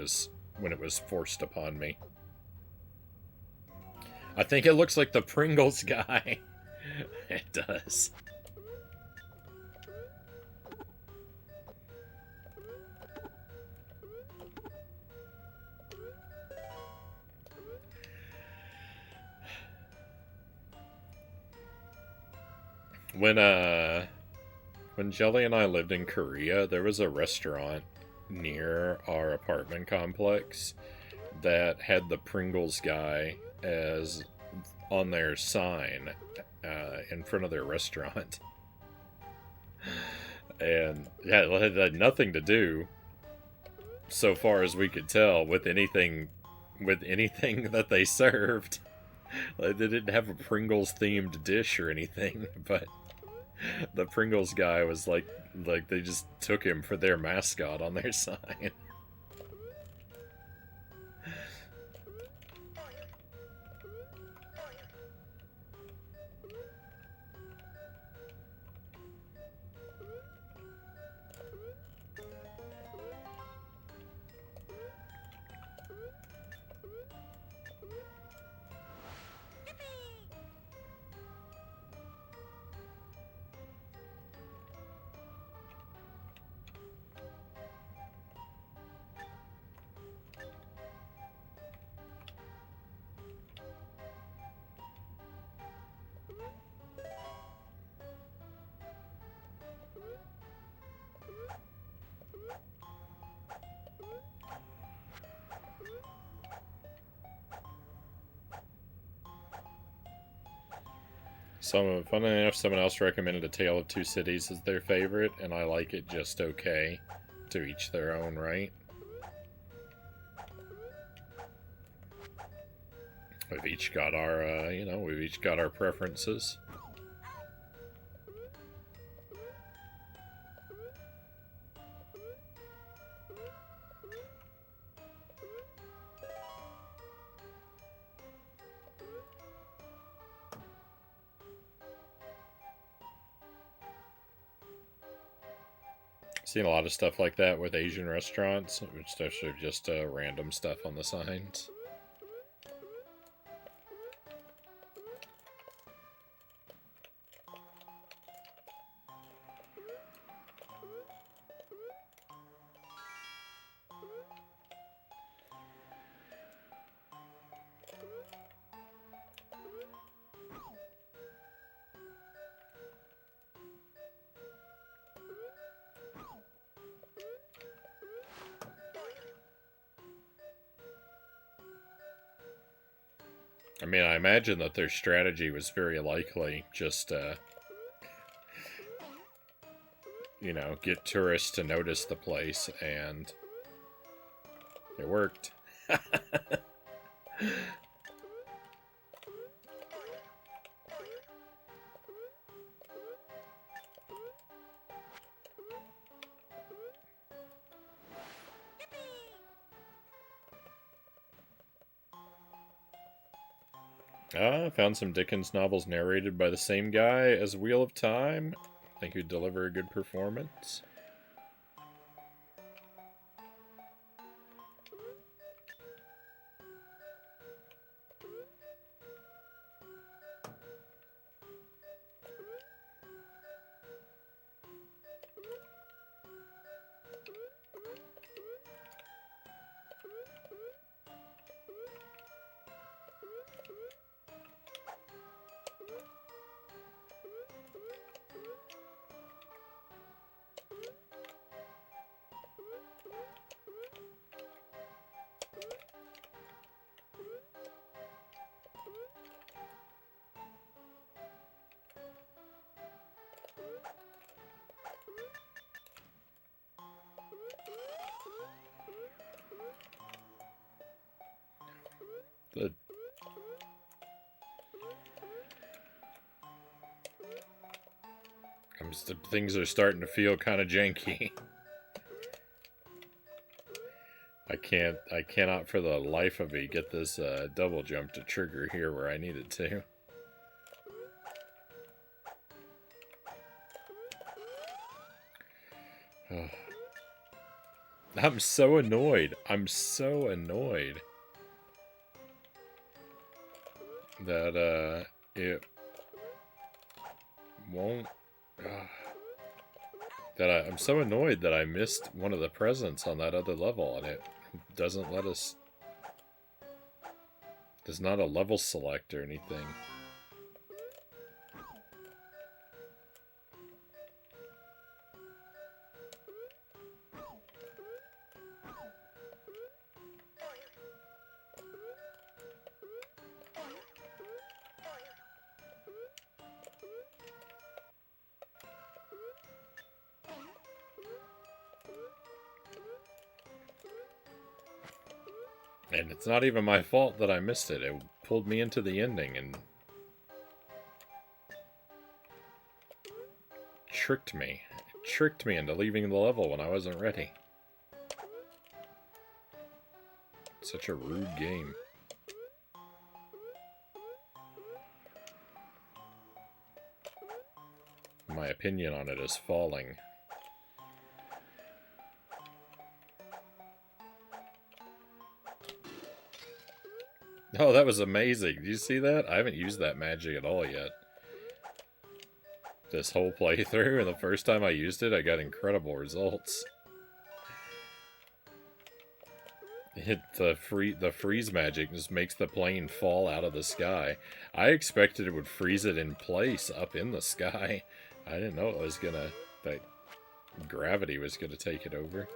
was forced upon me. I think it looks like the Pringles guy. It does. When Jelly and I lived in Korea, there was a restaurant near our apartment complex that had the Pringles guy as on their sign in front of their restaurant. And yeah, it had nothing to do, so far as we could tell, with anything that they served. Like, they didn't have a Pringles themed dish or anything, but the Pringles guy was like they just took him for their mascot on their sign. Funny enough, someone else recommended A Tale of Two Cities as their favorite, and I like it just okay. To each their own, right? We've each got our preferences. Seen a lot of stuff like that with Asian restaurants, which are just random stuff on the signs. I mean, I imagine that their strategy was very likely just, you know, get tourists to notice the place, and it worked. Found some Dickens novels narrated by the same guy as Wheel of Time. Think he'd deliver a good performance. Things are starting to feel kind of janky. I cannot for the life of me get this double jump to trigger here where I need it to. I'm so annoyed. I'm so annoyed that it won't. I'm so annoyed that I missed one of the presents on that other level, and it doesn't let us. There's not a level select or anything. And it's not even my fault that I missed it. It pulled me into the ending and tricked me. It tricked me into leaving the level when I wasn't ready. Such a rude game. My opinion on it is falling. Oh, that was amazing. Did you see that? I haven't used that magic at all yet. This whole playthrough, and the first time I used it, I got incredible results. The freeze magic just makes the plane fall out of the sky. I expected it would freeze it in place up in the sky. I didn't know it was that gravity was gonna take it over.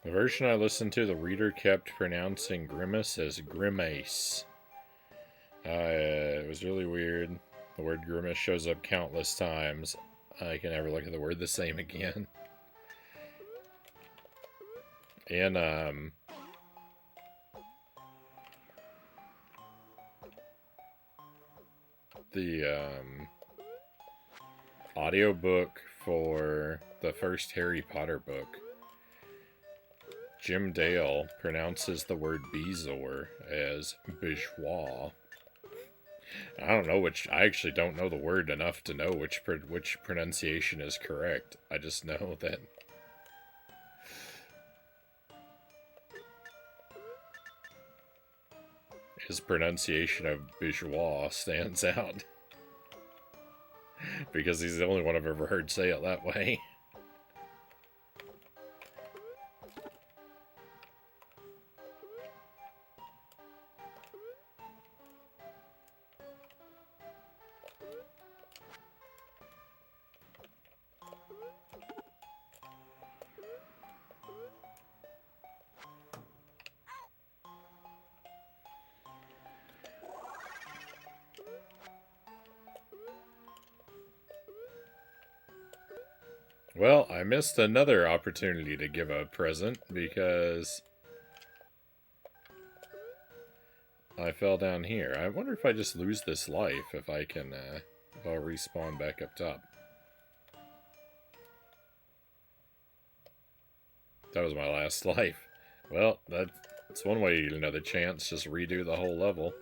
The version I listened to, the reader kept pronouncing grimace as grimace. It was really weird. The word grimace shows up countless times. I can never look at the word the same again. And, the, audiobook for the first Harry Potter book, Jim Dale pronounces the word Bezoar as bourgeois. I don't know I actually don't know the word enough to know which pronunciation is correct. I just know that his pronunciation of bourgeois stands out. Because he's the only one I've ever heard say it that way. Well, I missed another opportunity to give a present because I fell down here. I wonder if I just lose this life, if I can, if I'll respawn back up top. That was my last life. Well, that's one way to get another chance, just redo the whole level.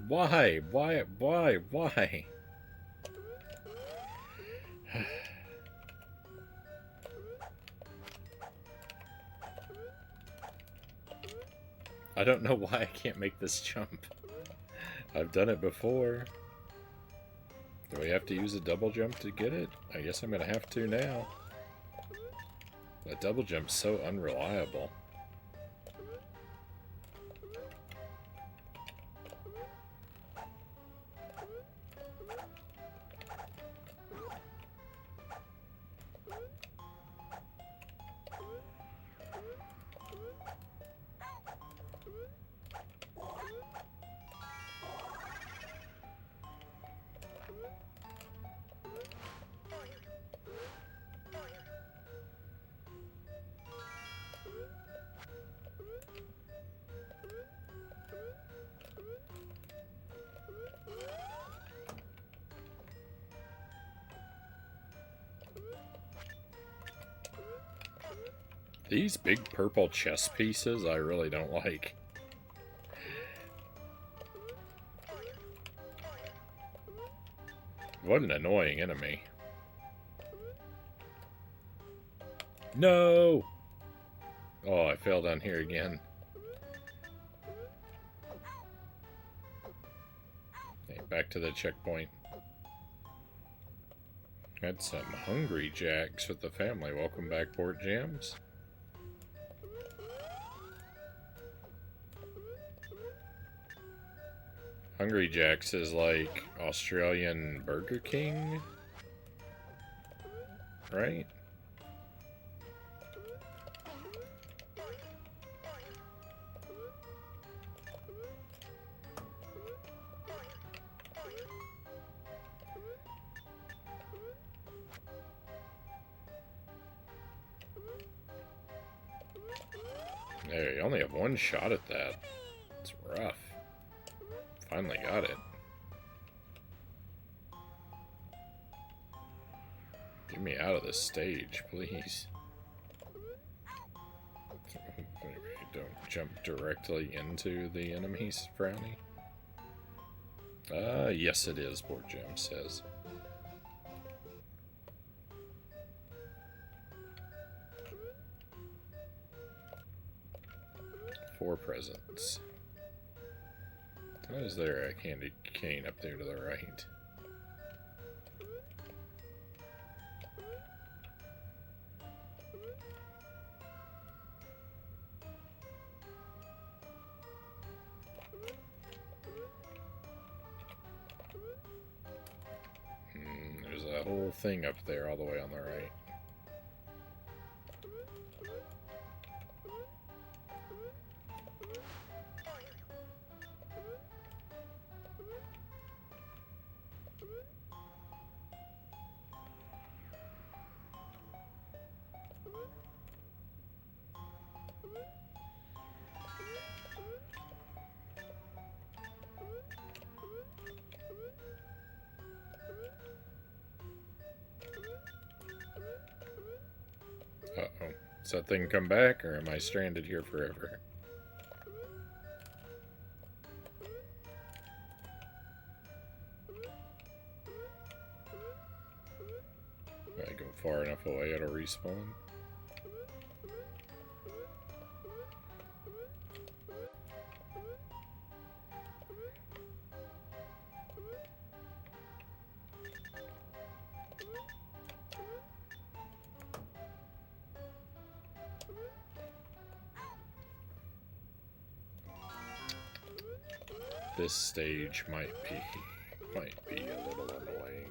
Why? Why? I don't know why I can't make this jump. I've done it before. Do we have to use a double jump to get it? I guess I'm gonna have to now. That double jump's so unreliable. These big purple chess pieces I really don't like. What an annoying enemy. No! Oh, I fell down here again. Okay, back to the checkpoint. Had some Hungry Jacks with the family. Welcome back, Port Jams. Hungry Jacks is like Australian Burger King, right? There, you only have one shot at that. It's rough. Finally got it. Get me out of this stage, please. Don't jump directly into the enemies, Frownie. Yes it is, Port Jim says. Four presents. Why is there a candy cane up there to the right? There's a whole thing up there all the way on the right. Uh-oh. Does that thing come back, or am I stranded here forever? If I go far enough away, it'll respawn. This stage might be a little annoying.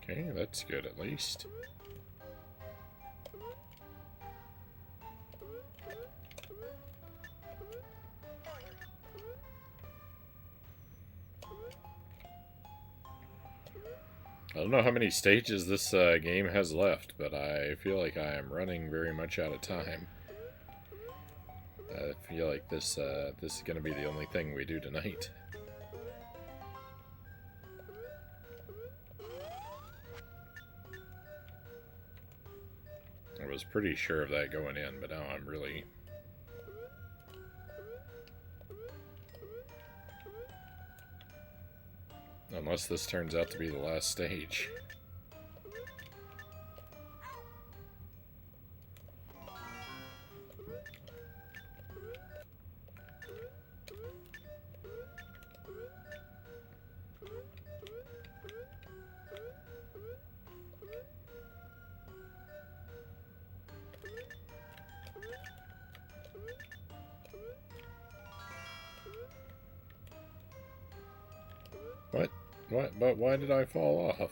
Okay, that's good at least. I don't know how many stages this game has left, but I feel like I am running very much out of time. I feel like this is going to be the only thing we do tonight. I was pretty sure of that going in, but now I'm really... Unless this turns out to be the last stage. What? But why did I fall off?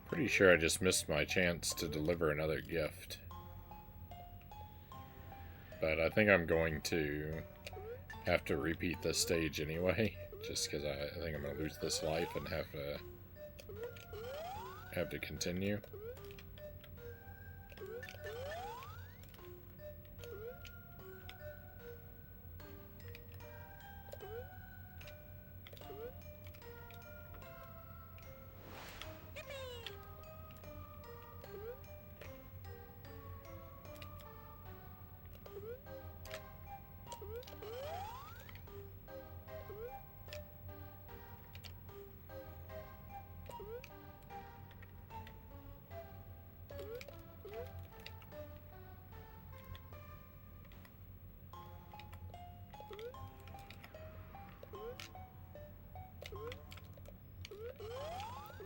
Pretty sure I just missed my chance to deliver another gift. But I think I'm going to have to repeat this stage anyway, just because I think I'm going to lose this life and have to continue.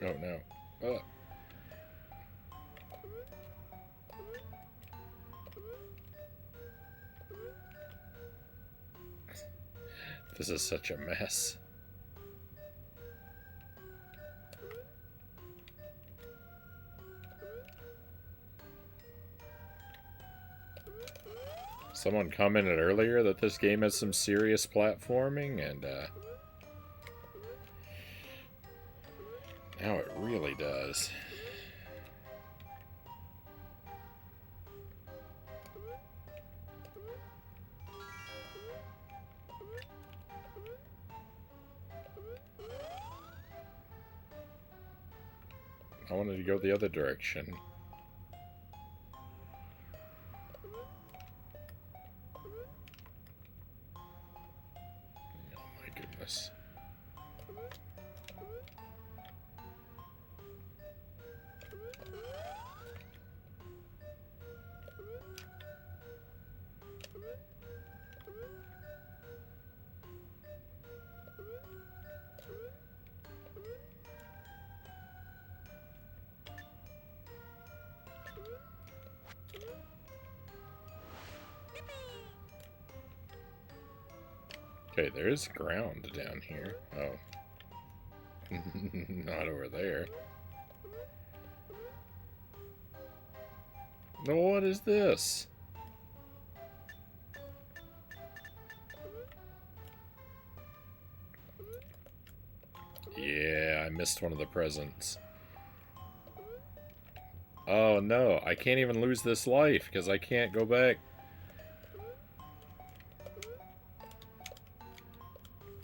Oh no. Oh. This is such a mess. Someone commented earlier that this game has some serious platforming, and now it really does. I wanted to go the other direction. Oh my goodness. Okay, there is ground down here. Oh. Not over there. No, what is this? Yeah, I missed one of the presents. Oh no, I can't even lose this life because I can't go back.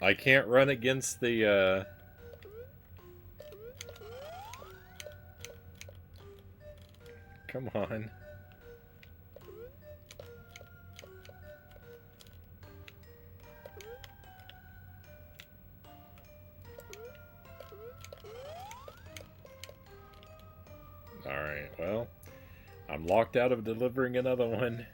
I can't run against the, Come on. Alright, well, I'm locked out of delivering another one.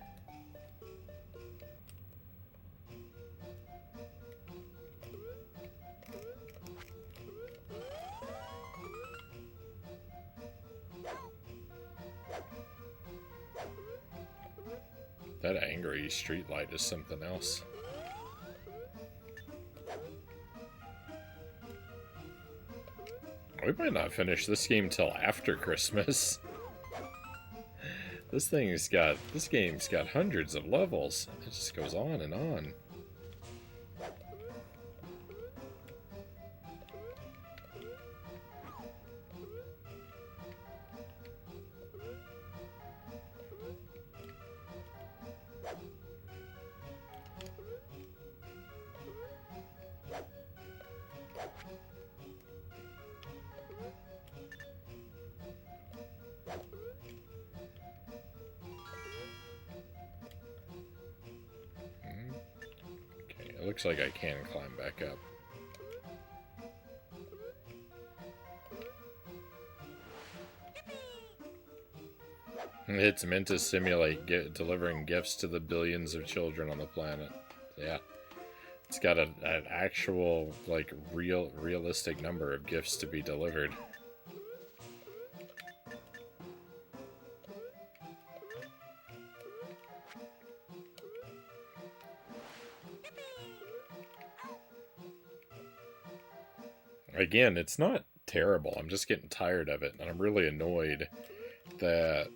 That angry streetlight is something else. We might not finish this game till after Christmas. This game's got hundreds of levels. It just goes on and on. Looks like I can climb back up. It's meant to simulate delivering gifts to the billions of children on the planet. Yeah. It's got an actual, like, realistic number of gifts to be delivered. Again, it's not terrible. I'm just getting tired of it, and I'm really annoyed that,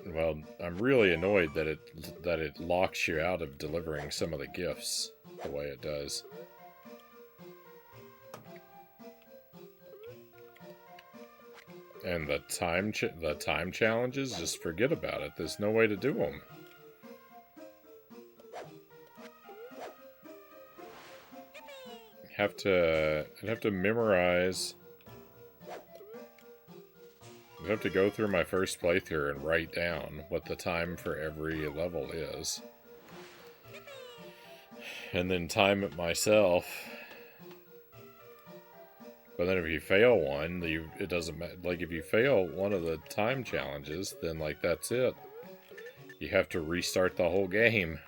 well, I'm really annoyed that it locks you out of delivering some of the gifts the way it does. And the time challenges, just forget about it. There's no way to do them. I'd have to memorize. I'd have to go through my first playthrough and write down what the time for every level is. And then time it myself. But then if you fail one, it doesn't matter. Like, if you fail one of the time challenges, then, like, that's it. You have to restart the whole game.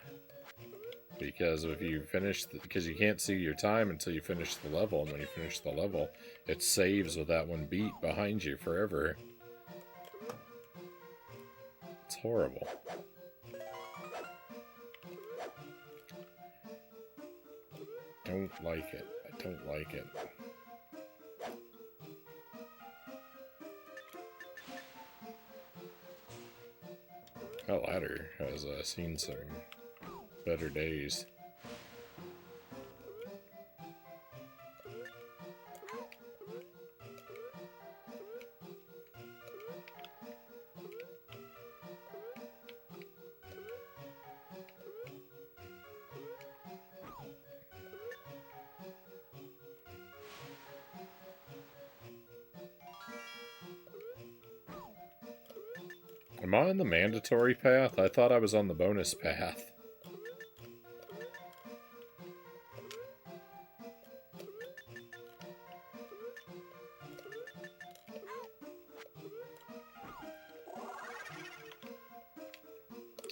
Because if you finish, because you can't see your time until you finish the level, and when you finish the level, it saves with that one beat behind you forever. It's horrible. Don't like it. I don't like it. That ladder has seen some better days. Am I on the mandatory path? I thought I was on the bonus path.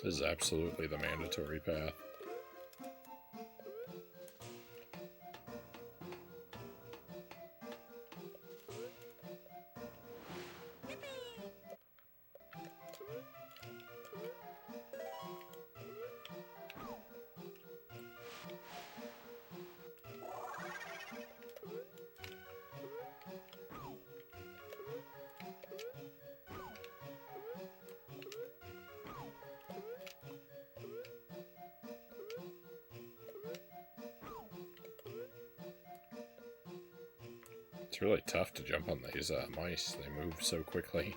This is absolutely the mandatory path. It's really tough to jump on these mice. They move so quickly.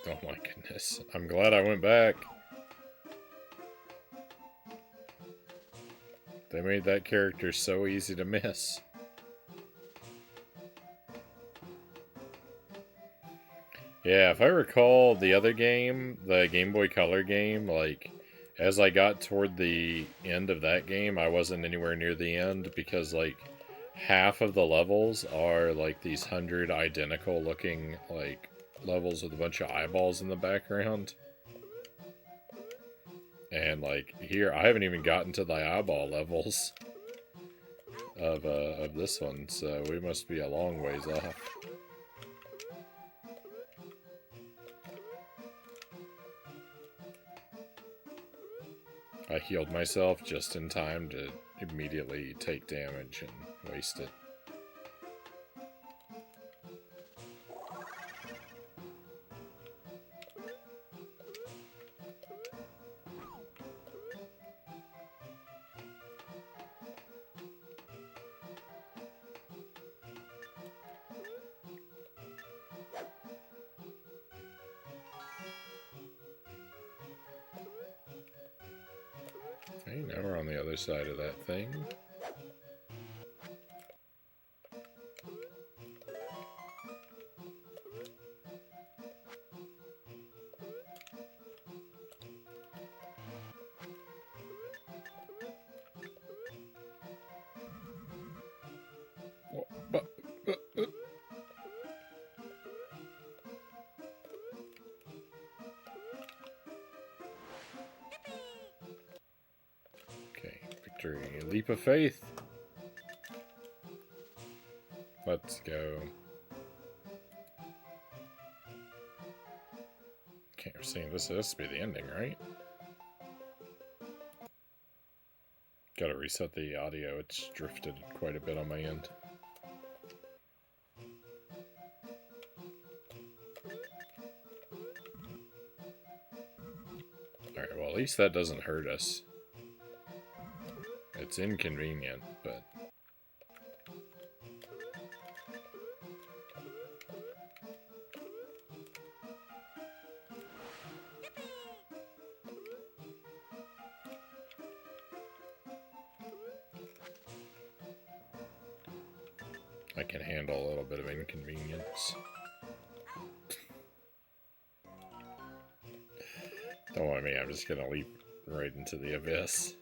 Oh my goodness. I'm glad I went back. They made that character so easy to miss. Yeah, if I recall the other game, the Game Boy Color game, like, as I got toward the end of that game, I wasn't anywhere near the end because, like, half of the levels are, like, these 100 identical looking, like, levels with a bunch of eyeballs in the background. And, like, here, I haven't even gotten to the eyeball levels of this one, so we must be a long ways off. I healed myself just in time to immediately take damage and waste it. Okay, now we're on the other side of that thing. victory. Leap of faith. Let's go. Can't see this has to be the ending, right? Gotta reset the audio. It's drifted quite a bit on my end. Alright, well at least that doesn't hurt us. It's inconvenient, but... I can handle a little bit of inconvenience. Don't want me, I'm just gonna leap right into the abyss.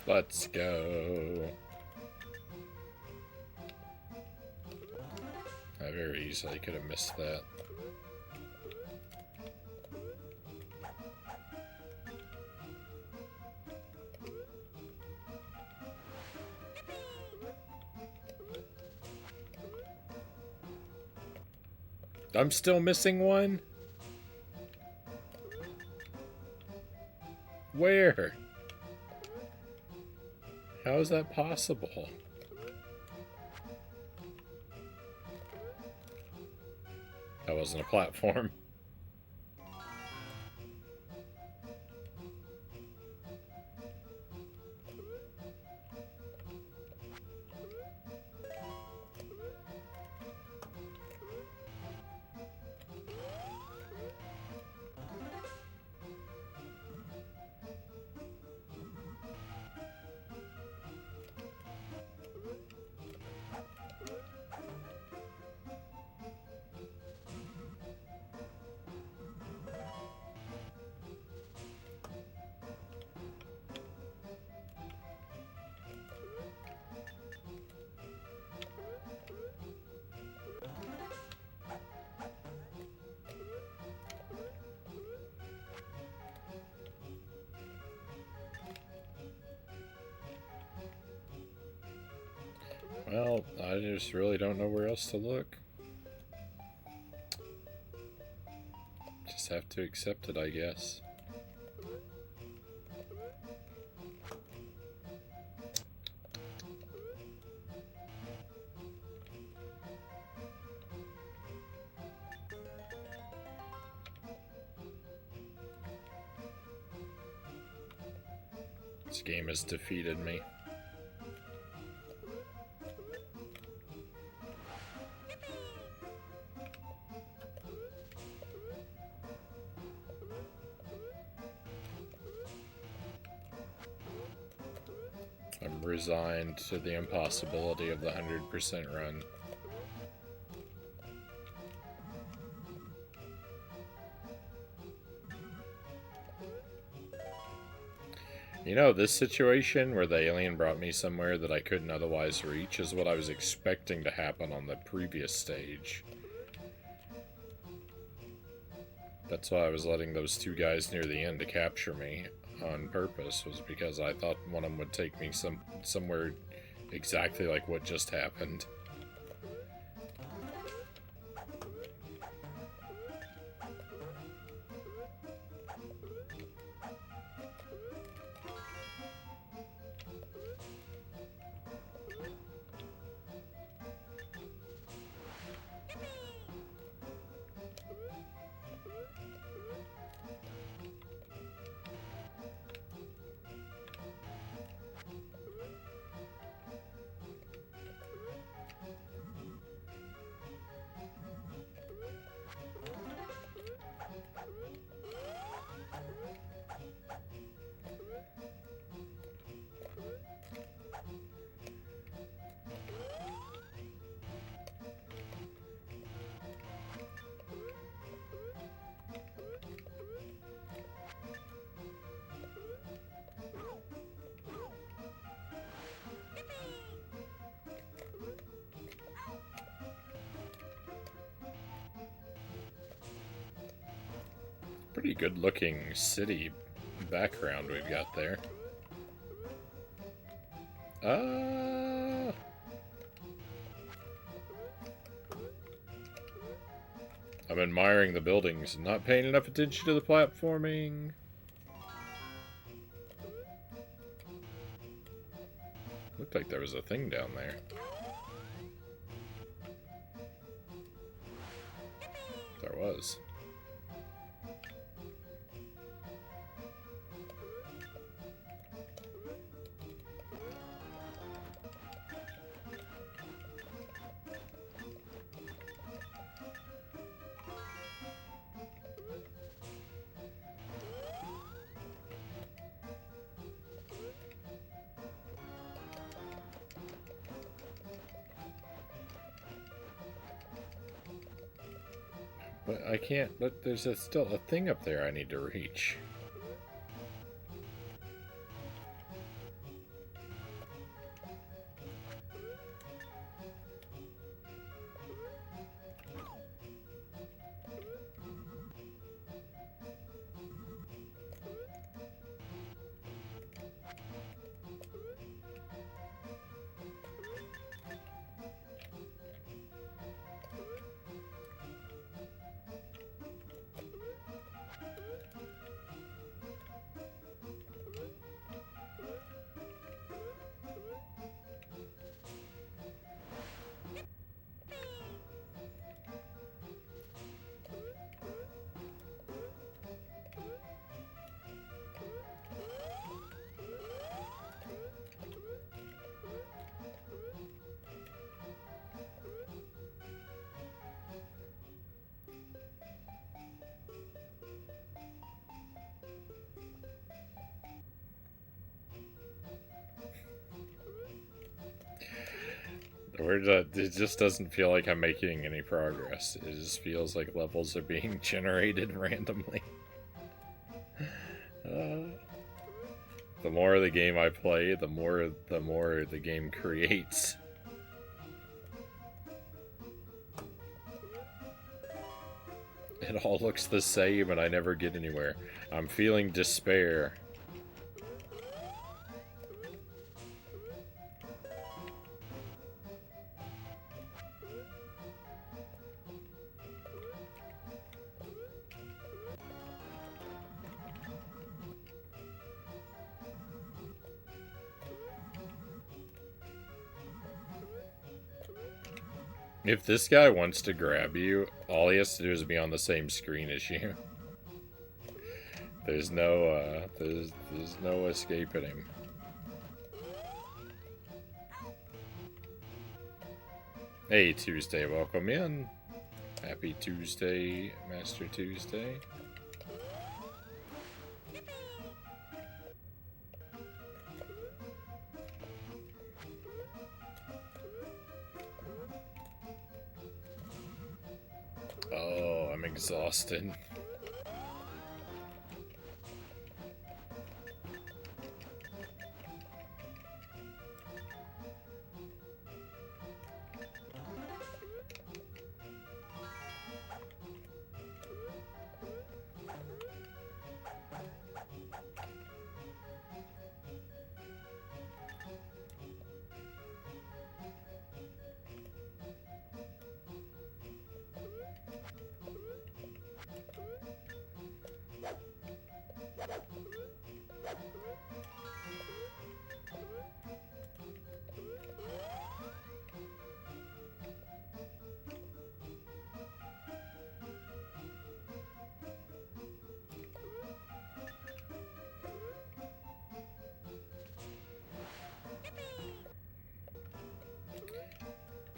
Let's go. I very easily could have missed that. I'm still missing one? Where? How is that possible? That wasn't a platform. Well, I just really don't know where else to look. Just have to accept it, I guess. This game has defeated me. I'm resigned to the impossibility of the 100% run. You know, this situation where the alien brought me somewhere that I couldn't otherwise reach is what I was expecting to happen on the previous stage. That's why I was letting those two guys near the end to capture me on purpose, was because I thought one of them would take me somewhere exactly like what just happened. Pretty good looking city background we've got there. I'm admiring the buildings and not paying enough attention to the platforming. Looked like there was a thing down there. There was. But I can't, but there's still a thing up there I need to reach. It just doesn't feel like I'm making any progress. It just feels like levels are being generated randomly. The more of the game I play, the more the game creates. It all looks the same and I never get anywhere. I'm feeling despair. If this guy wants to grab you, all he has to do is be on the same screen as you. There's no escaping him. Hey Tuesday, welcome in. Happy Tuesday, Master Tuesday. I'm exhausted.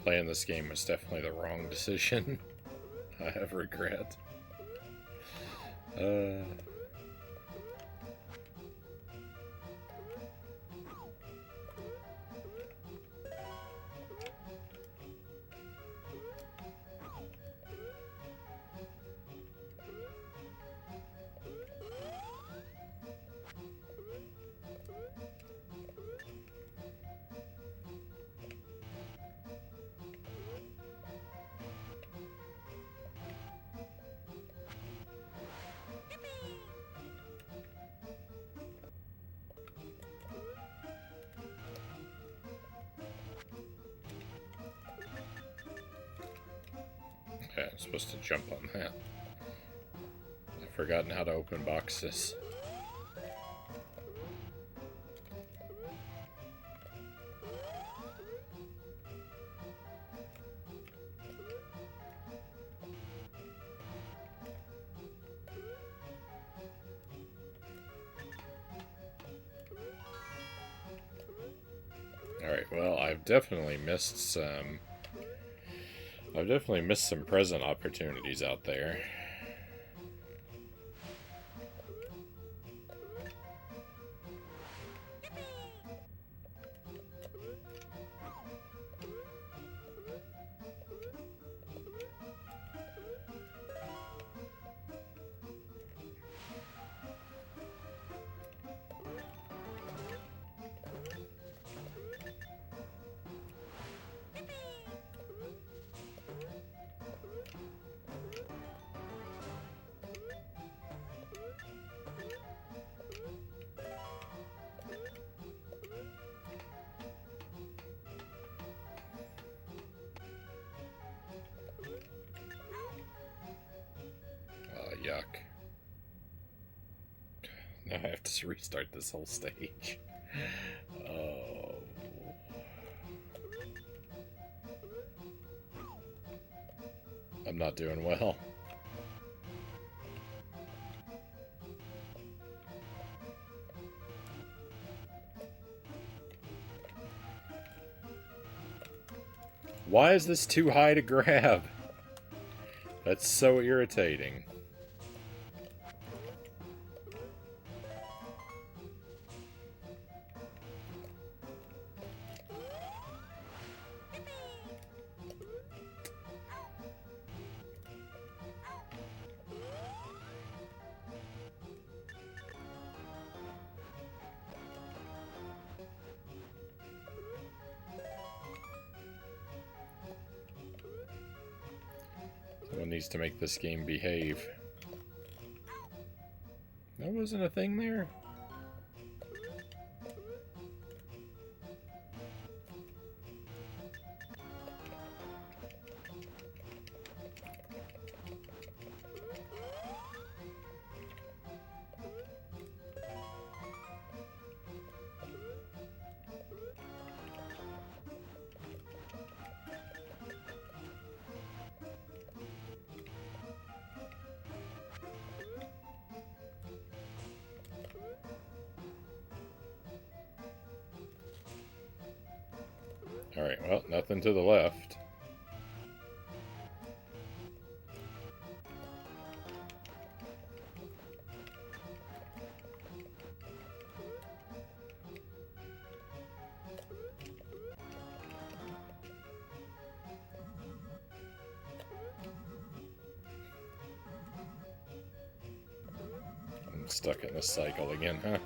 Playing this game was definitely the wrong decision. I have regret. Okay, I'm supposed to jump on that. I've forgotten how to open boxes. Alright, well, I've definitely missed some present opportunities out there. Yuck. Now I have to restart this whole stage. Oh. I'm not doing well. Why is this too high to grab? That's so irritating. Someone needs to make this game behave. That wasn't a thing there? Alright, well, nothing to the left. I'm stuck in this cycle again, huh?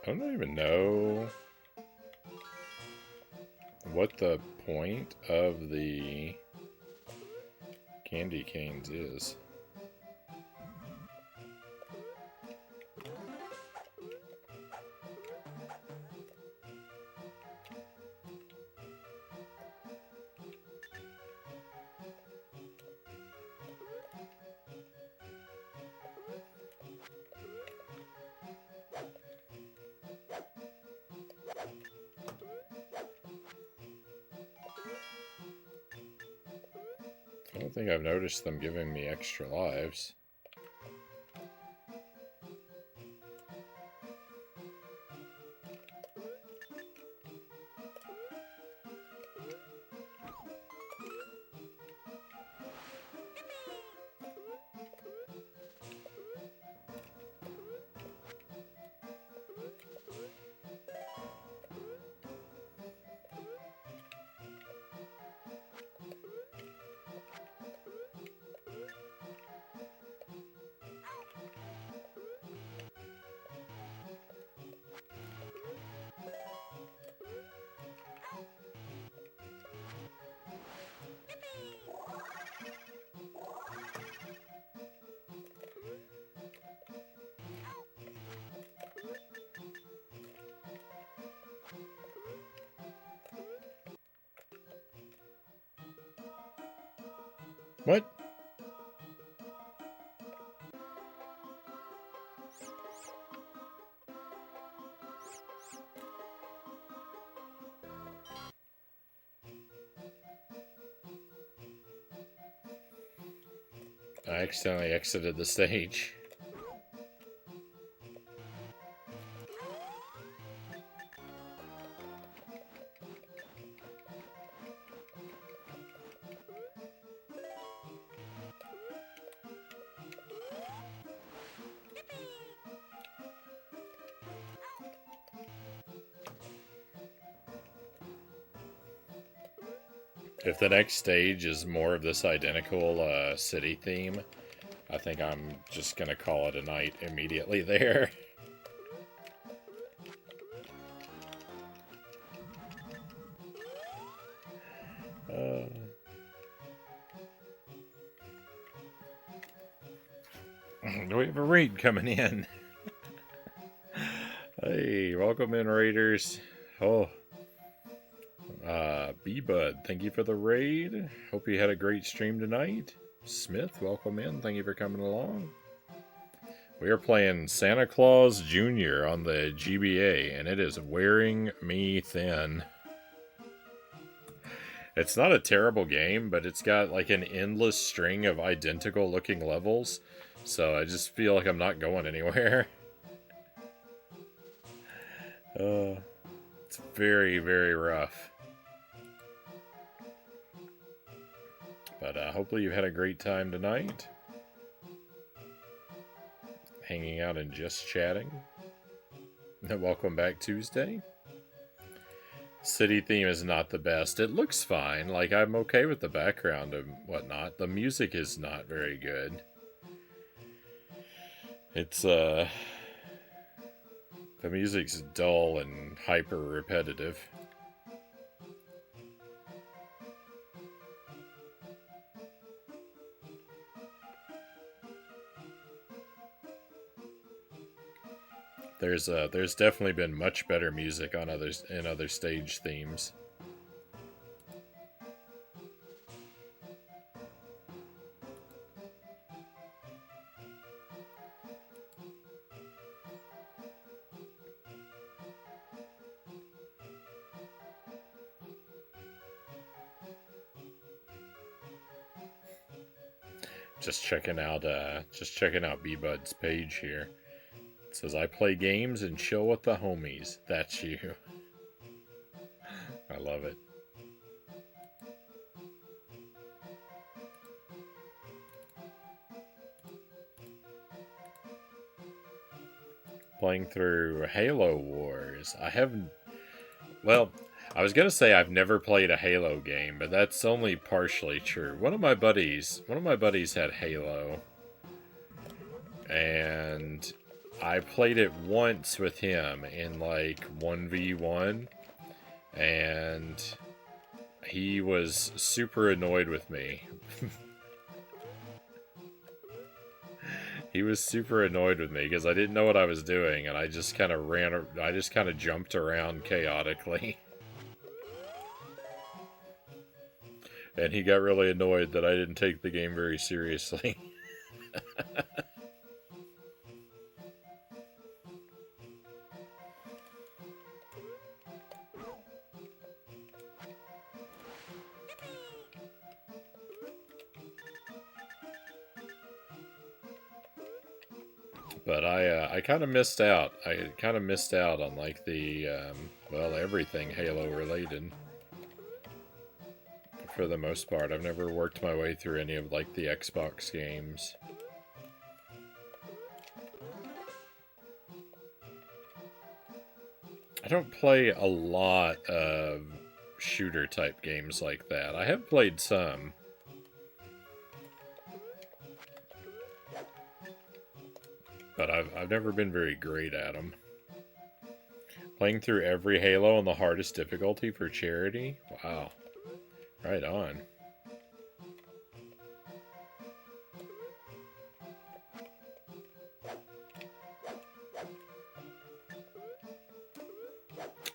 I don't even know what the point of the candy canes is. I don't think I've noticed them giving me extra lives. What? I accidentally exited the stage. If the next stage is more of this identical city theme, I think I'm just gonna call it a night immediately there. We have a raid coming in. Hey, welcome in, raiders. Oh, B-Bud, thank you for the raid. Hope you had a great stream tonight. Smith, welcome in. Thank you for coming along. We are playing Santa Claus Jr. on the GBA, and it is wearing me thin. It's not a terrible game, but it's got like an endless string of identical looking levels, so I just feel like I'm not going anywhere. It's very, very rough. But hopefully you've had a great time tonight. Hanging out and just chatting. Welcome back Tuesday. City theme is not the best. It looks fine. Like, I'm okay with the background and whatnot. The music is not very good. It's, the music's dull and hyper repetitive. There's definitely been much better music on other stage themes. Just checking out B-Bud's page here. It says, I play games and chill with the homies. That's you. I love it. playing through Halo Wars. I haven't... Well, I was gonna say I've never played a Halo game, but that's only partially true. One of my buddies had Halo, and I played it once with him in like 1v1, and he was super annoyed with me. He was super annoyed with me because I didn't know what I was doing, and I just kind of jumped around chaotically. And he got really annoyed that I didn't take the game very seriously. But I kind of missed out. I kind of missed out on like the well, everything Halo related. For the most part, I've never worked my way through any of like the Xbox games. I don't play a lot of shooter type games like that. I have played some. But I've never been very great at them. Playing through every Halo on the hardest difficulty for charity? Wow. Right on.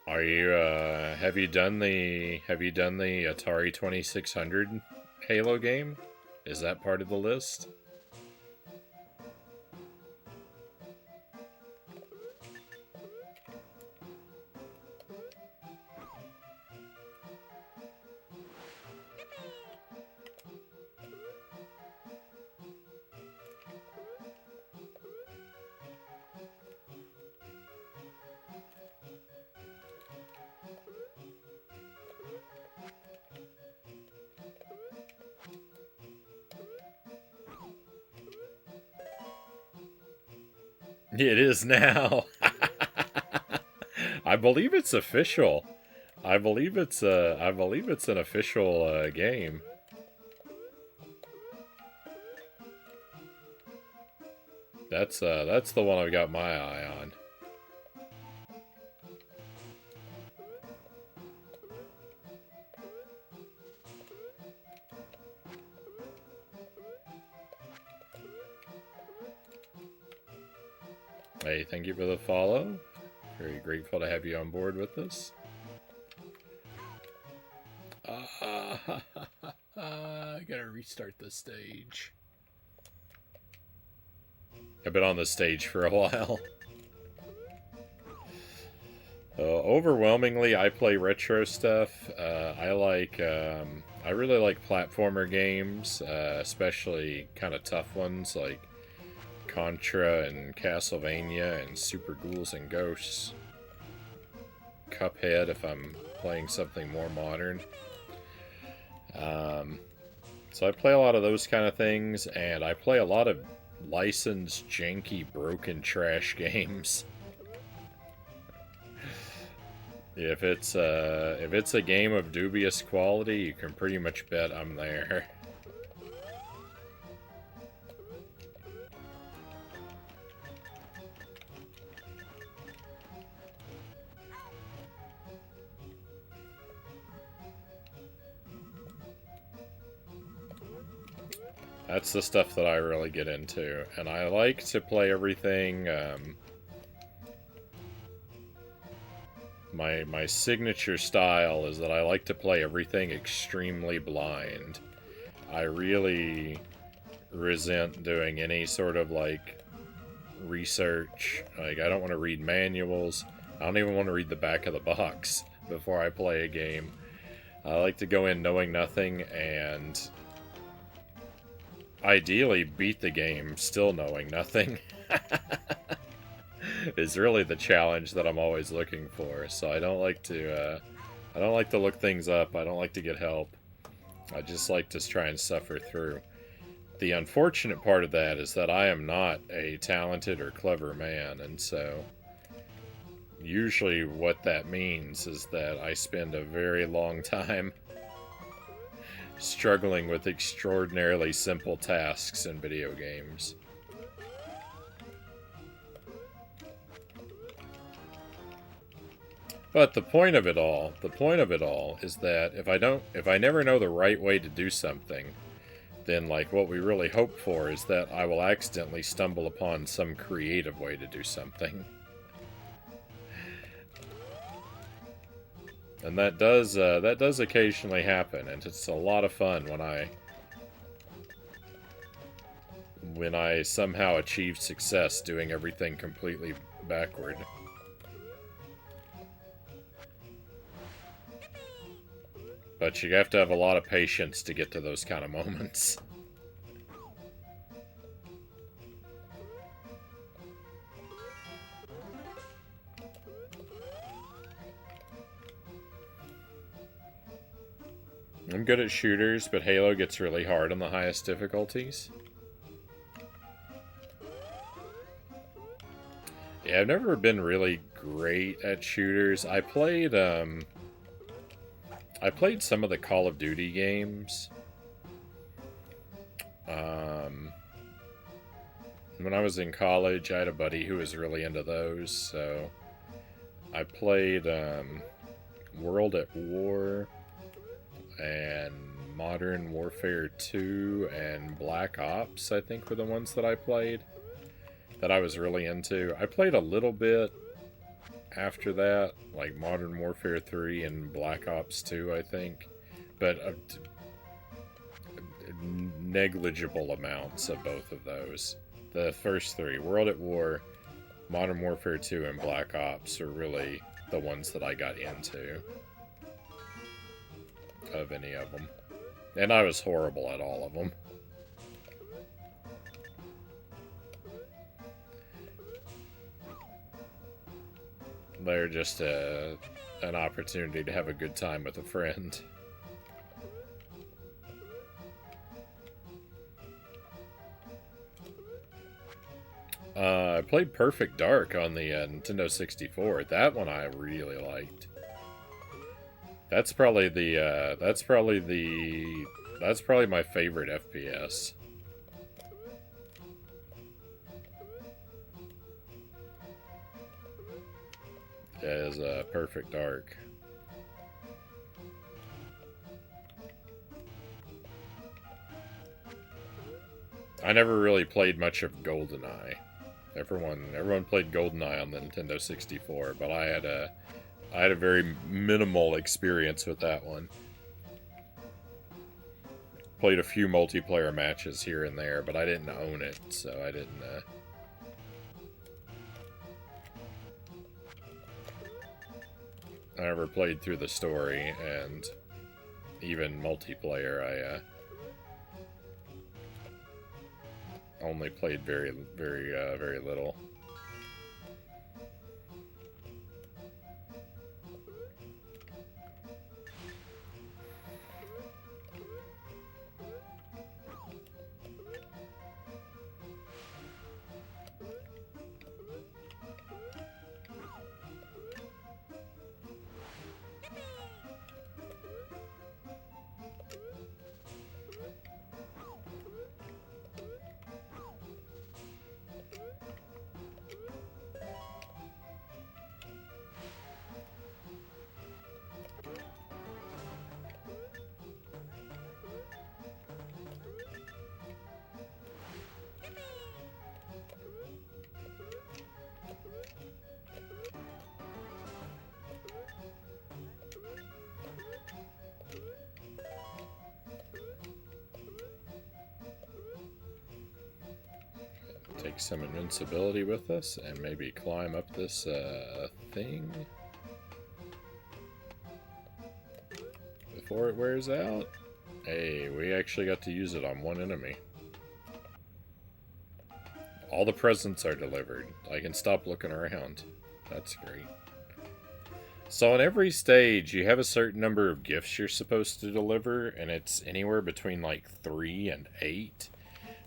Are you have you done the Atari 2600 Halo game? Is that part of the list? It is now. I believe it's official. I believe it's an official game. That's the one I've got my eye on. Hey, thank you for the follow. Very grateful to have you on board with us. I gotta restart the stage. I've been on the stage for a while. Overwhelmingly, I play retro stuff. I really like platformer games, especially kind of tough ones like Contra and Castlevania and Super Ghouls and Ghosts. Cuphead if I'm playing something more modern. So I play a lot of those kind of things, and I play a lot of licensed, janky, broken trash games. If it's a game of dubious quality, you can pretty much bet I'm there. That's the stuff that I really get into, and I like to play everything. My signature style is that I like to play everything extremely blind. I really resent doing any sort of like research. Like, I don't want to read manuals. I don't even want to read the back of the box before I play a game. I like to go in knowing nothing and ideally beat the game still knowing nothing. Is really the challenge that I'm always looking for. So I don't like to look things up. I don't like to get help. I just like to try and suffer through. The unfortunate part of that is that I am not a talented or clever man, and so usually what that means is that I spend a very long time struggling with extraordinarily simple tasks in video games. But the point of it all is that if I never know the right way to do something, then like what we really hope for is that I will accidentally stumble upon some creative way to do something. And that does occasionally happen, and it's a lot of fun when I somehow achieve success doing everything completely backward. But you have to have a lot of patience to get to those kind of moments. I'm good at shooters, but Halo gets really hard on the highest difficulties. Yeah, I've never been really great at shooters. I played some of the Call of Duty games. When I was in college, I had a buddy who was really into those, so I played World at War and Modern Warfare 2 and Black Ops, I think, were the ones that I played that I was really into. I played a little bit after that, like Modern Warfare 3 and Black Ops 2, I think, but negligible amounts of both of those. The first three, World at War, Modern Warfare 2, and Black Ops, are really the ones that I got into of any of them. And I was horrible at all of them. They're just an opportunity to have a good time with a friend. I played Perfect Dark on the Nintendo 64. That one I really liked. That's probably my favorite FPS. Is Perfect Dark. I never really played much of GoldenEye. Everyone played GoldenEye on the Nintendo 64, but I had a very minimal experience with that one. Played a few multiplayer matches here and there, but I didn't own it, so I didn't. I never played through the story, and even multiplayer, I only played very little. Take some invincibility with us and maybe climb up this thing before it wears out. Hey, we actually got to use it on one enemy. All the presents are delivered. I can stop looking around. That's great. So on every stage, you have a certain number of gifts you're supposed to deliver, and it's anywhere between like 3 and 8.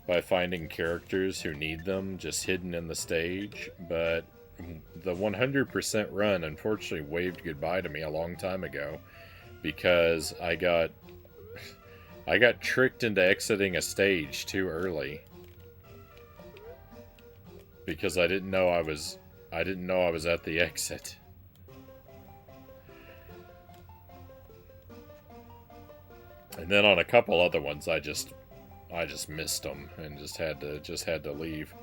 By finding characters who need them just hidden in the stage, but the 100% run unfortunately waved goodbye to me a long time ago because I got tricked into exiting a stage too early because I didn't know I was at the exit. And then on a couple other ones I just missed them and just had to leave.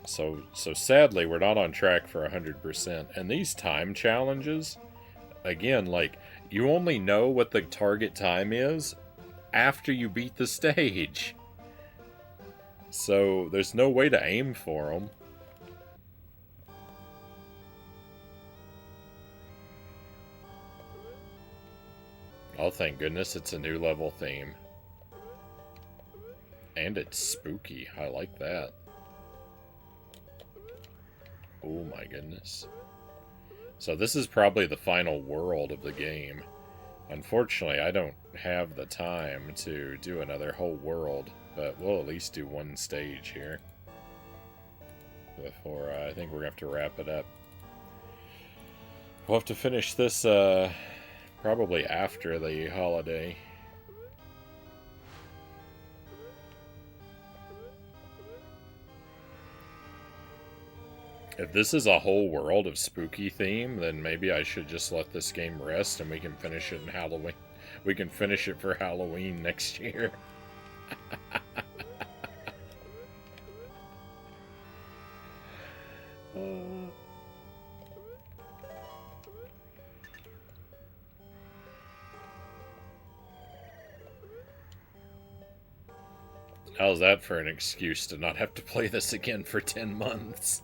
So sadly, we're not on track for 100%. And these time challenges, again, like, you only know what the target time is after you beat the stage. So there's no way to aim for them. Oh, thank goodness it's a new level theme. And it's spooky. I like that. Oh my goodness. So this is probably the final world of the game. Unfortunately, I don't have the time to do another whole world, but we'll at least do one stage here. Before, I think we're going to have to wrap it up. We'll have to finish this, probably after the holiday. If this is a whole world of spooky theme, then maybe I should just let this game rest and we can finish it in Halloween. We can finish it for Halloween next year. How's that for an excuse to not have to play this again for 10 months?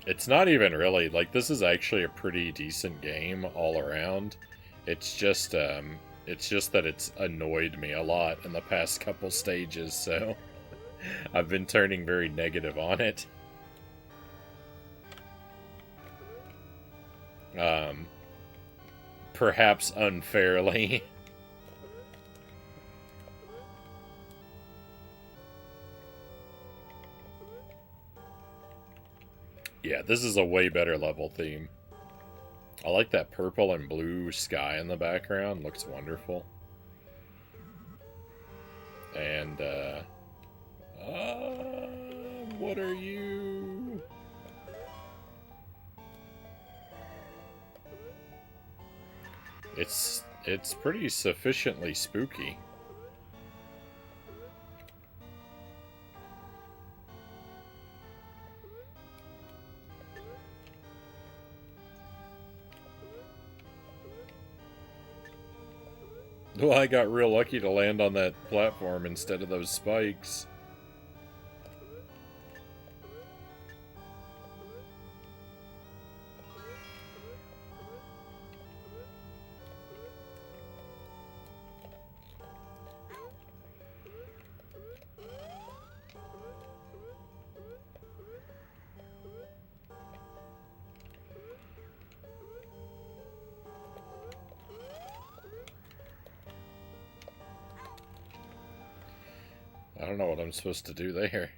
It's not even really, like, this is actually a pretty decent game all around. It's just that it's annoyed me a lot in the past couple stages, so I've been turning very negative on it. Perhaps unfairly. Yeah, this is a way better level theme. I like that purple and blue sky in the background. Looks wonderful. And, what are you? It's pretty sufficiently spooky. Well, I got real lucky to land on that platform instead of those spikes. I don't know what I'm supposed to do there.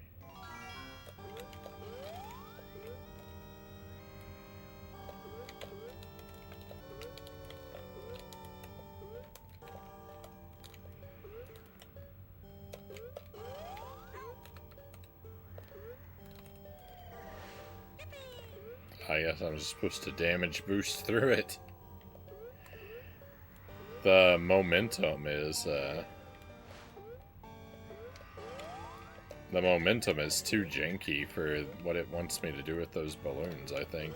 I guess I'm just supposed to damage boost through it. The momentum is, the momentum is too janky for what it wants me to do with those balloons, I think.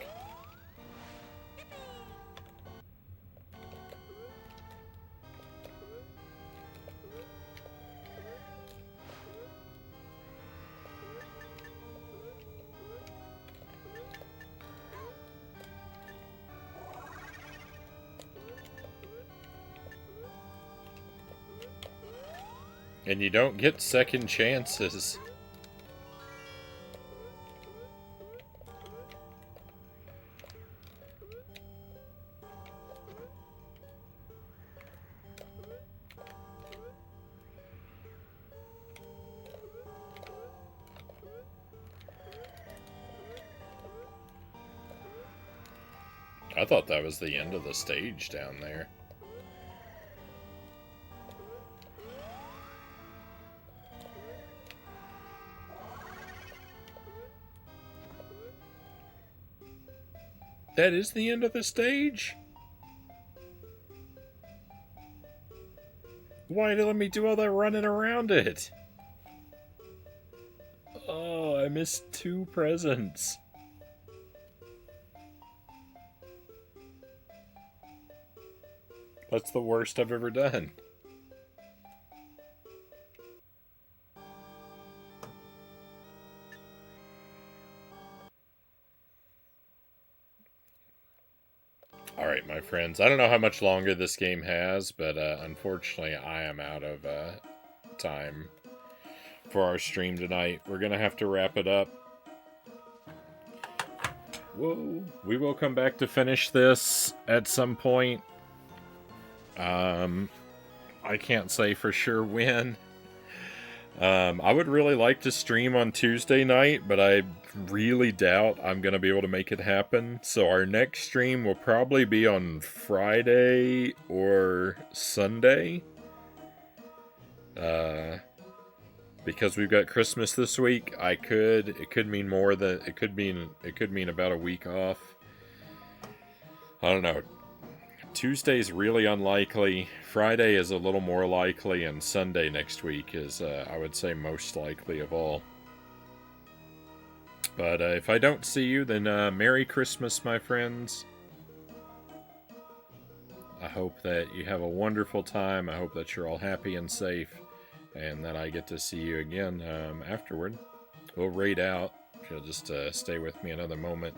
And you don't get second chances. I thought that was the end of the stage down there. That is the end of the stage? Why did it let me do all that running around it? Oh, I missed 2 presents. That's the worst I've ever done. Alright, my friends. I don't know how much longer this game has, but unfortunately I am out of time for our stream tonight. We're going to have to wrap it up. Whoa. We will come back to finish this at some point. I can't say for sure when. I would really like to stream on Tuesday night, but I really doubt I'm going to be able to make it happen. So our next stream will probably be on Friday or Sunday. Because we've got Christmas this week, it could mean more than, it could mean about a week off. I don't know. Tuesday's really unlikely, Friday is a little more likely, and Sunday next week is, I would say, most likely of all. But if I don't see you, then Merry Christmas, my friends. I hope that you have a wonderful time. I hope that you're all happy and safe, and that I get to see you again afterward. We'll raid out, if you'll just stay with me another moment.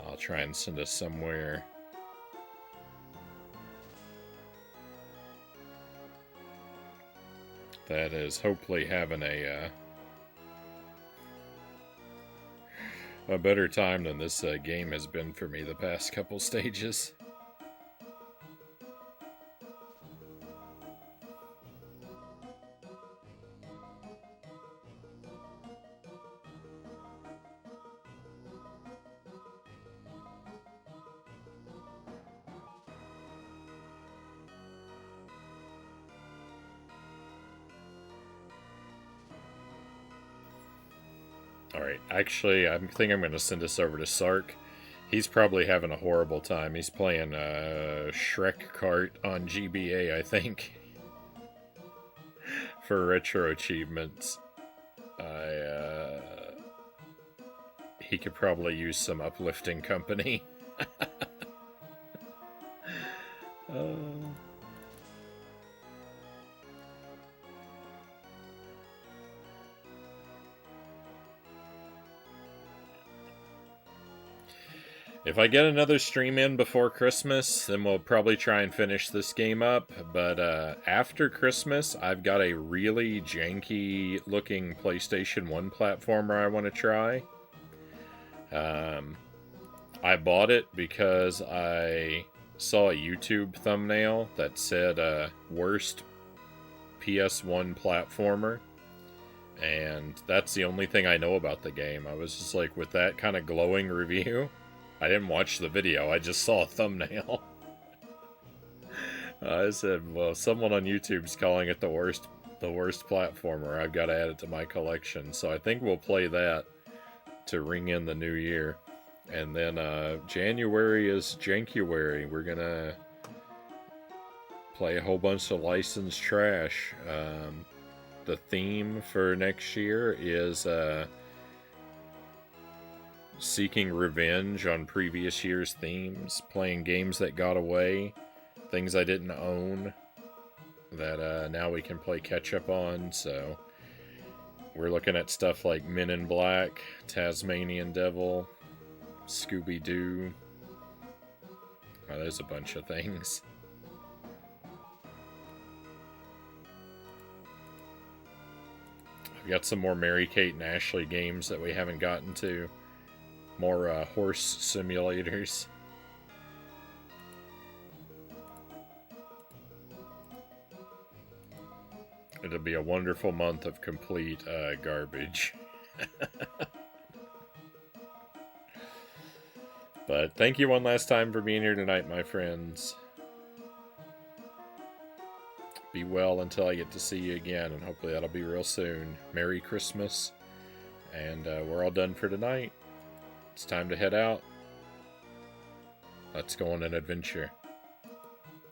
I'll try and send us somewhere. That is hopefully having a better time than this game has been for me the past couple stages. Alright, actually, I think I'm going to send this over to Sark. He's probably having a horrible time. He's playing Shrek Kart on GBA, I think. For retro achievements. He could probably use some uplifting company. If I get another stream in before Christmas, then we'll probably try and finish this game up. But after Christmas, I've got a really janky-looking PlayStation 1 platformer I want to try. I bought it because I saw a YouTube thumbnail that said worst PS1 platformer. And that's the only thing I know about the game. I was just like, with that kind of glowing review... I didn't watch the video, I just saw a thumbnail. I said, well, someone on YouTube's calling it the worst platformer. I've got to add it to my collection. So I think we'll play that to ring in the new year. And then January is Jankuary. We're going to play a whole bunch of licensed trash. The theme for next year is... seeking revenge on previous year's themes, playing games that got away, things I didn't own that now we can play catch up on. So we're looking at stuff like Men in Black, Tasmanian Devil, Scooby-Doo. Oh, there's a bunch of things. I've got some more Mary-Kate and Ashley games that we haven't gotten to. More horse simulators. It'll be a wonderful month of complete garbage. But thank you one last time for being here tonight, my friends. Be well until I get to see you again, and hopefully that'll be real soon. Merry Christmas. And we're all done for tonight. It's time to head out. Let's go on an adventure.